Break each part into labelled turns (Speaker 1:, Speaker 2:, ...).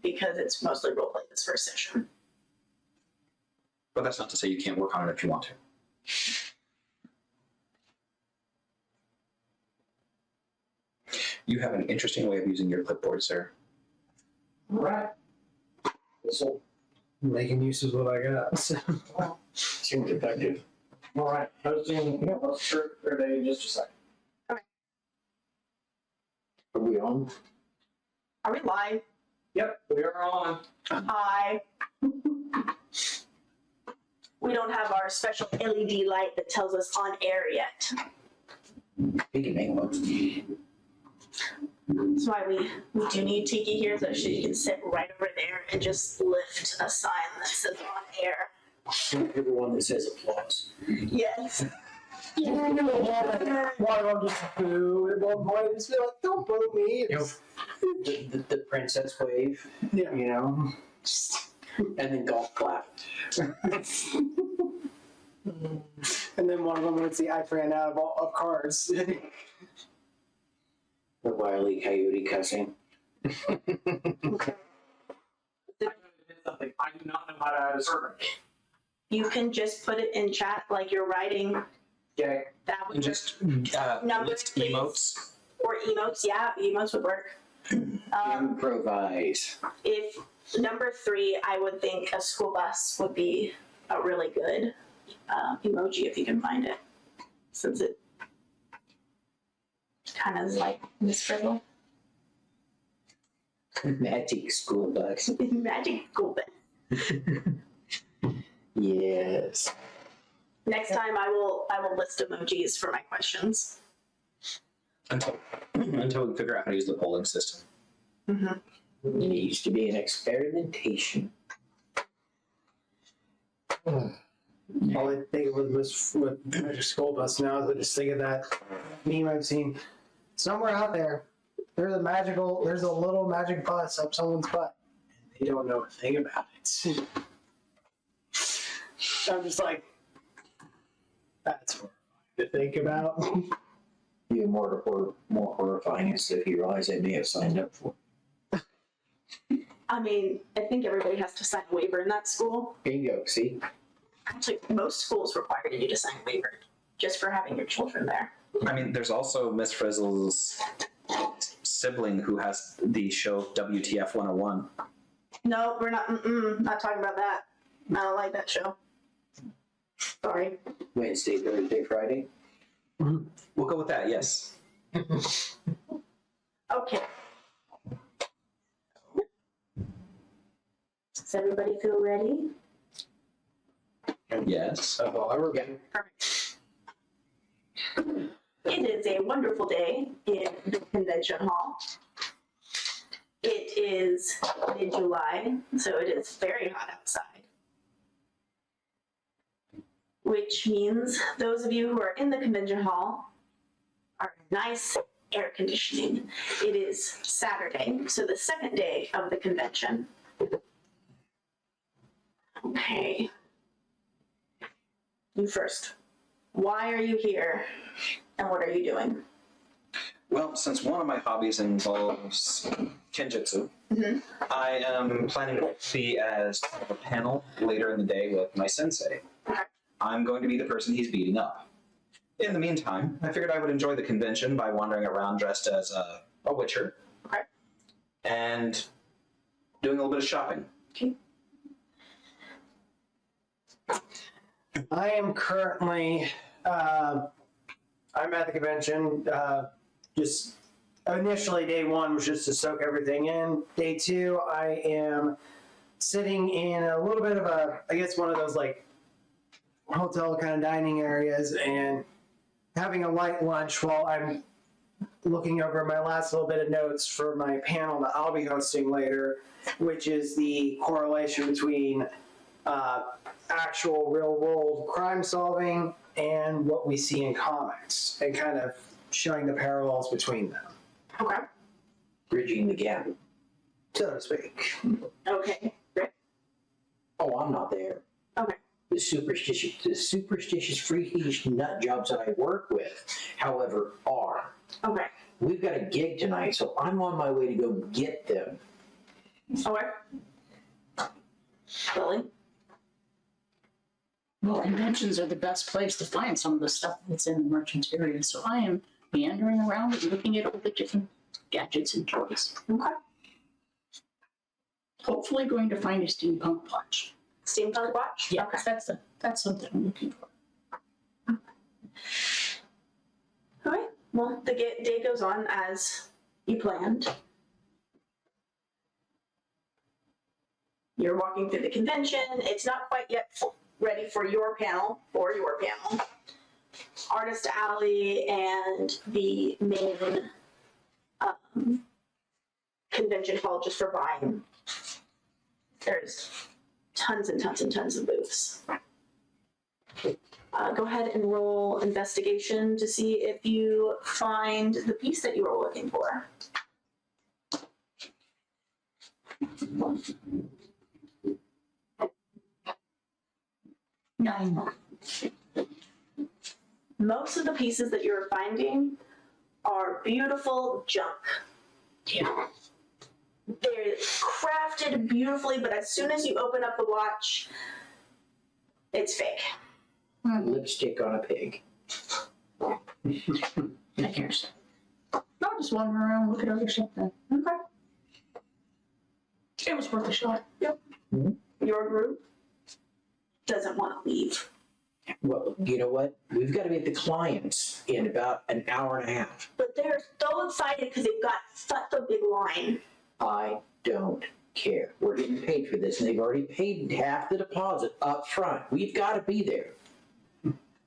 Speaker 1: because it's mostly role play this first session.
Speaker 2: But that's not to say you can't work on it if you want to. You have an interesting way of using your clipboard, sir.
Speaker 3: All right. So, making use of what I got.
Speaker 4: Seems effective.
Speaker 3: All right. Posting. Let's start their day in just a second.
Speaker 4: Are we on?
Speaker 1: Are we live?
Speaker 3: Yep, we are on.
Speaker 1: Hi. We don't have our special LED light that tells us on air yet.
Speaker 4: We can make one.
Speaker 1: That's why we do need Tiki here, so she can sit right over there and just lift a sign that says on air.
Speaker 4: Everyone that says applause.
Speaker 1: Yes.
Speaker 3: Why don't just boo at one point? Just be like, don't boo me.
Speaker 4: The princess wave,
Speaker 3: Yeah.
Speaker 4: you know, and then golf clap.
Speaker 3: And then one of them would see I ran out of cards.
Speaker 4: The Wile E. Coyote cussing.
Speaker 3: Something I do not know how to add a server.
Speaker 1: You can just put it in chat like you're writing.
Speaker 3: Okay.
Speaker 1: That would
Speaker 2: And
Speaker 1: work.
Speaker 2: just
Speaker 1: Numbers,
Speaker 2: list
Speaker 1: please.
Speaker 2: emotes.
Speaker 1: Or emotes, yeah, emotes would work.
Speaker 4: Improvise.
Speaker 1: If number 3, I would think a school bus would be a really good emoji if you can find it, since it kind of is like Miss Frizzle.
Speaker 4: Magic school bus.
Speaker 1: Magic school bus.
Speaker 4: Yes.
Speaker 1: Next time I will list emojis for my questions.
Speaker 2: Until we figure out how to use the polling system.
Speaker 1: Mm-hmm.
Speaker 4: It needs to be an experimentation.
Speaker 3: All I think of was with Magic School Bus now is I just think of that meme I've seen somewhere out there. There's a little magic bus up someone's butt. And they don't know a thing about it. I'm just like, that's horrifying to think about.
Speaker 4: Even more horrifying is if you realize they may have signed up for.
Speaker 1: I mean, I think everybody has to sign a waiver in that school.
Speaker 4: Bingo, see?
Speaker 1: Actually, most schools require you to sign a waiver just for having your children there.
Speaker 2: I mean, there's also Miss Frizzle's sibling who has the show WTF 101.
Speaker 1: No, we're not talking about that. I don't like that show. Sorry.
Speaker 4: Wednesday, Thursday, Friday.
Speaker 2: We'll go with that, yes.
Speaker 1: Okay. Does everybody feel ready?
Speaker 2: Yes.
Speaker 1: Perfect. It is a wonderful day in the convention hall. It is mid-July, so it is very hot outside. Which means those of you who are in the convention hall are in nice air conditioning. It is Saturday, so the second day of the convention. Okay. You first. Why are you here, and what are you doing?
Speaker 2: Well, since one of my hobbies involves kenjutsu, I am planning to be as part of a panel later in the day with my sensei.
Speaker 1: Okay.
Speaker 2: I'm going to be the person he's beating up. In the meantime, I figured I would enjoy the convention by wandering around dressed as a witcher.
Speaker 1: Okay.
Speaker 2: And doing a little bit of shopping.
Speaker 1: Okay.
Speaker 3: I am currently, I'm at the convention, just initially day 1 was just to soak everything in. Day 2, I am sitting in a little bit of one of those like hotel kind of dining areas and having a light lunch while I'm looking over my last little bit of notes for my panel that I'll be hosting later, which is the correlation between actual real world crime solving and what we see in comics, and kind of showing the parallels between them.
Speaker 1: Okay.
Speaker 4: Bridging the gap.
Speaker 3: So to speak.
Speaker 1: Okay. Great.
Speaker 4: Oh, I'm not there.
Speaker 1: Okay.
Speaker 4: The superstitious, freakish nut jobs that I work with, however, are.
Speaker 1: Okay.
Speaker 4: We've got a gig tonight, so I'm on my way to go get them.
Speaker 1: Or Lily?
Speaker 5: Well, conventions are the best place to find some of the stuff that's in the merchant area, so I am meandering around and looking at all the different gadgets and toys.
Speaker 1: Okay.
Speaker 5: Hopefully going to find a steampunk watch.
Speaker 1: Steampunk watch?
Speaker 5: Yeah,
Speaker 1: Okay.
Speaker 5: that's something I'm looking for.
Speaker 1: All right. Well, the day goes on as you planned. You're walking through the convention. It's not quite yet ready for your panel. Artist Alley and the main convention hall just for buying. There's tons and tons and tons of booths. Go ahead and roll investigation to see if you find the piece that you were looking for.
Speaker 5: Nine.
Speaker 1: Most of the pieces that you're finding are beautiful junk.
Speaker 5: Yeah.
Speaker 1: They're crafted beautifully, but as soon as you open up the watch, it's fake.
Speaker 4: Lipstick on a pig.
Speaker 5: I cares. I'll just wander around, look at other stuff then.
Speaker 1: Okay.
Speaker 5: It was worth a shot.
Speaker 1: Your group doesn't want to leave.
Speaker 4: Well, you know what? We've got to be at the clients in about an hour and a half.
Speaker 1: But they're so excited because they've got such a big line.
Speaker 4: I don't care. We're getting paid for this, and they've already paid half the deposit up front. We've got to be there.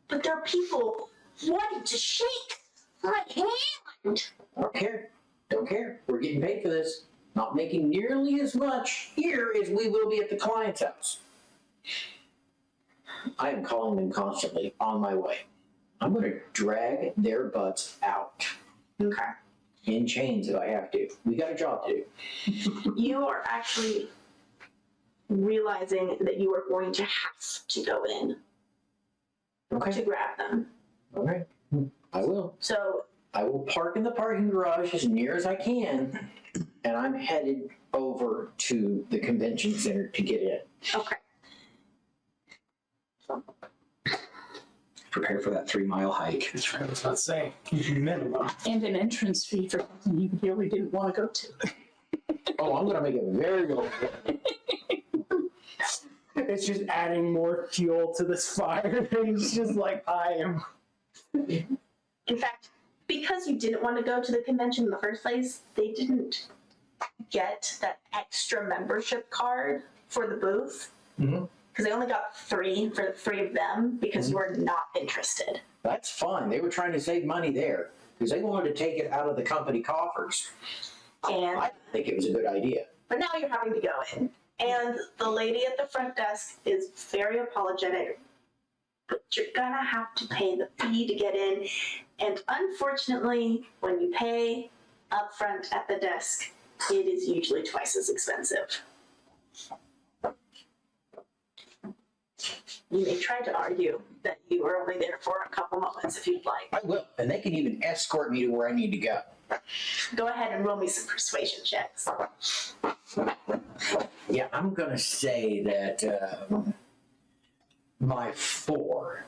Speaker 1: But there are people wanting to shake my hand.
Speaker 4: Don't care. Don't care. We're getting paid for this. Not making nearly as much here as we will be at the client's house. I am calling them constantly on my way. I'm going to drag their butts out.
Speaker 1: Okay.
Speaker 4: In chains if I have to. We got a job to do.
Speaker 1: You are actually realizing that you are going to have to go in to
Speaker 4: Okay.
Speaker 1: grab them.
Speaker 4: Okay. I will.
Speaker 1: So
Speaker 4: I will park in the parking garage as near as I can, and I'm headed over to the convention center to get in.
Speaker 1: okay.
Speaker 2: Prepare for that 3-mile hike.
Speaker 3: That's what I was about to say. Minimum.
Speaker 5: And an entrance fee for something you really didn't want to go to.
Speaker 4: Oh, I'm going to make it very low.
Speaker 3: It's just adding more fuel to this fire. It's just like, I am.
Speaker 1: In fact, because you didn't want to go to the convention in the first place, they didn't get that extra membership card for the booth.
Speaker 4: Mhm.
Speaker 1: Because they only got 3 for the 3 of them because you were not interested.
Speaker 4: That's fine. They were trying to save money there because they wanted to take it out of the company coffers.
Speaker 1: And
Speaker 4: I think it was a good idea.
Speaker 1: but now you're having to go in. And the lady at the front desk is very apologetic. But you're gonna have to pay the fee to get in. And unfortunately, when you pay up front at the desk, it is usually twice as expensive. You may try to argue that you were only there for a couple moments if you'd like.
Speaker 4: I will. And they can even escort me to where I need to go.
Speaker 1: Go ahead and roll me some persuasion checks.
Speaker 4: Yeah, I'm going to say that my 4.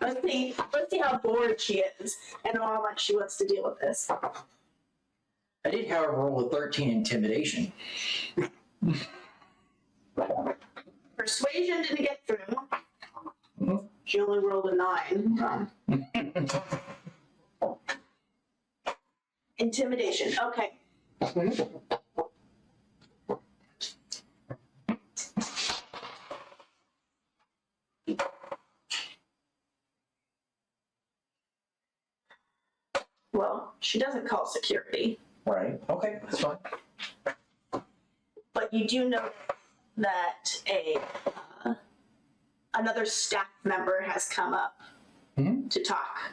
Speaker 1: Let's see how bored she is and how much she wants to deal with this.
Speaker 4: I did, however, roll a 13 intimidation.
Speaker 1: Persuasion didn't get through. She only rolled a 9. Intimidation. Okay. Well, she doesn't call security,
Speaker 4: Right. Okay, that's fine.
Speaker 1: but you do know that another staff member has come up
Speaker 4: Mhm.
Speaker 1: to talk.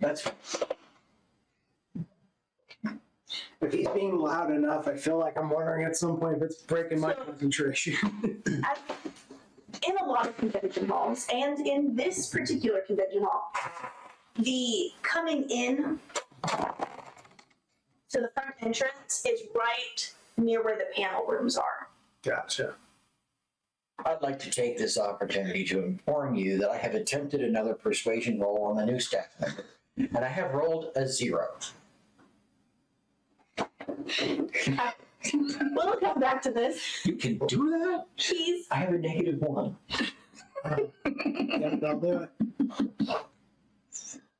Speaker 4: That's fine.
Speaker 3: If he's being loud enough, I feel like I'm wondering at some point if it's breaking my concentration.
Speaker 1: As in a lot of convention halls, and in this particular convention hall, the coming in to the front entrance is right near where the panel rooms are.
Speaker 3: Gotcha.
Speaker 4: I'd like to take this opportunity to inform you that I have attempted another persuasion roll on the new staff member, and I have rolled a 0.
Speaker 1: We'll come back to this.
Speaker 4: You can do that?
Speaker 1: Please.
Speaker 4: I have a -1.
Speaker 3: Yep, that'll do it.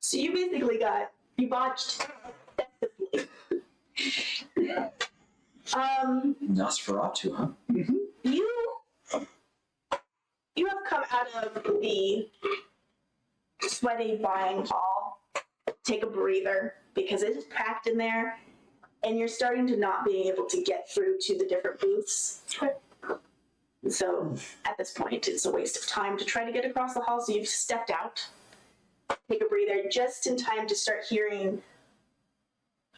Speaker 1: So you basically you botched effectively.
Speaker 2: Nosferatu, huh?
Speaker 1: You have come out of the sweaty buying hall, take a breather, because it is packed in there, and you're starting to not be able to get through to the different booths. So at this point, it's a waste of time to try to get across the hall, so you've stepped out, take a breather, just in time to start hearing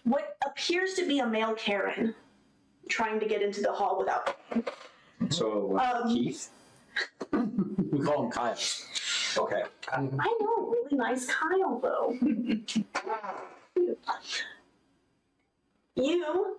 Speaker 1: what appears to be a male Karen trying to get into the hall without.
Speaker 2: So, Keith?
Speaker 4: We call him Kyle.
Speaker 2: Okay.
Speaker 1: I know, really nice Kyle, though. You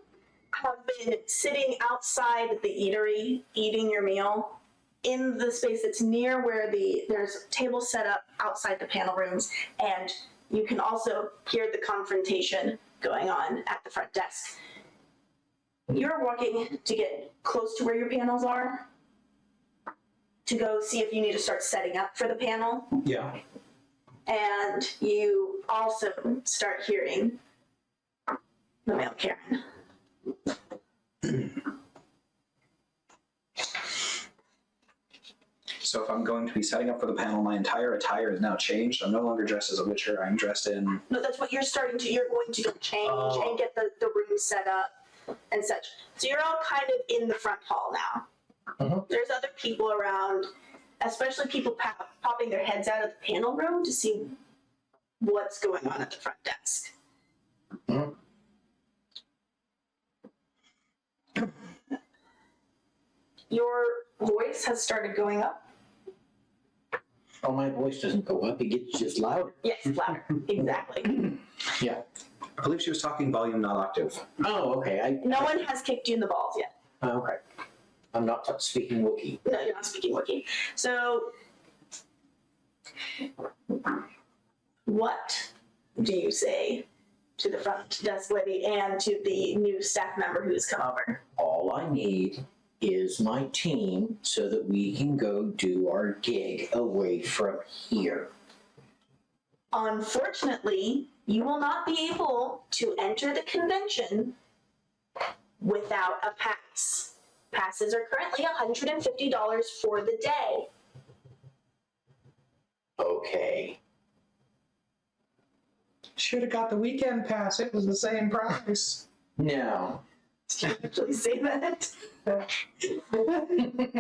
Speaker 1: have been sitting outside the eatery, eating your meal, in the space that's near where there's tables set up outside the panel rooms, and you can also hear the confrontation going on at the front desk. You're walking to get close to where your panels are, to go see if you need to start setting up for the panel.
Speaker 2: Yeah.
Speaker 1: And you also start hearing the male Karen.
Speaker 2: So if I'm going to be setting up for the panel, my entire attire is now changed. I'm no longer dressed as a witcher. I'm dressed in...
Speaker 1: No, that's what you're going to go change and get the room set up and such. So you're all kind of in the front hall now. There's other people around, especially people popping their heads out of the panel room to see what's going on at the front desk. Your voice has started going up.
Speaker 4: Oh, my voice doesn't go up, it gets just louder.
Speaker 1: Yes, louder. Exactly.
Speaker 4: Yeah.
Speaker 2: I believe she was talking volume, not octave.
Speaker 4: Oh, okay.
Speaker 1: No one has kicked you in the balls yet.
Speaker 4: Okay. I'm not speaking Wookiee.
Speaker 1: No, you're not speaking Wookiee. So, what do you say to the front desk lady and to the new staff member who's come over?
Speaker 4: All I need is my team so that we can go do our gig away from here.
Speaker 1: Unfortunately, you will not be able to enter the convention without a pass. Passes are currently $150 for the day.
Speaker 4: Okay.
Speaker 2: Should have got the weekend pass. It was the same price.
Speaker 4: Now,
Speaker 1: Do you actually say that?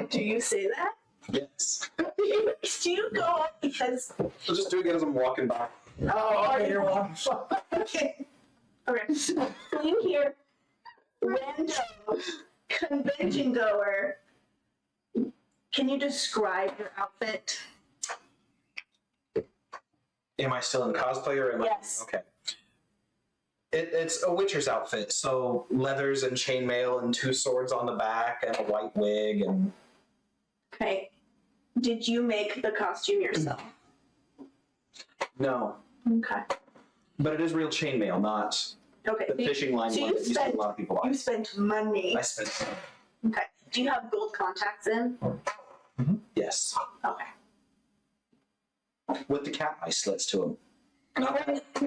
Speaker 1: Do you say that?
Speaker 2: Yes.
Speaker 1: Do you go up because...
Speaker 2: I'm just doing it as I'm walking by.
Speaker 1: Oh, you're welcome. Okay. Okay. So you hear random convention goer. Can you describe your outfit?
Speaker 2: Am I still in cosplay or am I?
Speaker 1: Yes.
Speaker 2: Okay. It's a witcher's outfit, so leathers and chainmail and 2 swords on the back and a white wig and...
Speaker 1: Okay. Did you make the costume yourself?
Speaker 2: No.
Speaker 1: Okay.
Speaker 2: But it is real chainmail, not
Speaker 1: Okay.
Speaker 2: the fishing line
Speaker 1: so
Speaker 2: one
Speaker 1: you
Speaker 2: that you see a
Speaker 1: spent-
Speaker 2: lot of people buy.
Speaker 1: You spent money.
Speaker 2: I spent...
Speaker 1: Okay. Do you have gold contacts in?
Speaker 2: Yes.
Speaker 1: Okay.
Speaker 2: With the cat eye slits to them.
Speaker 1: You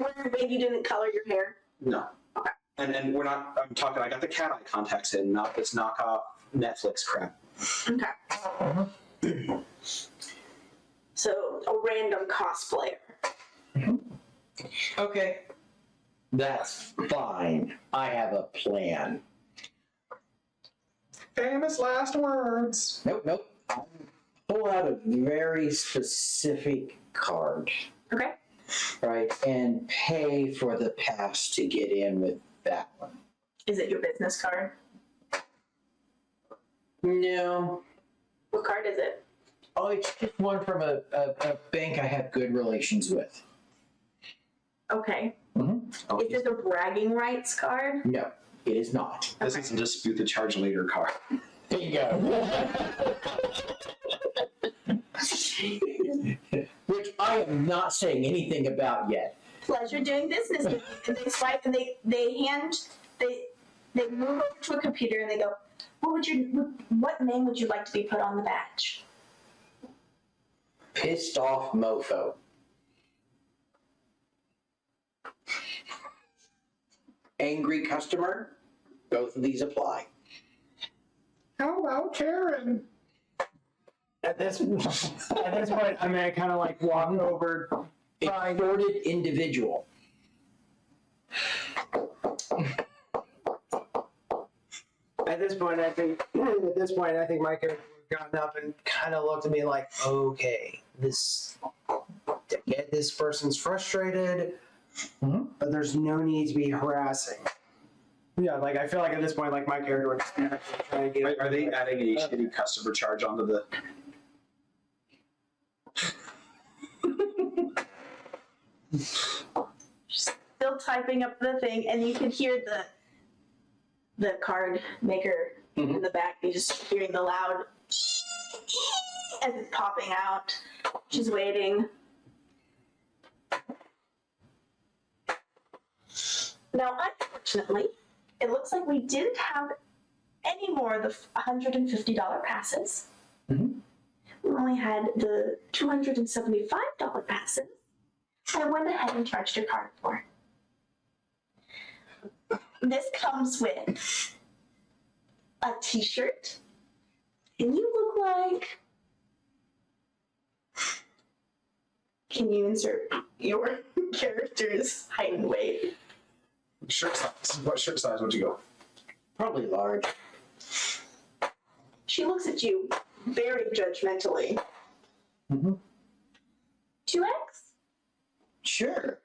Speaker 1: wearing wig, you didn't color your hair?
Speaker 2: No.
Speaker 1: Okay.
Speaker 2: And we're not, I'm talking, I got the cat eye contacts in, not this knockoff Netflix crap.
Speaker 1: Okay. So, a random cosplayer.
Speaker 4: okay. That's fine. I have a plan.
Speaker 2: Famous last words.
Speaker 4: Nope. I'll pull out a very specific card,
Speaker 1: Okay.
Speaker 4: right, and pay for the pass to get in with that one.
Speaker 1: Is it your business card?
Speaker 4: No.
Speaker 1: What card is it?
Speaker 4: Oh, it's just one from a bank I have good relations with.
Speaker 1: Okay.
Speaker 2: Oh,
Speaker 1: Is it a bragging rights card?
Speaker 4: No. it is not.
Speaker 2: This is a dispute the charge later car.
Speaker 4: There you go. Which I am not saying anything about yet.
Speaker 1: Pleasure doing business with you. And they swipe and they move over to a computer and they go, what name would you like to be put on the badge?
Speaker 4: Pissed off mofo. Angry customer. Both of these apply.
Speaker 5: Hello, Karen.
Speaker 3: At this point, I mean, I kind of like walk over.
Speaker 4: Extorted individual.
Speaker 3: At this point, I think my character would have gotten up and kind of looked at me like, okay, this person's frustrated, but there's no need to be harassing. Yeah, like I feel like at this point, like my character would just try to get.
Speaker 2: Are they adding a shitty customer charge onto the?
Speaker 1: Still typing up the thing, and you can hear the card maker in the back. You just hearing the loud as it's popping out. She's waiting. Now, unfortunately, it looks like we didn't have any more of the $150 passes.
Speaker 4: Mhm.
Speaker 1: We only had the $275 passes. I went ahead and charged your card for. This comes with a t-shirt, and you look like. Can you insert your character's height and weight?
Speaker 2: Shirt size. What shirt size would you go?
Speaker 4: Probably large.
Speaker 1: She looks at you very judgmentally. 2X?
Speaker 4: Sure.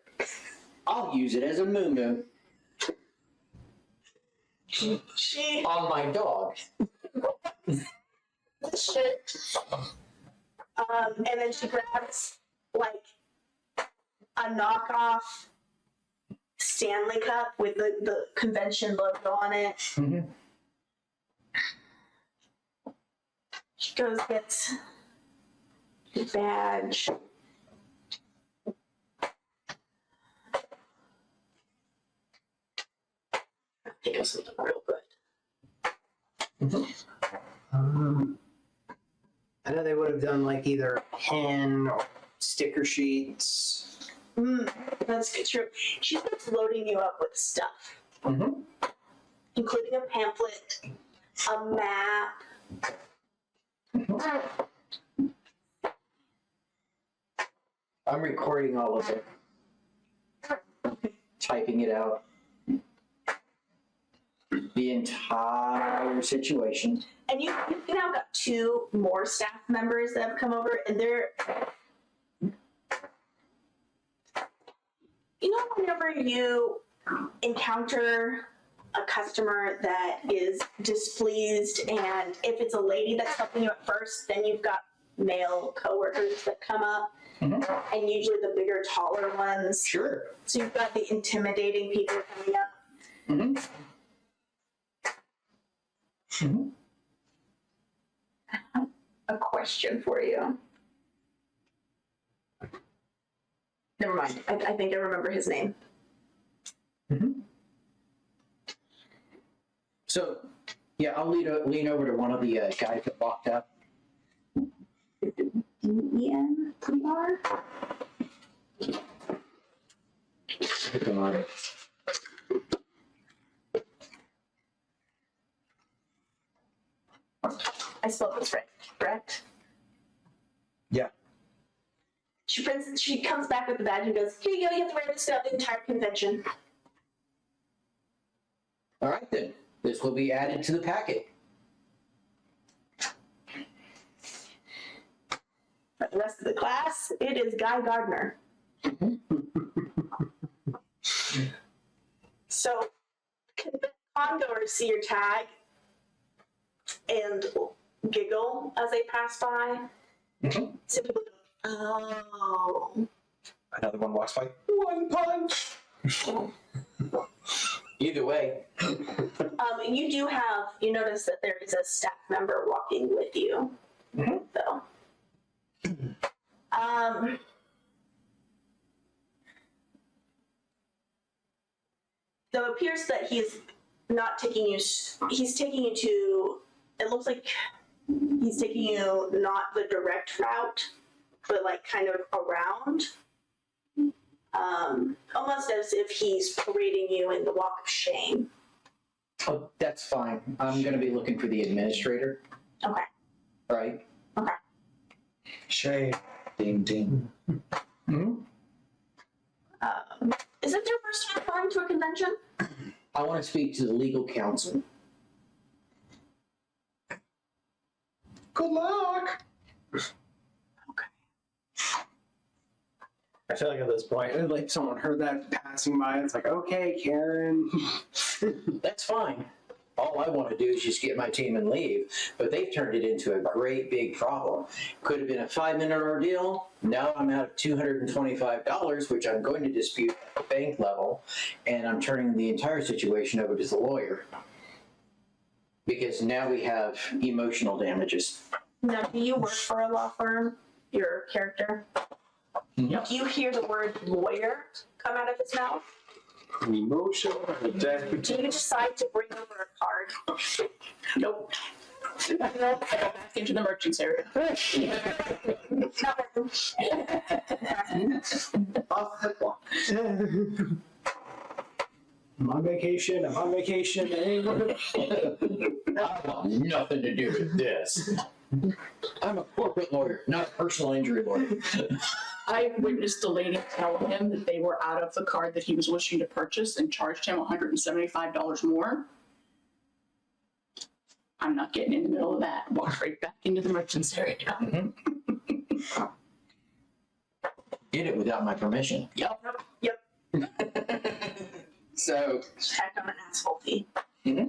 Speaker 4: I'll use it as a moo-moo
Speaker 1: She
Speaker 4: on my dog.
Speaker 1: shirt. And then she grabs like a knockoff Stanley Cup with the convention logo on it. She goes, gets the badge. Think of something real good.
Speaker 3: I know they would have done like either a pen or sticker sheets.
Speaker 1: That's good. True. She starts loading you up with stuff, including a pamphlet, a map.
Speaker 4: I'm recording all of it. Typing it out. The entire situation.
Speaker 1: And you've now got 2 more staff members that have come over, and they're, you know, whenever you encounter a customer that is displeased, and if it's a lady that's helping you at first, then you've got male coworkers that come up, and usually the bigger, taller ones.
Speaker 4: Sure.
Speaker 1: So you've got the intimidating people coming up. I have a question for you. Never mind. I think I remember his name.
Speaker 4: So, yeah, I'll lean over to one of the guys that walked up.
Speaker 1: Ian Kumar? I spelled this right, correct?
Speaker 2: Yeah.
Speaker 1: She comes back with the badge and goes, here you go, you have to wear this throughout the entire convention.
Speaker 4: All right, then. This will be added to the packet.
Speaker 1: For the rest of the class, it is Guy Gardner. So, congoers see your tag and giggle as they pass by. So people go, oh.
Speaker 2: Another one walks by. One punch.
Speaker 4: Either way,
Speaker 1: You do have, you notice that there is a staff member walking with you, though. So it appears that he's not taking you, he's taking you to, it looks like he's taking you not the direct route, but like kind of around. Almost as if he's parading you in the walk of shame.
Speaker 4: oh, that's fine. I'm going to be looking for the administrator,
Speaker 1: Okay.
Speaker 4: right?
Speaker 1: Okay.
Speaker 2: Shay. Ding ding.
Speaker 1: Is it your first time going to a convention?
Speaker 4: I want to speak to the legal counsel.
Speaker 2: Good luck.
Speaker 3: I feel like at this point, like someone heard that passing by, it's like, okay, Karen.
Speaker 4: That's fine. All I want to do is just get my team and leave, but they've turned it into a great big problem. Could have been a 5-minute ordeal. Now I'm out of $225, which I'm going to dispute at the bank level, and I'm turning the entire situation over to the lawyer. Because now we have emotional damages.
Speaker 1: Now, do you work for a law firm, your character?
Speaker 5: Yep.
Speaker 1: Do you hear the word lawyer come out of his mouth?
Speaker 3: Emotional
Speaker 1: Do you decide to bring over a card?
Speaker 5: Nope. I go back into the merchants area.
Speaker 1: Not working.
Speaker 3: Off the clock. I'm on vacation. I'm on vacation.
Speaker 4: I want nothing to do with this. I'm a corporate lawyer, not a personal injury lawyer.
Speaker 5: I witnessed a lady tell him that they were out of the card that he was wishing to purchase and charged him $175 more. I'm not getting in the middle of that. Walked right back into the merchants area.
Speaker 4: Did it without my permission.
Speaker 5: Yep.
Speaker 4: So,
Speaker 1: Check on an asphalt fee. Okay.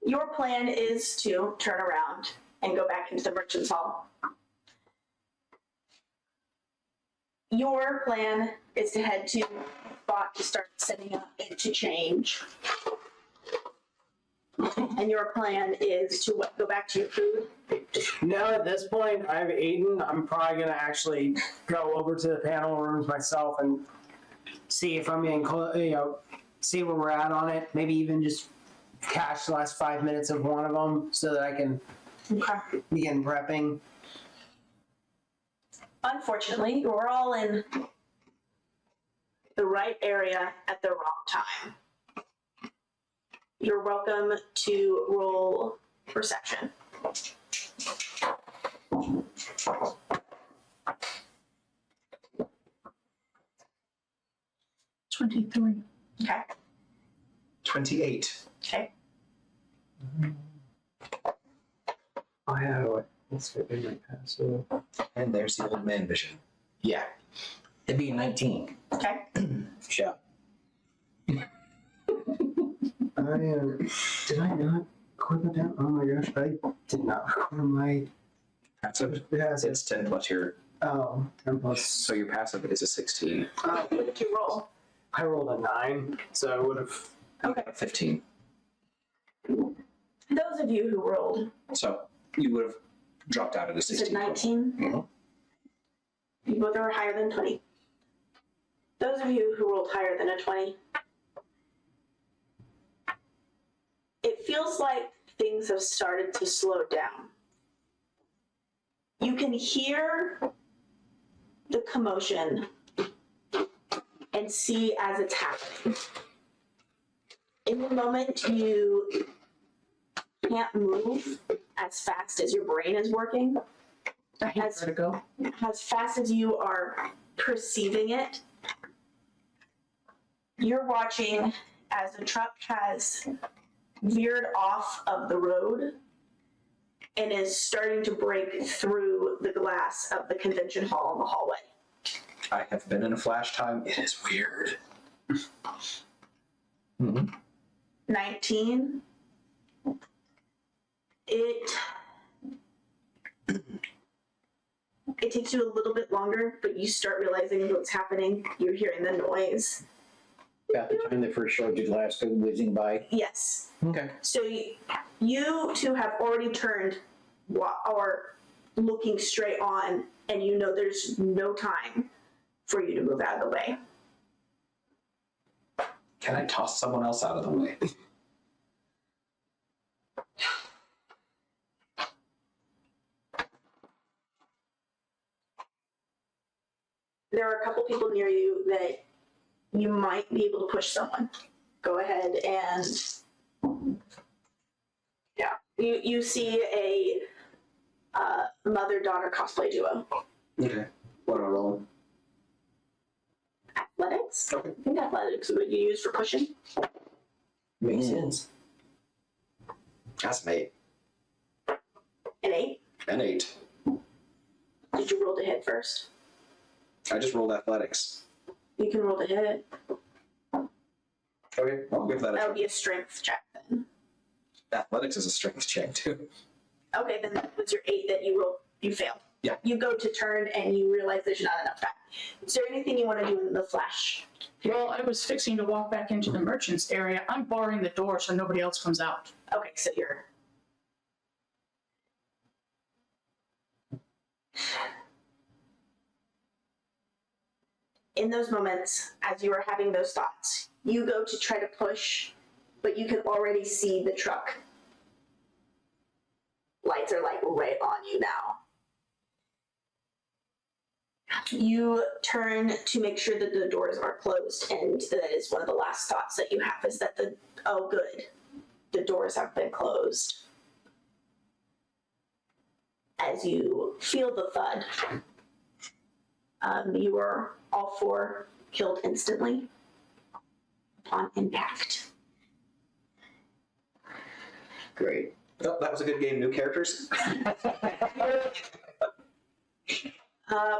Speaker 1: Your plan is to turn around and go back into the merchant's hall. Your plan is to head to a spot to start setting up and to change. And your plan is to what, go back to your food?
Speaker 3: No, at this point, I've eaten. I'm probably going to actually go over to the panel rooms myself and see if I'm getting close, see where we're at on it. Maybe even just catch the last 5 minutes of one of them so that I can begin prepping.
Speaker 1: Unfortunately, you're all in the right area at the wrong time. You're welcome to roll perception.
Speaker 5: 23.
Speaker 1: Okay.
Speaker 2: 28.
Speaker 1: Okay.
Speaker 3: Oh, yeah, what? Let's get in my passive.
Speaker 2: And there's the old man vision.
Speaker 4: yeah. It'd be 19.
Speaker 1: Okay.
Speaker 4: Shot.
Speaker 3: Did I not record that down? Oh my gosh, I did not record my
Speaker 2: Passive?
Speaker 3: passive.
Speaker 2: It's 10 plus your.
Speaker 3: Oh, 10 plus.
Speaker 2: So your passive is a 16.
Speaker 1: What did you roll?
Speaker 3: I rolled a 9, so I would have.
Speaker 1: Okay.
Speaker 2: 15.
Speaker 1: Those of you who rolled,
Speaker 2: So you would have dropped out of the
Speaker 1: is
Speaker 2: 16.
Speaker 1: it 19?
Speaker 4: Mhm.
Speaker 1: You both are higher than 20. Those of you who rolled higher than a 20, it feels like things have started to slow down. You can hear the commotion and see as it's happening. In the moment, you can't move as fast as your brain is working.
Speaker 5: I hate vertigo.
Speaker 1: As fast as you are perceiving it, you're watching as the truck has veered off of the road and is starting to break through the glass of the convention hall in the hallway.
Speaker 2: I have been in a flash time. It is weird.
Speaker 1: 19. It takes you a little bit longer, but you start realizing what's happening. You're hearing the noise.
Speaker 4: About the time the first showed you glass go whizzing by.
Speaker 1: Yes.
Speaker 2: Okay.
Speaker 1: So you two have already turned or looking straight on, and you know there's no time for you to move out of the way.
Speaker 2: Can I toss someone else out of the way?
Speaker 1: There are a couple people near you that you might be able to push someone. Go ahead and yeah, you see a mother-daughter cosplay duo.
Speaker 2: Okay. What am I rolling?
Speaker 1: Athletics.
Speaker 2: Okay.
Speaker 1: I think athletics is what you use for pushing.
Speaker 4: Makes sense.
Speaker 2: That's an 8.
Speaker 1: An 8.
Speaker 2: An 8.
Speaker 1: Did you roll to hit first?
Speaker 2: I just rolled athletics.
Speaker 1: You can roll to hit.
Speaker 2: Okay, I'll give that a
Speaker 1: That
Speaker 2: try.
Speaker 1: would be a strength check then.
Speaker 2: Athletics is a strength check too.
Speaker 1: Okay, then that was your 8 that you rolled. You failed.
Speaker 2: Yeah.
Speaker 1: You go to turn and you realize there's not enough time. Is there anything you want to do in the flash?
Speaker 5: Well, I was fixing to walk back into the merchants area. I'm barring the door so nobody else comes out.
Speaker 1: Okay, so you're. In those moments, as you are having those thoughts, you go to try to push, but you can already see the truck. Lights are like right on you now. You turn to make sure that the doors are closed, and that is one of the last thoughts that you have is that oh good, the doors have been closed. As you feel the thud, you are all 4 killed instantly upon impact.
Speaker 4: Great.
Speaker 2: Oh, that was a good game. New characters.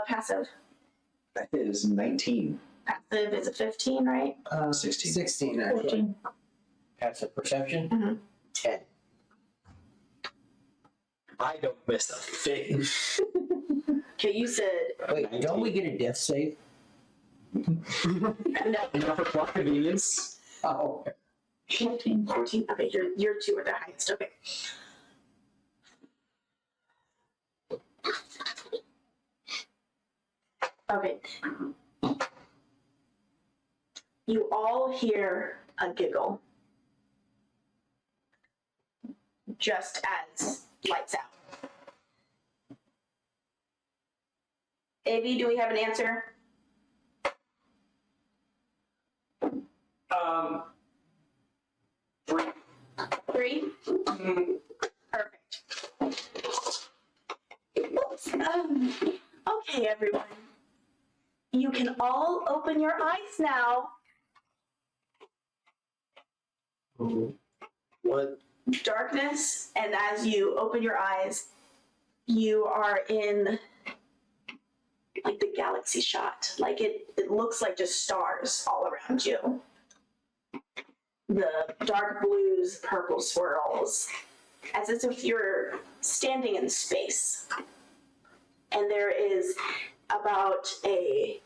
Speaker 1: Passive.
Speaker 2: That is 19.
Speaker 1: Passive is a 15, right?
Speaker 2: 16.
Speaker 3: 16, actually.
Speaker 5: 14.
Speaker 4: Passive perception?
Speaker 1: Mhm.
Speaker 4: 10.
Speaker 2: I don't miss a thing.
Speaker 1: Okay, you said
Speaker 4: Wait, don't we get a death save?
Speaker 1: no.
Speaker 2: Enough for plot convenience.
Speaker 4: Oh.
Speaker 5: 14.
Speaker 1: 14. Okay, your 2 are the highest. Okay. Okay. You all hear a giggle just as lights out. Avi, do we have an answer?
Speaker 2: 3.
Speaker 1: 3? Perfect. Oops. Okay, everyone. You can all open your eyes now.
Speaker 2: What?
Speaker 1: Darkness, and as you open your eyes, you are in like the galaxy shot. Like it looks like just stars all around you. The dark blues, purple swirls, as if you're standing in space. And there is about a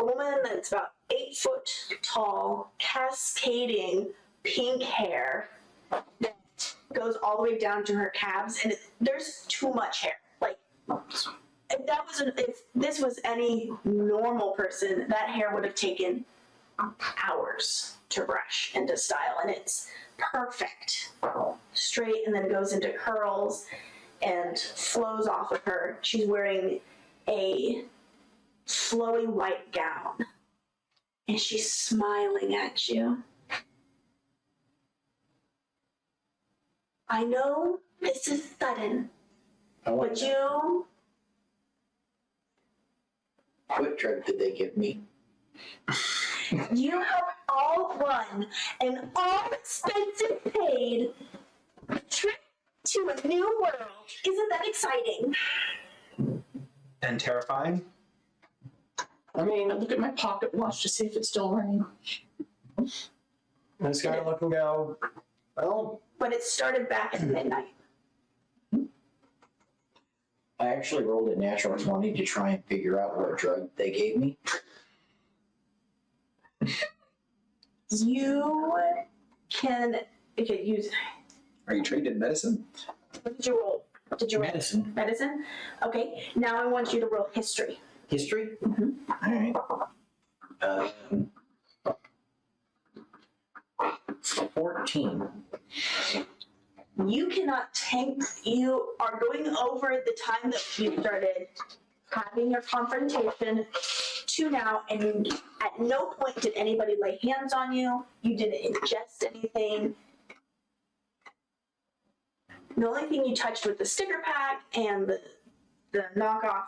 Speaker 1: woman that's about 8 foot tall, cascading pink hair that goes all the way down to her calves, and there's too much hair. Like, if this was any normal person, that hair would have taken hours to brush and to style, and it's perfect. Straight, and then goes into curls and flows off of her. She's wearing a flowy white gown, and she's smiling at you. I know this is sudden, but you...
Speaker 4: What drug did they give me?
Speaker 1: You have all won an all-expenses paid trip to a new world. Isn't that exciting?
Speaker 2: And terrifying?
Speaker 3: I mean,
Speaker 5: I look at my pocket watch to see if it's still running.
Speaker 3: I just gotta look and go, well,
Speaker 1: But it started back at midnight.
Speaker 4: I actually rolled a natural 20 to try and figure out what drug they gave me.
Speaker 1: You can use.
Speaker 2: Are you trained in medicine?
Speaker 1: What did you roll? Did you roll
Speaker 4: Medicine.
Speaker 1: medicine? Okay. Now I want you to roll history.
Speaker 4: History?
Speaker 1: Mhm.
Speaker 4: All right. 14.
Speaker 1: You cannot tank. You are going over the time that you started having your confrontation to now, and at no point did anybody lay hands on you. You didn't ingest anything. The only thing you touched was the sticker pack and the knockoff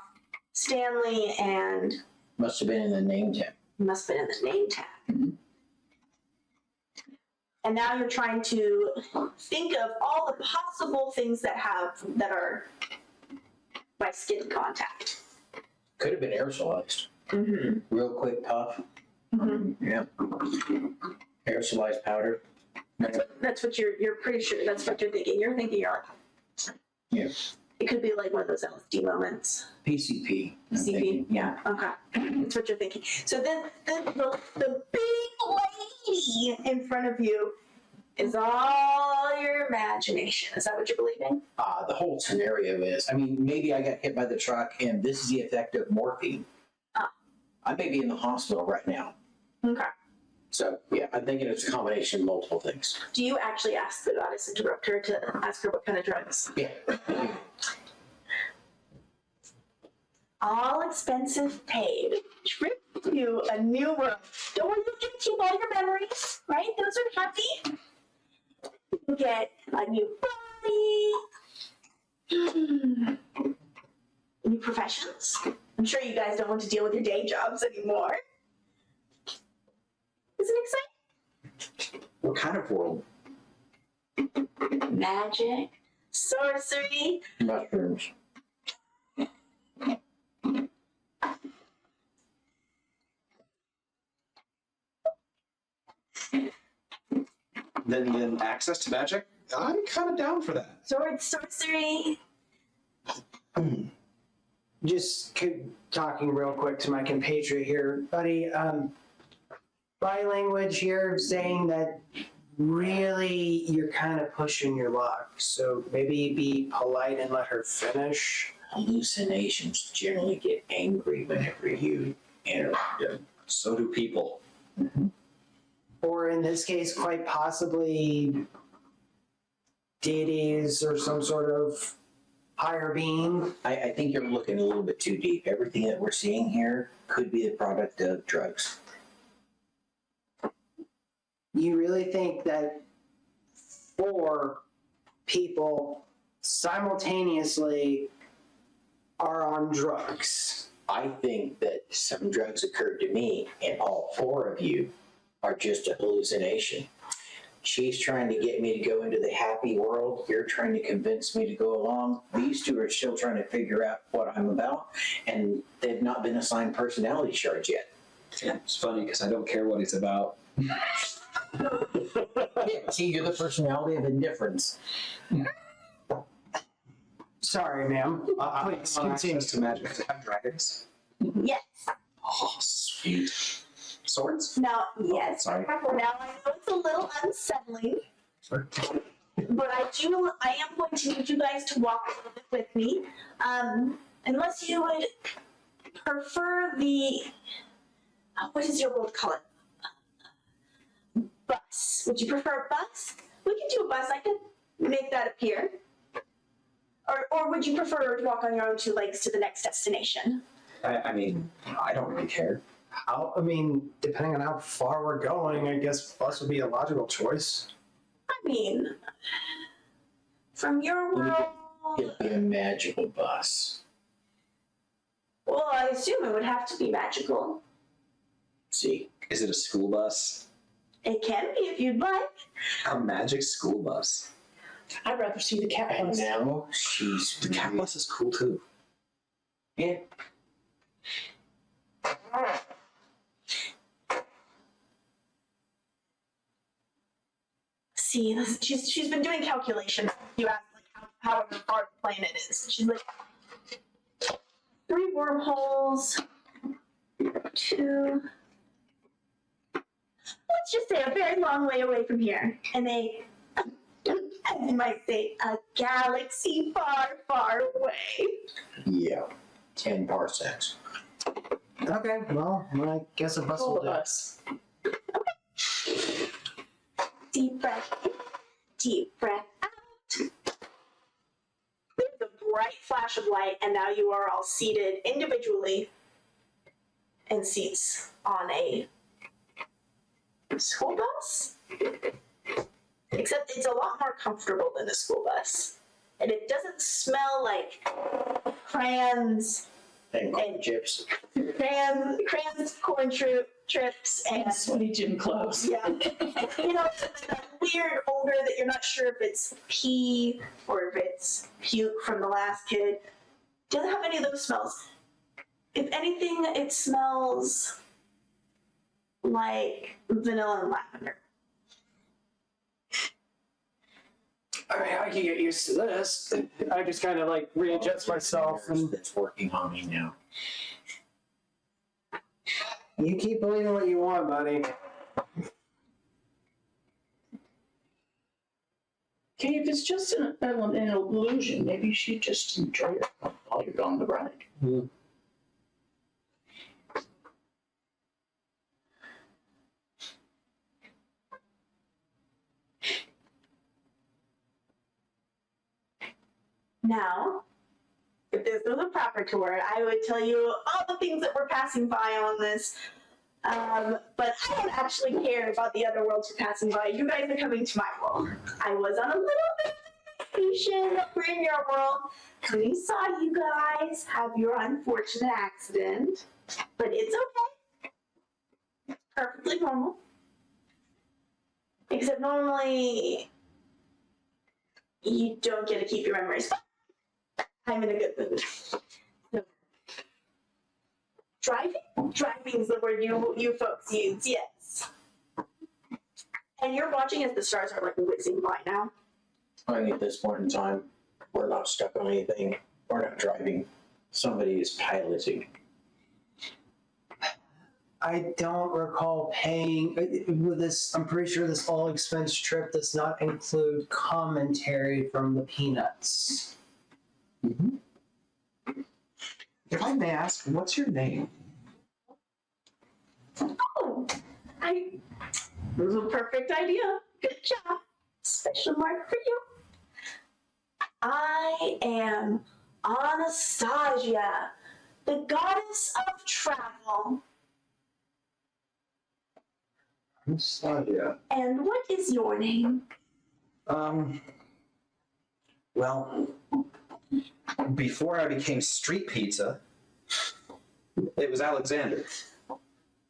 Speaker 1: Stanley, and
Speaker 4: Must have been in the name tag.
Speaker 1: must have been in the name tag.
Speaker 4: Mhm.
Speaker 1: And now you're trying to think of all the possible things that are by skin contact.
Speaker 4: Could have been aerosolized.
Speaker 1: Mm-hmm.
Speaker 4: Real quick puff.
Speaker 1: Mm-hmm.
Speaker 4: Yeah. Aerosolized powder.
Speaker 1: That's what you're pretty sure. That's what you're thinking. You're thinking you're like,
Speaker 4: Yeah.
Speaker 1: it could be like one of those LSD moments.
Speaker 4: PCP. I'm
Speaker 1: CP.
Speaker 4: thinking.
Speaker 1: Yeah. Okay. That's what you're thinking. So then the big lady in front of you is all your imagination. Is that what you're believing?
Speaker 4: The whole scenario is, I mean, maybe I got hit by the truck and this is the effect of morphine. I may be in the hospital right now.
Speaker 1: Okay.
Speaker 4: So, yeah, I'm thinking it's a combination of multiple things.
Speaker 1: Do you actually ask the goddess interrupter to ask her what kind of drugs?
Speaker 4: Yeah.
Speaker 1: All expensive paid. Trip to a new world. Don't worry, you can keep all your memories, right? Those are happy. You get a new body. New professions. I'm sure you guys don't want to deal with your day jobs anymore. Isn't it exciting?
Speaker 2: What kind of world?
Speaker 1: Magic, sorcery.
Speaker 4: Mushrooms.
Speaker 2: Then access to magic? I'm kind of down for that.
Speaker 1: Sorcery.
Speaker 3: Just talking real quick to my compatriot here, buddy. Body language here saying that really you're kind of pushing your luck. So maybe be polite and let her finish.
Speaker 4: Hallucinations generally get angry whenever you interrupt them.
Speaker 2: So do people.
Speaker 3: Or in this case, quite possibly deities or some sort of higher being.
Speaker 4: I think you're looking a little bit too deep. Everything that we're seeing here could be the product of drugs.
Speaker 3: You really think that 4 people simultaneously are on drugs?
Speaker 4: I think that some drugs occurred to me, and all 4 of you are just a hallucination. She's trying to get me to go into the happy world. You're trying to convince me to go along. These 2 are still trying to figure out what I'm about, and they've not been assigned personality charts yet.
Speaker 2: Yeah, it's funny because I don't care what he's about.
Speaker 4: See, you're the personality of indifference.
Speaker 3: Sorry, ma'am. Please continue.
Speaker 2: Access to magic. Does it have dragons?
Speaker 1: Yes.
Speaker 2: Oh, sweet. Swords?
Speaker 1: Now, yes.
Speaker 2: Sorry.
Speaker 1: Now I know it's a little unsettling,
Speaker 2: Sorry.
Speaker 1: but I am going to need you guys to walk a little bit with me. Unless you would prefer the, what is your world call it? Bus. Would you prefer a bus? We can do a bus. I can make that appear. Or would you prefer to walk on your own 2 legs to the next destination?
Speaker 2: I mean, I don't really care.
Speaker 3: I mean, depending on how far we're going, I guess bus would be a logical choice.
Speaker 1: I mean, from your world,
Speaker 4: It'd be a magical bus.
Speaker 1: well, I assume it would have to be magical.
Speaker 4: See,
Speaker 2: Is it a school bus?
Speaker 1: It can be if you'd like.
Speaker 2: A magic school bus.
Speaker 5: I'd rather see the cat
Speaker 4: and
Speaker 5: bus.
Speaker 4: now she's
Speaker 2: The cat bus is cool too.
Speaker 4: Yeah.
Speaker 1: See, she's been doing calculations. You ask like however far the planet is. She's like, 3 wormholes, 2. Let's just say a very long way away from here, and as you might say, a galaxy far, far away.
Speaker 4: Yeah, 10 parsecs.
Speaker 3: Okay, well, I guess a bus
Speaker 5: All
Speaker 3: will
Speaker 5: of
Speaker 3: do.
Speaker 5: us.
Speaker 1: Deep breath in, deep breath out. There's a bright flash of light, and now you are all seated individually in seats on a school bus. Except it's a lot more comfortable than a school bus. And it doesn't smell like crayons,
Speaker 4: And chips.
Speaker 1: corn trips, and
Speaker 5: And sweaty gym clothes.
Speaker 1: yeah, you know, that weird odor that you're not sure if it's pee or if it's puke from the last kid. Doesn't have any of those smells. If anything, it smells like vanilla and lavender.
Speaker 3: I mean, I can get used to this. I just kind of like readjust myself and
Speaker 4: That's working on me now.
Speaker 3: you keep believing what you want, buddy.
Speaker 5: Okay, if it's just an illusion, maybe you should just enjoy it while you're on the ride.
Speaker 1: Now, if this was a proper tour, I would tell you all the things that we're passing by on this. But I don't actually care about the other worlds you're passing by. You guys are coming to my world. I was on a little bit of vacation over in your world. We saw you guys have your unfortunate accident, but it's okay. It's perfectly normal. Except normally you don't get to keep your memories. But I'm in a good mood. So, driving is the word you folks use, yes. And you're watching as the stars are like whizzing by now.
Speaker 4: I think at this point in time, we're not stuck on anything. We're not driving. Somebody is piloting.
Speaker 3: I don't recall paying with this. I'm pretty sure this all expense trip does not include commentary from the Peanuts.
Speaker 2: If I may ask, what's your name?
Speaker 1: Oh, this was a perfect idea. Good job. Special mark for you. I am Anastasia, the goddess of travel.
Speaker 3: Anastasia.
Speaker 1: And what is your name?
Speaker 2: Well, before I became street pizza, it was Alexander.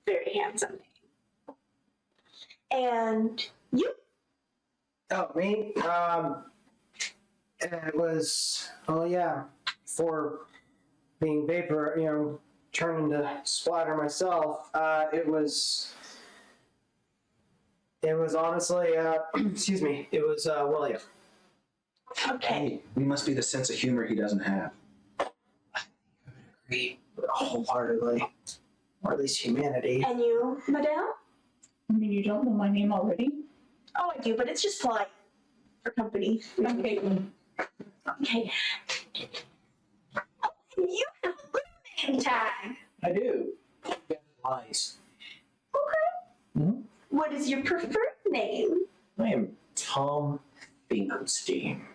Speaker 1: Very handsome name. And you?
Speaker 3: Oh, me? It was, oh yeah, for being vapor, turning to splatter myself, it was honestly, excuse me, it was William.
Speaker 1: Okay.
Speaker 2: Hey, we must be the sense of humor he doesn't have.
Speaker 3: Agree wholeheartedly, or at least humanity.
Speaker 1: And you, Madame?
Speaker 5: I mean, you don't know my name already?
Speaker 1: Oh, I do, but it's just polite for company.
Speaker 5: Okay.
Speaker 1: Okay. Oh, and you have a name tag.
Speaker 4: I do. Lies.
Speaker 1: Okay. What is your preferred name?
Speaker 4: I am Tom Finkelstein.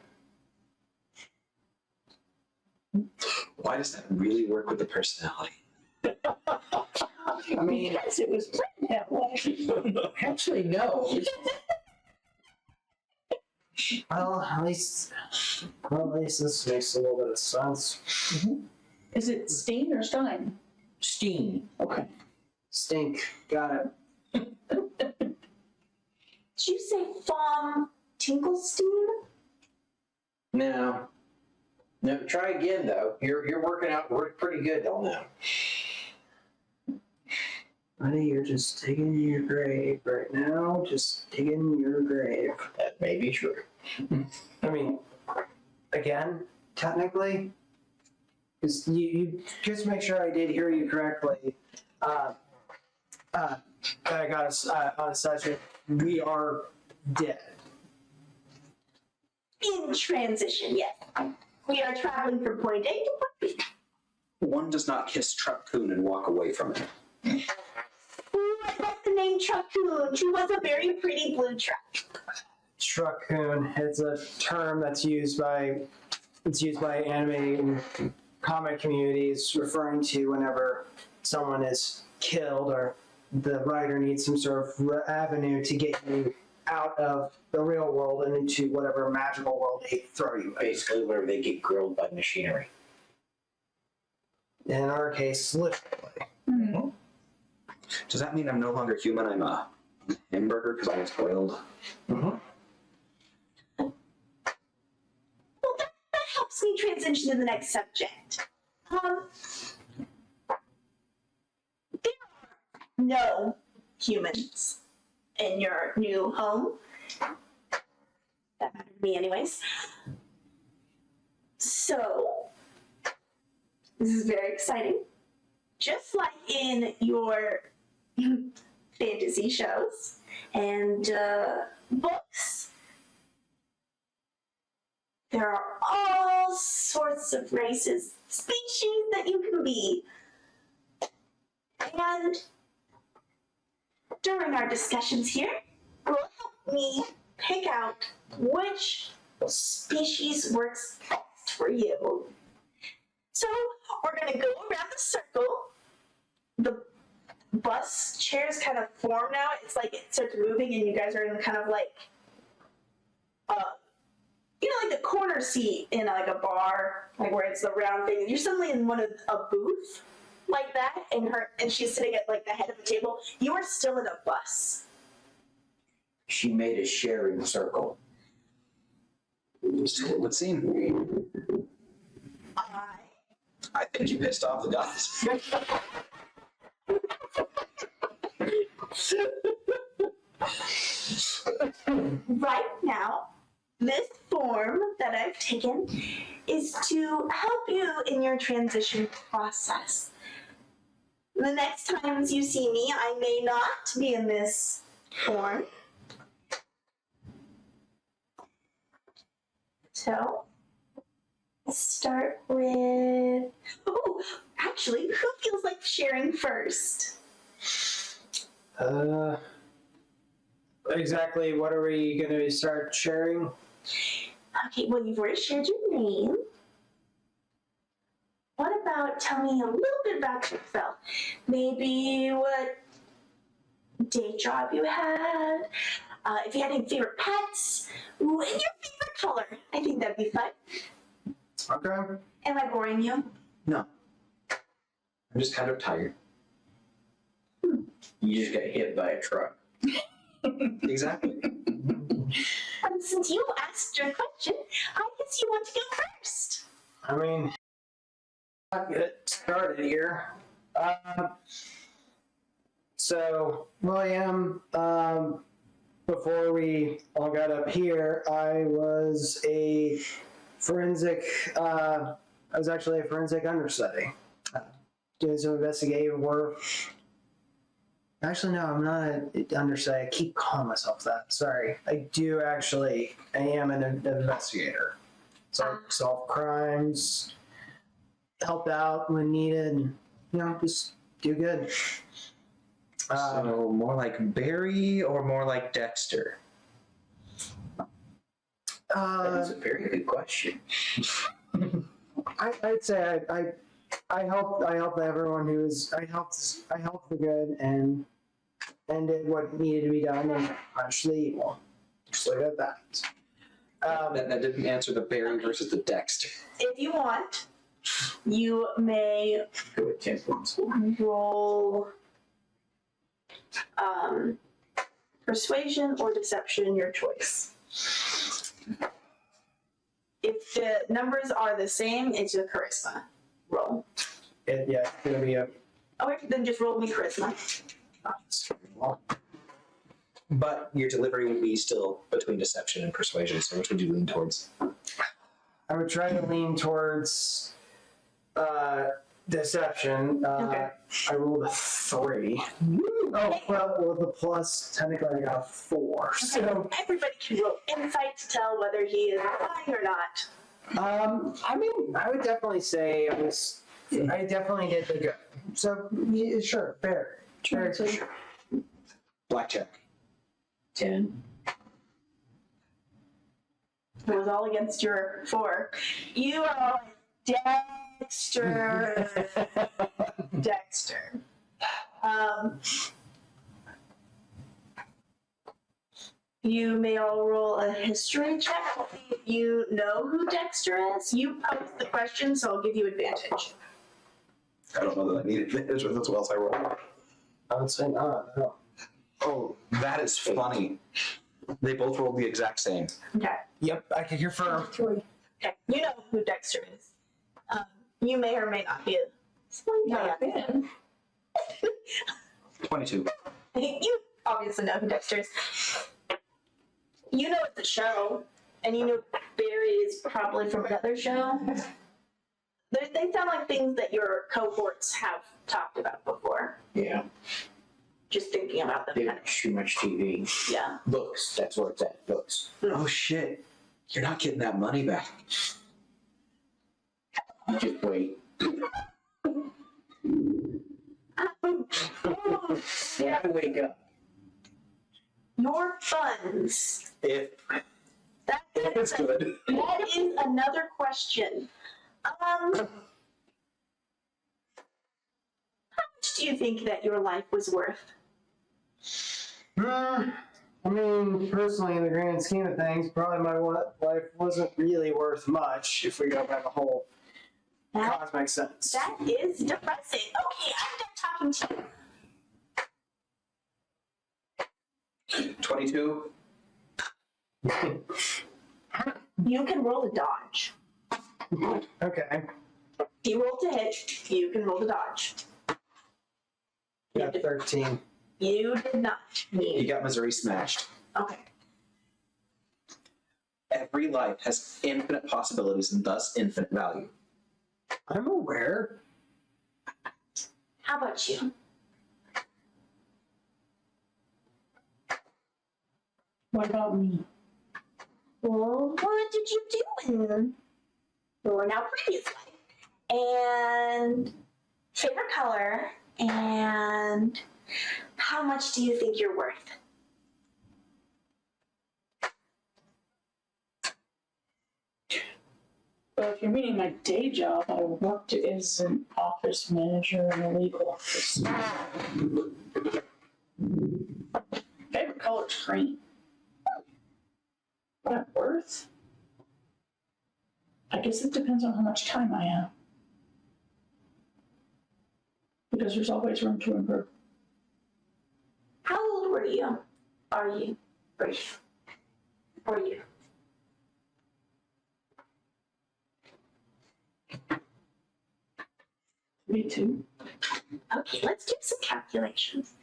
Speaker 2: Why does that really work with the personality?
Speaker 3: I mean,
Speaker 5: Because it was written that way.
Speaker 4: Actually, no.
Speaker 3: well, at least this makes a little bit of sense.
Speaker 5: Is it Steen or Stein?
Speaker 4: Steen.
Speaker 5: Okay.
Speaker 3: Stink. Got it.
Speaker 1: Did you say Vom Tinkelstein?
Speaker 4: No. No, try again though. You're working out pretty good on that.
Speaker 3: Buddy, you're just digging your grave right now. Just digging your grave.
Speaker 4: That may be true.
Speaker 3: I mean, again, technically, Because you just make sure I did hear you correctly. That I got us on a session. We are dead.
Speaker 1: In transition, yes. We are traveling from point A to point B.
Speaker 2: One does not kiss Truck-kun and walk away from it.
Speaker 1: Ooh, I like the name Truck-kun. She was a very pretty blue truck.
Speaker 3: Truck-kun. It's a term that's used by anime and comic communities, referring to whenever someone is killed or the writer needs some sort of avenue to get you out of the real world and into whatever magical world they throw you in.
Speaker 4: Basically, where they get grilled by machinery.
Speaker 3: In our case, literally.
Speaker 2: Does that mean I'm no longer human? I'm a hamburger because I was boiled?
Speaker 1: Well, that helps me transition to the next subject. There are no humans in your new home. That mattered to me anyways. So, this is very exciting. Just like in your fantasy shows and books, there are all sorts of races, species that you can be. And during our discussions here, will help me pick out which species works best for you. So we're gonna go around the circle. The bus chairs kind of form now. It's like it starts moving and you guys are in kind of like, like the corner seat in like a bar, like where it's the round thing. You're suddenly in a booth like that, and she's sitting at like the head of the table. You are still in a bus.
Speaker 4: She made a sharing circle.
Speaker 2: So it would seem. I think you pissed off the gods.
Speaker 1: Right now, this form that I've taken is to help you in your transition process. The next times you see me, I may not be in this form. So, let's start with... Oh, actually, who feels like sharing first?
Speaker 3: Exactly what are we going to start sharing?
Speaker 1: Okay, well, you've already shared your name. What about tell me a little bit about yourself? Maybe what day job you had, if you had any favorite pets, and your favorite color. I think that'd be fun.
Speaker 3: Okay.
Speaker 1: Am I boring you?
Speaker 2: No. I'm just kind of tired.
Speaker 4: You just got hit by a truck.
Speaker 2: Exactly.
Speaker 1: Since you asked your question, I guess you want to go first.
Speaker 3: I mean, I'll get started here. So, William, before we all got up here, I was a forensic, I was actually a forensic understudy. Doing some investigative work. Actually, no, I'm not an understudy. I keep calling myself that. Sorry. I am an investigator. So I solve crimes, help out when needed, and, just do good.
Speaker 2: So more like Barry or more like Dexter?
Speaker 4: That's a very good question.
Speaker 3: I'd say I helped everyone I helped the good and did what needed to be done and punched the evil. Just leave it at that.
Speaker 2: That didn't answer the Barry versus the Dexter.
Speaker 1: If you want, you may
Speaker 4: Go with temperance.
Speaker 1: roll persuasion or deception, your choice. If the numbers are the same, it's a charisma roll.
Speaker 3: It's gonna be a.
Speaker 1: Okay, then just roll me charisma.
Speaker 2: But your delivery would be still between deception and persuasion, so which would you lean towards?
Speaker 3: I would try to lean towards deception.
Speaker 1: Okay.
Speaker 3: I rolled a 3. Oh, well, with the plus, technically I got a 4. So,
Speaker 1: Everybody can roll insight to tell whether he is lying or not.
Speaker 3: I mean, I would definitely say I definitely did the good. So, yeah, sure, fair. Sure.
Speaker 2: Blackjack.
Speaker 5: 10.
Speaker 1: It was all against your 4. You are Dexter. Dexter. You may all roll a history check to see if you know who Dexter is. You posed the question, so I'll give you advantage.
Speaker 2: I don't know that I need advantage with as well as I roll.
Speaker 3: I would say not, no.
Speaker 2: Oh, that is funny. They both rolled the exact same.
Speaker 1: Okay.
Speaker 3: Yep, I can confirm.
Speaker 5: 3.
Speaker 1: Okay. You know who Dexter is. You may or may not be a
Speaker 5: Not bad.
Speaker 2: 22.
Speaker 1: You obviously know who Dexter is. You know it's a show, and you know Barry is probably from another show. They sound like things that your cohorts have talked about before.
Speaker 4: Yeah,
Speaker 1: Just thinking about them.
Speaker 4: they watch too much TV.
Speaker 1: Yeah.
Speaker 4: Books, that's where it's at, books.
Speaker 2: Oh shit. You're not getting that money back.
Speaker 4: Just wait. Yeah, I wake up.
Speaker 1: Your funds.
Speaker 2: If
Speaker 1: That's
Speaker 2: good.
Speaker 1: That is another question. How much do you think that your life was worth?
Speaker 3: I mean, personally, in the grand scheme of things, probably my life wasn't really worth much if we go by the whole
Speaker 1: That,
Speaker 3: cosmic sense.
Speaker 1: that is depressing. Okay, I'm done talking to you.
Speaker 2: 22.
Speaker 1: You can roll to dodge.
Speaker 3: Okay.
Speaker 1: You roll to hit, you can roll to dodge.
Speaker 3: Yeah, 13.
Speaker 1: You did not.
Speaker 2: You got Missouri smashed.
Speaker 1: Okay.
Speaker 2: Every life has infinite possibilities and thus infinite value.
Speaker 3: I'm aware.
Speaker 1: How about you?
Speaker 5: What about me?
Speaker 1: Well, what did you do in your now previous life? And favorite color, and how much do you think you're worth?
Speaker 5: Well, if you're meaning my day job, I worked as an office manager in a legal office. Favorite color's green. What I'm worth? I guess it depends on how much time I have. Because there's always room to improve.
Speaker 1: How old were you? Are you? Were you? Were you?
Speaker 5: Me too.
Speaker 1: Okay, let's do some calculations.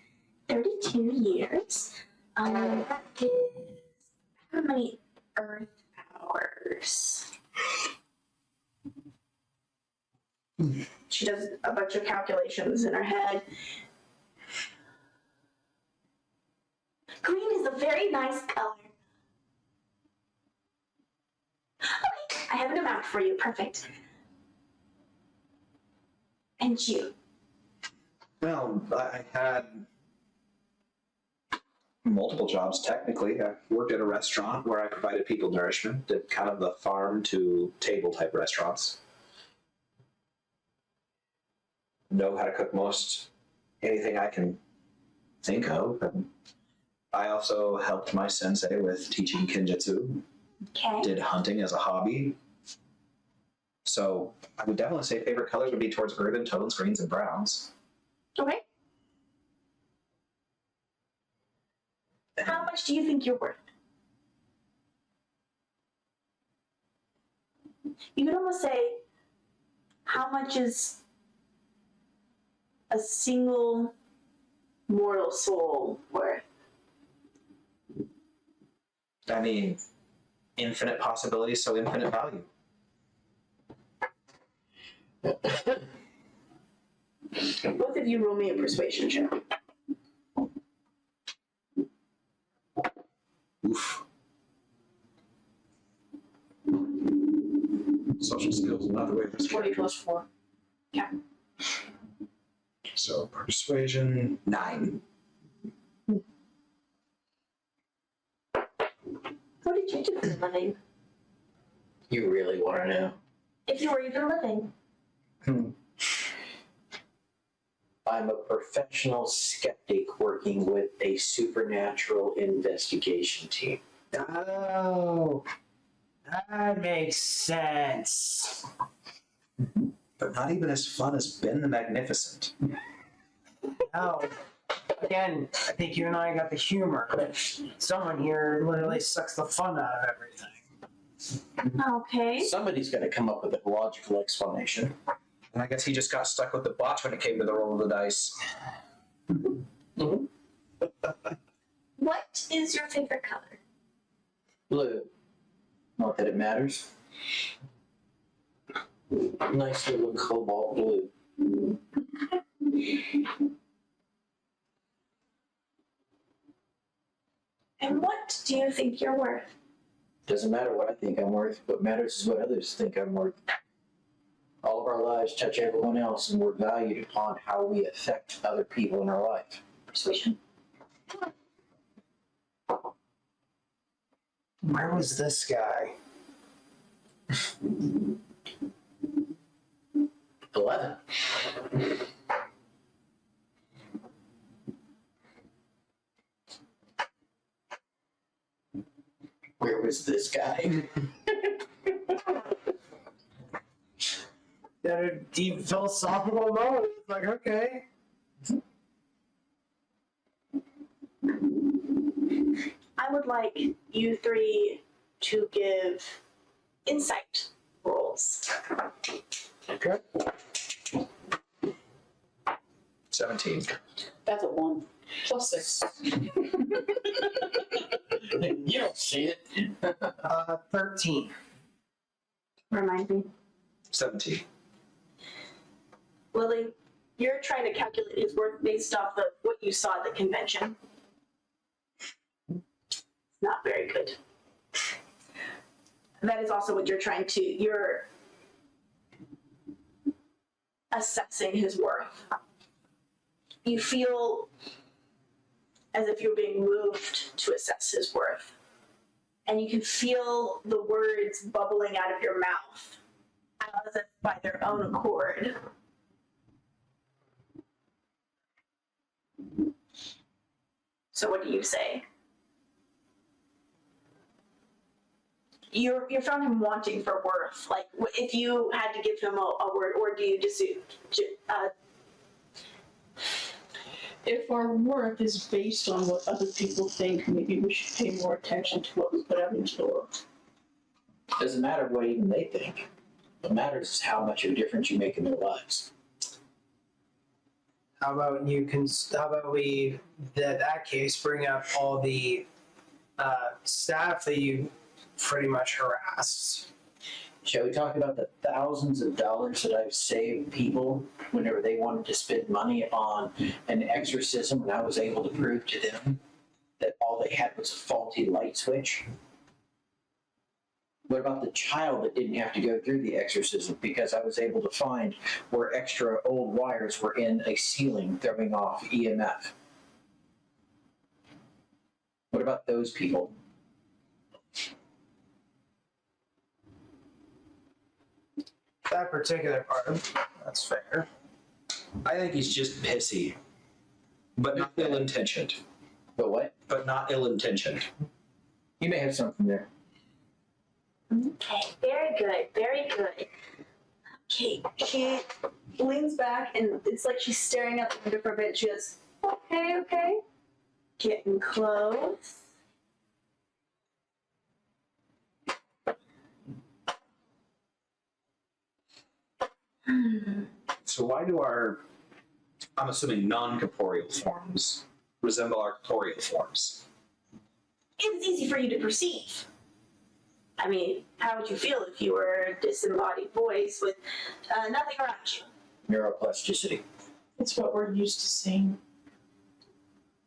Speaker 1: 32 years. That is how many Earth hours? She does a bunch of calculations in her head. Green is a very nice color. Okay, I have an amount for you. Perfect. And you?
Speaker 2: Well, I had multiple jobs technically. I worked at a restaurant where I provided people nourishment, did kind of the farm to table type restaurants. Know how to cook most anything I can think of. And I also helped my sensei with teaching kinjutsu,
Speaker 1: Okay.
Speaker 2: did hunting as a hobby. So I would definitely say favorite colors would be towards earthen tones, greens, and browns.
Speaker 1: Okay. How much do you think you're worth? You could almost say, how much is a single mortal soul worth?
Speaker 2: I mean, infinite possibilities, so infinite value.
Speaker 1: Both of you roll me a persuasion check.
Speaker 2: Oof. Social skills, not the way this
Speaker 5: 20 plus 4.
Speaker 2: So persuasion 9.
Speaker 1: What did you do for a living?
Speaker 4: You really want to know?
Speaker 1: If you were even living.
Speaker 4: I'm a professional skeptic working with a supernatural investigation team.
Speaker 3: Oh, that makes sense.
Speaker 2: But not even as fun as Ben the Magnificent.
Speaker 3: No. Again, I think you and I got the humor. Someone here literally sucks the fun out of everything.
Speaker 1: Okay.
Speaker 4: Somebody's got to come up with a logical explanation.
Speaker 2: And I guess he just got stuck with the botch when it came to the roll of the dice.
Speaker 1: What is your favorite color?
Speaker 4: Blue. Not that it matters. Nice little cobalt blue.
Speaker 1: And what do you think you're worth?
Speaker 4: Doesn't matter what I think I'm worth. What matters is what others think I'm worth. All of our lives touch everyone else, and we're valued upon how we affect other people in our life.
Speaker 1: Persuasion.
Speaker 3: Where was this guy?
Speaker 4: 11. Where was this guy?
Speaker 3: That a deep philosophical moment. It's like, okay.
Speaker 1: I would like you three to give insight rolls.
Speaker 3: Okay.
Speaker 2: 17.
Speaker 5: That's a 1. Plus 6.
Speaker 4: You don't see it.
Speaker 3: 13.
Speaker 1: Remind me.
Speaker 2: 17.
Speaker 1: Lily, you're trying to calculate his worth based off of what you saw at the convention. Not very good. That is also what you're trying to, you're assessing his worth. You feel as if you're being moved to assess his worth. And you can feel the words bubbling out of your mouth as if by their own accord. So what do you say? You found him wanting for worth. Like, if you had to give him a word, or do you just
Speaker 5: If our worth is based on what other people think, maybe we should pay more attention to what we put out into the world.
Speaker 4: Doesn't matter what even they think. What matters is how much of a difference you make in their lives.
Speaker 3: How about we, that case, bring up all the staff that you pretty much harassed?
Speaker 4: Shall we talk about the thousands of dollars that I've saved people whenever they wanted to spend money on an exorcism, and I was able to prove to them that all they had was a faulty light switch? What about the child that didn't have to go through the exorcism because I was able to find where extra old wires were in a ceiling throwing off EMF? What about those people?
Speaker 3: That particular part, that's fair.
Speaker 2: I think he's just pissy. But not ill-intentioned.
Speaker 4: But what?
Speaker 2: But not ill-intentioned.
Speaker 4: You may have something there.
Speaker 1: Okay, very good, very good. Okay, she leans back and it's like she's staring at the window for a bit. She goes, okay, okay. Getting close.
Speaker 2: So why do our, I'm assuming non-corporeal forms, resemble our corporeal forms?
Speaker 1: It's easy for you to perceive. I mean, how would you feel if you were a disembodied voice with nothing around you?
Speaker 4: Neuroplasticity.
Speaker 5: It's what we're used to seeing.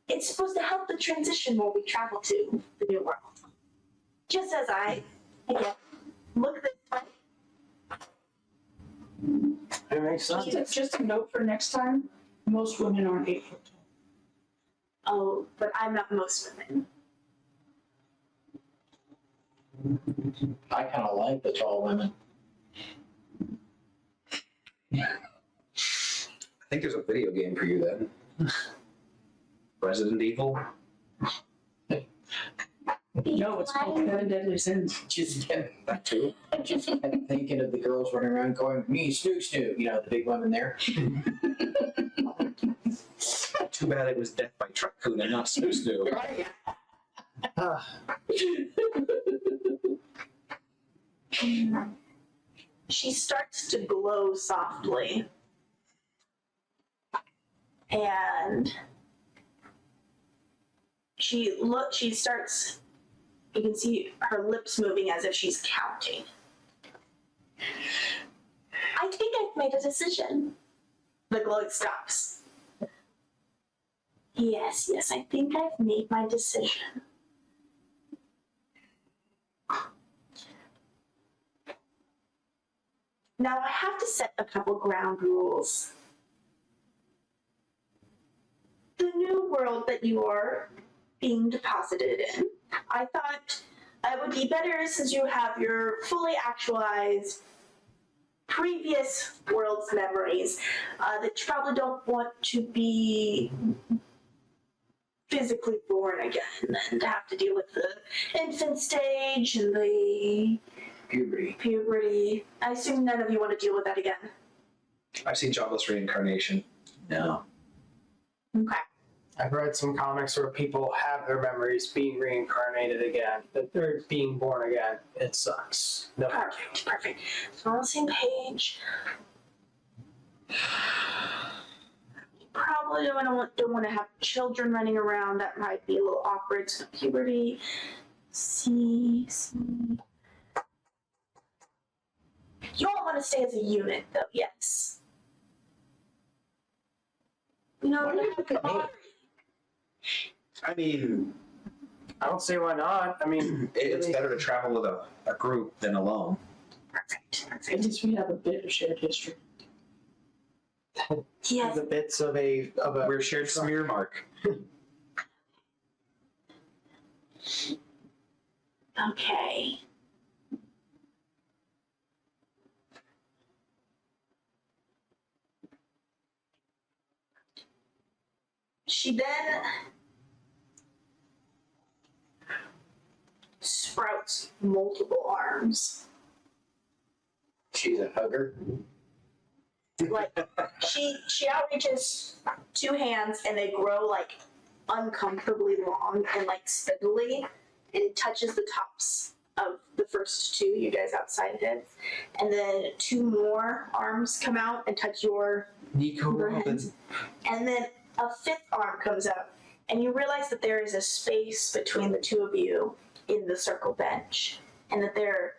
Speaker 1: It's supposed to help the transition when we travel to the new world. Just as I, again, look this way.
Speaker 3: It makes sense.
Speaker 5: Just a note for next time, most women aren't 8 foot tall.
Speaker 1: Oh, but I'm not most women.
Speaker 4: I kind of like the tall women.
Speaker 2: I think there's a video game for you then. Resident Evil.
Speaker 5: No, it's called 10 Deadly Sins.
Speaker 4: Just kept, just kept thinking of the girls running around going, me, Snoop Snoop, you know, the big women there.
Speaker 2: Too bad it was Death by Truckcoon and not Snoo Snoo.
Speaker 1: She starts to glow softly. And she starts, you can see her lips moving as if she's counting. I think I've made a decision. The glowing stops. Yes, I think I've made my decision. Now I have to set a couple ground rules. The new world that you are being deposited in, I thought it would be better since you have your fully actualized previous world's memories that you probably don't want to be physically born again and have to deal with the infant stage and the puberty. I assume none of you want to deal with that again.
Speaker 2: I've seen Jobless Reincarnation.
Speaker 4: No.
Speaker 1: Okay.
Speaker 3: I've read some comics where people have their memories being reincarnated again, that they're being born again. It sucks. No.
Speaker 1: Perfect. So we're on the same page. You probably don't want to have children running around. That might be a little awkward. So puberty. See. You all want to stay as a unit, though, yes. You know,
Speaker 4: Why do you look at me?
Speaker 2: I mean,
Speaker 3: I don't see why not. I mean,
Speaker 2: it's better to travel with a group than alone.
Speaker 1: Perfect.
Speaker 5: At least we have a bit of shared history.
Speaker 1: Yes.
Speaker 3: the bits of a
Speaker 2: We're shared smear mark.
Speaker 1: Okay. She then sprouts multiple arms.
Speaker 4: She's a hugger.
Speaker 1: Like she outreaches 2 hands and they grow like uncomfortably long and like spindly and touches the tops of the first 2 you guys outside heads. And then 2 more arms come out and touch your
Speaker 2: Nico Robin.
Speaker 1: hands. And then a 5th arm comes out, and you realize that there is a space between the 2 of you in the circle bench, and that her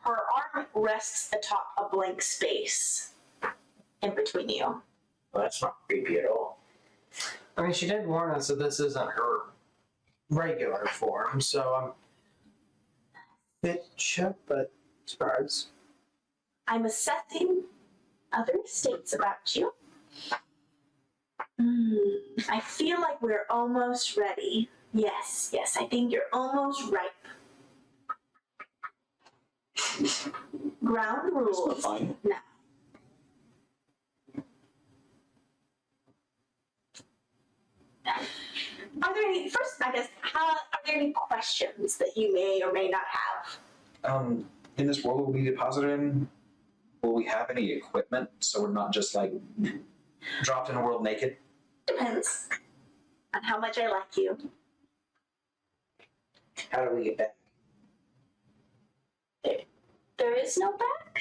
Speaker 1: arm rests atop a blank space in between you.
Speaker 4: Well, that's not creepy at all.
Speaker 3: I mean, she did warn us that this isn't her regular form, so I'm a bit shook, but surprised.
Speaker 1: I'm assessing other states about you. I feel like we're almost ready. Yes, I think you're almost ripe. Ground rules.
Speaker 2: Fine.
Speaker 1: No. Are there any, first, I guess, are there any questions that you may or may not have?
Speaker 2: In this world we'll be deposited in, will we have any equipment so we're not just like dropped in a world naked?
Speaker 1: Depends on how much I like you.
Speaker 4: How do we get back?
Speaker 1: There is no back,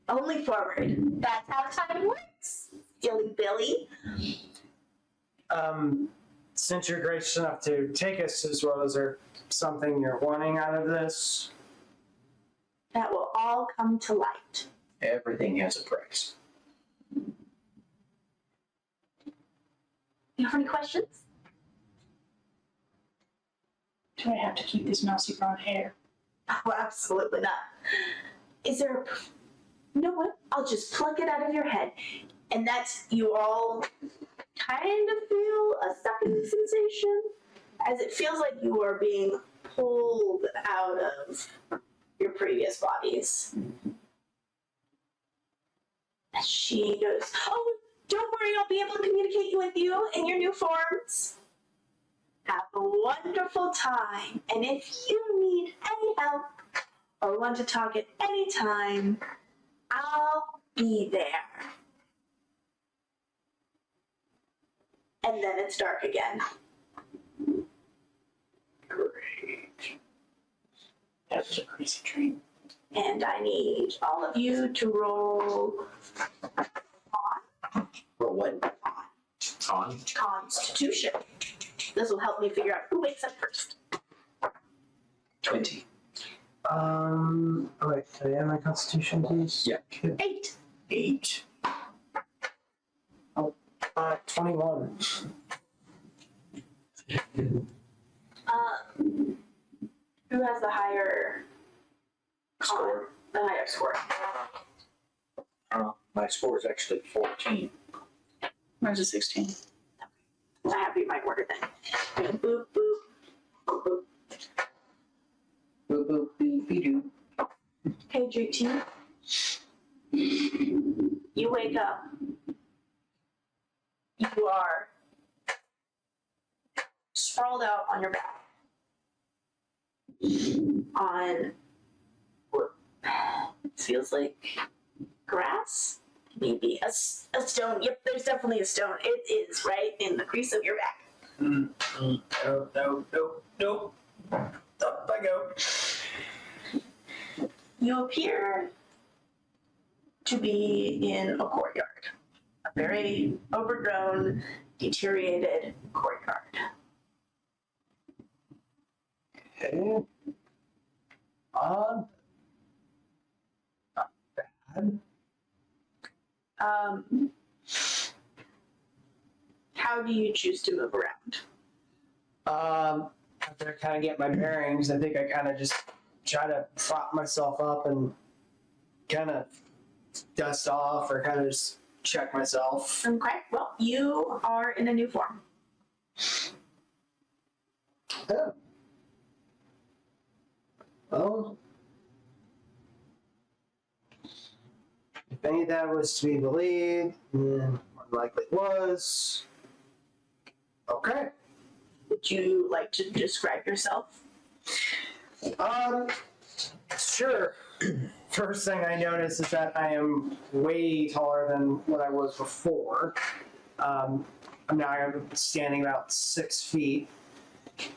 Speaker 1: only forward. That's how time works, silly Billy.
Speaker 3: since you're gracious enough to take us as well, is there something you're wanting out of this?
Speaker 1: That will all come to light.
Speaker 4: Everything has a price.
Speaker 1: You have any questions?
Speaker 5: Do I have to keep this mousy brown hair?
Speaker 1: Oh, absolutely not. Is there you know what? I'll just pluck it out of your head. And that's, you all kind of feel a sucking sensation, as it feels like you are being pulled out of your previous bodies. And she goes, oh, don't worry, I'll be able to communicate with you in your new forms. Have a wonderful time. And if you need any help or want to talk at any time, I'll be there. And then it's dark again.
Speaker 5: Great. That was a crazy dream.
Speaker 1: And I need all of you to roll
Speaker 4: For what?
Speaker 2: On.
Speaker 1: Constitution. This will help me figure out who wakes up first.
Speaker 2: 20.
Speaker 3: Oh wait, can I add my constitution, please?
Speaker 2: Yeah.
Speaker 1: 8.
Speaker 4: 8.
Speaker 3: 21.
Speaker 1: Who has the higher
Speaker 2: Score.
Speaker 1: The higher score?
Speaker 4: My score is actually 14.
Speaker 5: Mine's a 16.
Speaker 1: I have you my order then. Boop, boop, boop, boop.
Speaker 4: Boop, boop, beep, beep, doo.
Speaker 1: Okay, JT. You wake up. You are sprawled out on your back. On what feels like grass? Maybe a stone. Yep, there's definitely a stone. It is right in the crease of your back.
Speaker 3: Nope. Up I go.
Speaker 1: You appear to be in a courtyard. A very overgrown, deteriorated courtyard.
Speaker 3: Okay. Not bad.
Speaker 1: How do you choose to move around?
Speaker 3: After I kind of get my bearings, I think I kind of just try to prop myself up and kind of dust off or kind of just check myself.
Speaker 1: Okay, well, you are in a new form.
Speaker 3: Oh. Well, if any of that was to be believed, then more likely it was. Okay.
Speaker 1: Would you like to describe yourself?
Speaker 3: Sure. First thing I notice is that I am way taller than what I was before. Now I'm standing about 6 feet.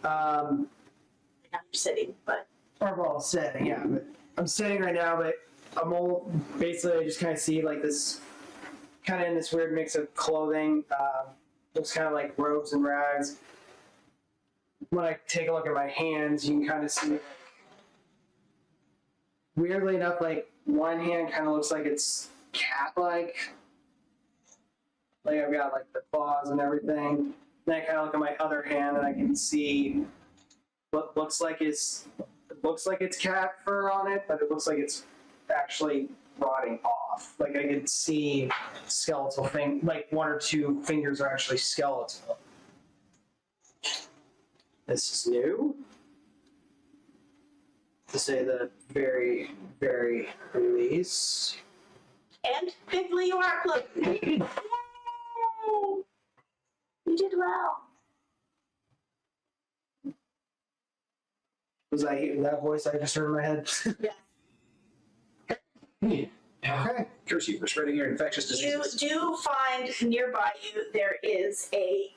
Speaker 1: I'm sitting, but
Speaker 3: Or well, sitting, yeah. But I'm sitting right now, but I'm all basically I just kind of see like this, kind of in this weird mix of clothing. Looks kind of like robes and rags. When I take a look at my hands, you can kind of see, weirdly enough, like one hand kind of looks like it's cat-like. Like I've got like the claws and everything. Then I kind of look at my other hand and I can see what looks like it's cat fur on it, but it looks like it's actually rotting off. Like I could see skeletal thing, like 1 or 2 fingers are actually skeletal. This is new, to say the very, very least.
Speaker 1: and thankfully you are close. Yay! You did well.
Speaker 3: Was that voice I just heard in my head? Okay.
Speaker 2: Curse you for spreading your infectious
Speaker 1: You
Speaker 2: diseases.
Speaker 1: do find nearby you there is a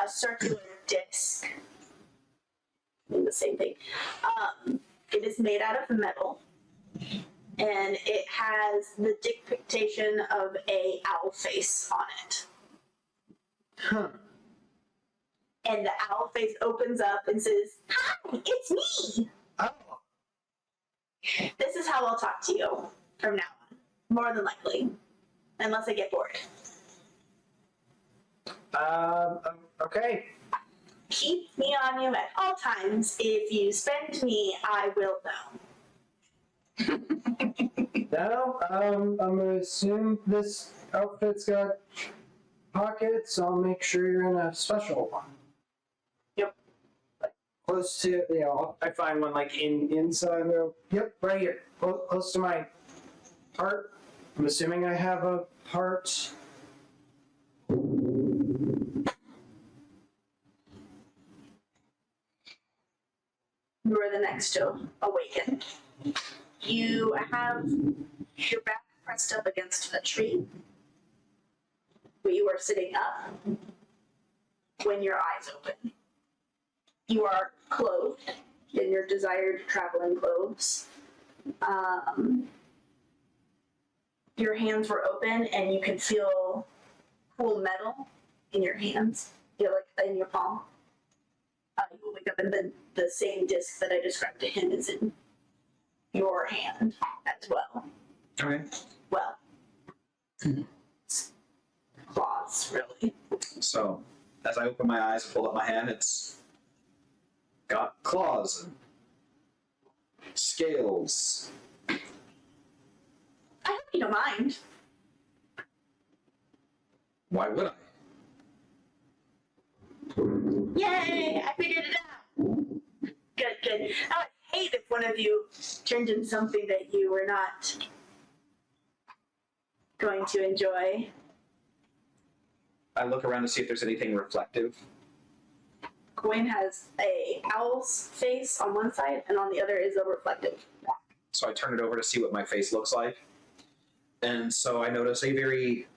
Speaker 1: circular disc. I mean, the same thing. It is made out of metal, and it has the depiction of a owl face on it.
Speaker 3: Huh.
Speaker 1: and the owl face opens up and says, "Hi, it's me."
Speaker 3: Oh.
Speaker 1: This is how I'll talk to you from now on, more than likely, unless I get bored.
Speaker 3: Okay.
Speaker 1: Keep me on you at all times. If you spend me, I will know.
Speaker 3: Now, I'm gonna assume this outfit's got pockets. I'll make sure you're in a special one.
Speaker 1: Yep.
Speaker 3: Like close to, I find one like inside. Yep, right here, close to my heart. I'm assuming I have a heart.
Speaker 1: You are the next to awaken. You have your back pressed up against a tree, but you are sitting up when your eyes open. You are clothed in your desired traveling clothes. Your hands were open and you could feel cool metal in your hands, like in your palm. You will wake up and then the same disc that I described to him is in your hand as well.
Speaker 2: Okay.
Speaker 1: Well, claws, really.
Speaker 2: So, as I open my eyes and hold up my hand, it's got claws and scales.
Speaker 1: I hope you don't mind.
Speaker 2: Why would I?
Speaker 1: Yay! I figured it out. Good, good. I would hate if one of you turned into something that you were not going to enjoy.
Speaker 2: I look around to see if there's anything reflective.
Speaker 1: Gwen has a owl's face on one side, and on the other is a reflective.
Speaker 2: So I turn it over to see what my face looks like. And so I notice a very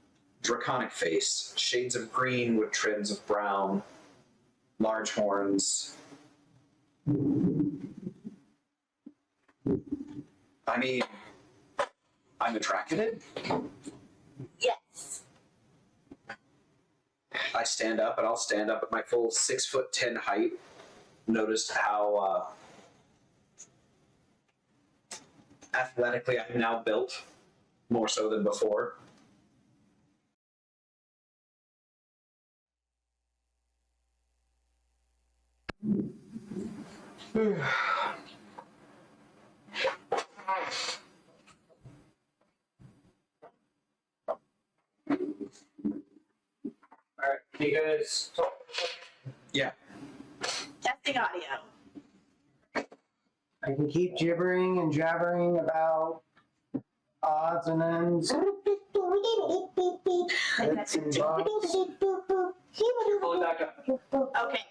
Speaker 2: draconic face, shades of green with trims of brown, large horns. I mean, I'm attracted.
Speaker 1: Yes.
Speaker 2: I stand up, and I'll stand up at my full 6'10" height. Notice how athletically I'm now built, more so than before.
Speaker 3: Alright, you guys talk.
Speaker 2: Yeah.
Speaker 1: Testing audio.
Speaker 3: I can keep gibbering and jabbering about odds and ends. Bits and bobs. Pull it back up.
Speaker 1: Okay.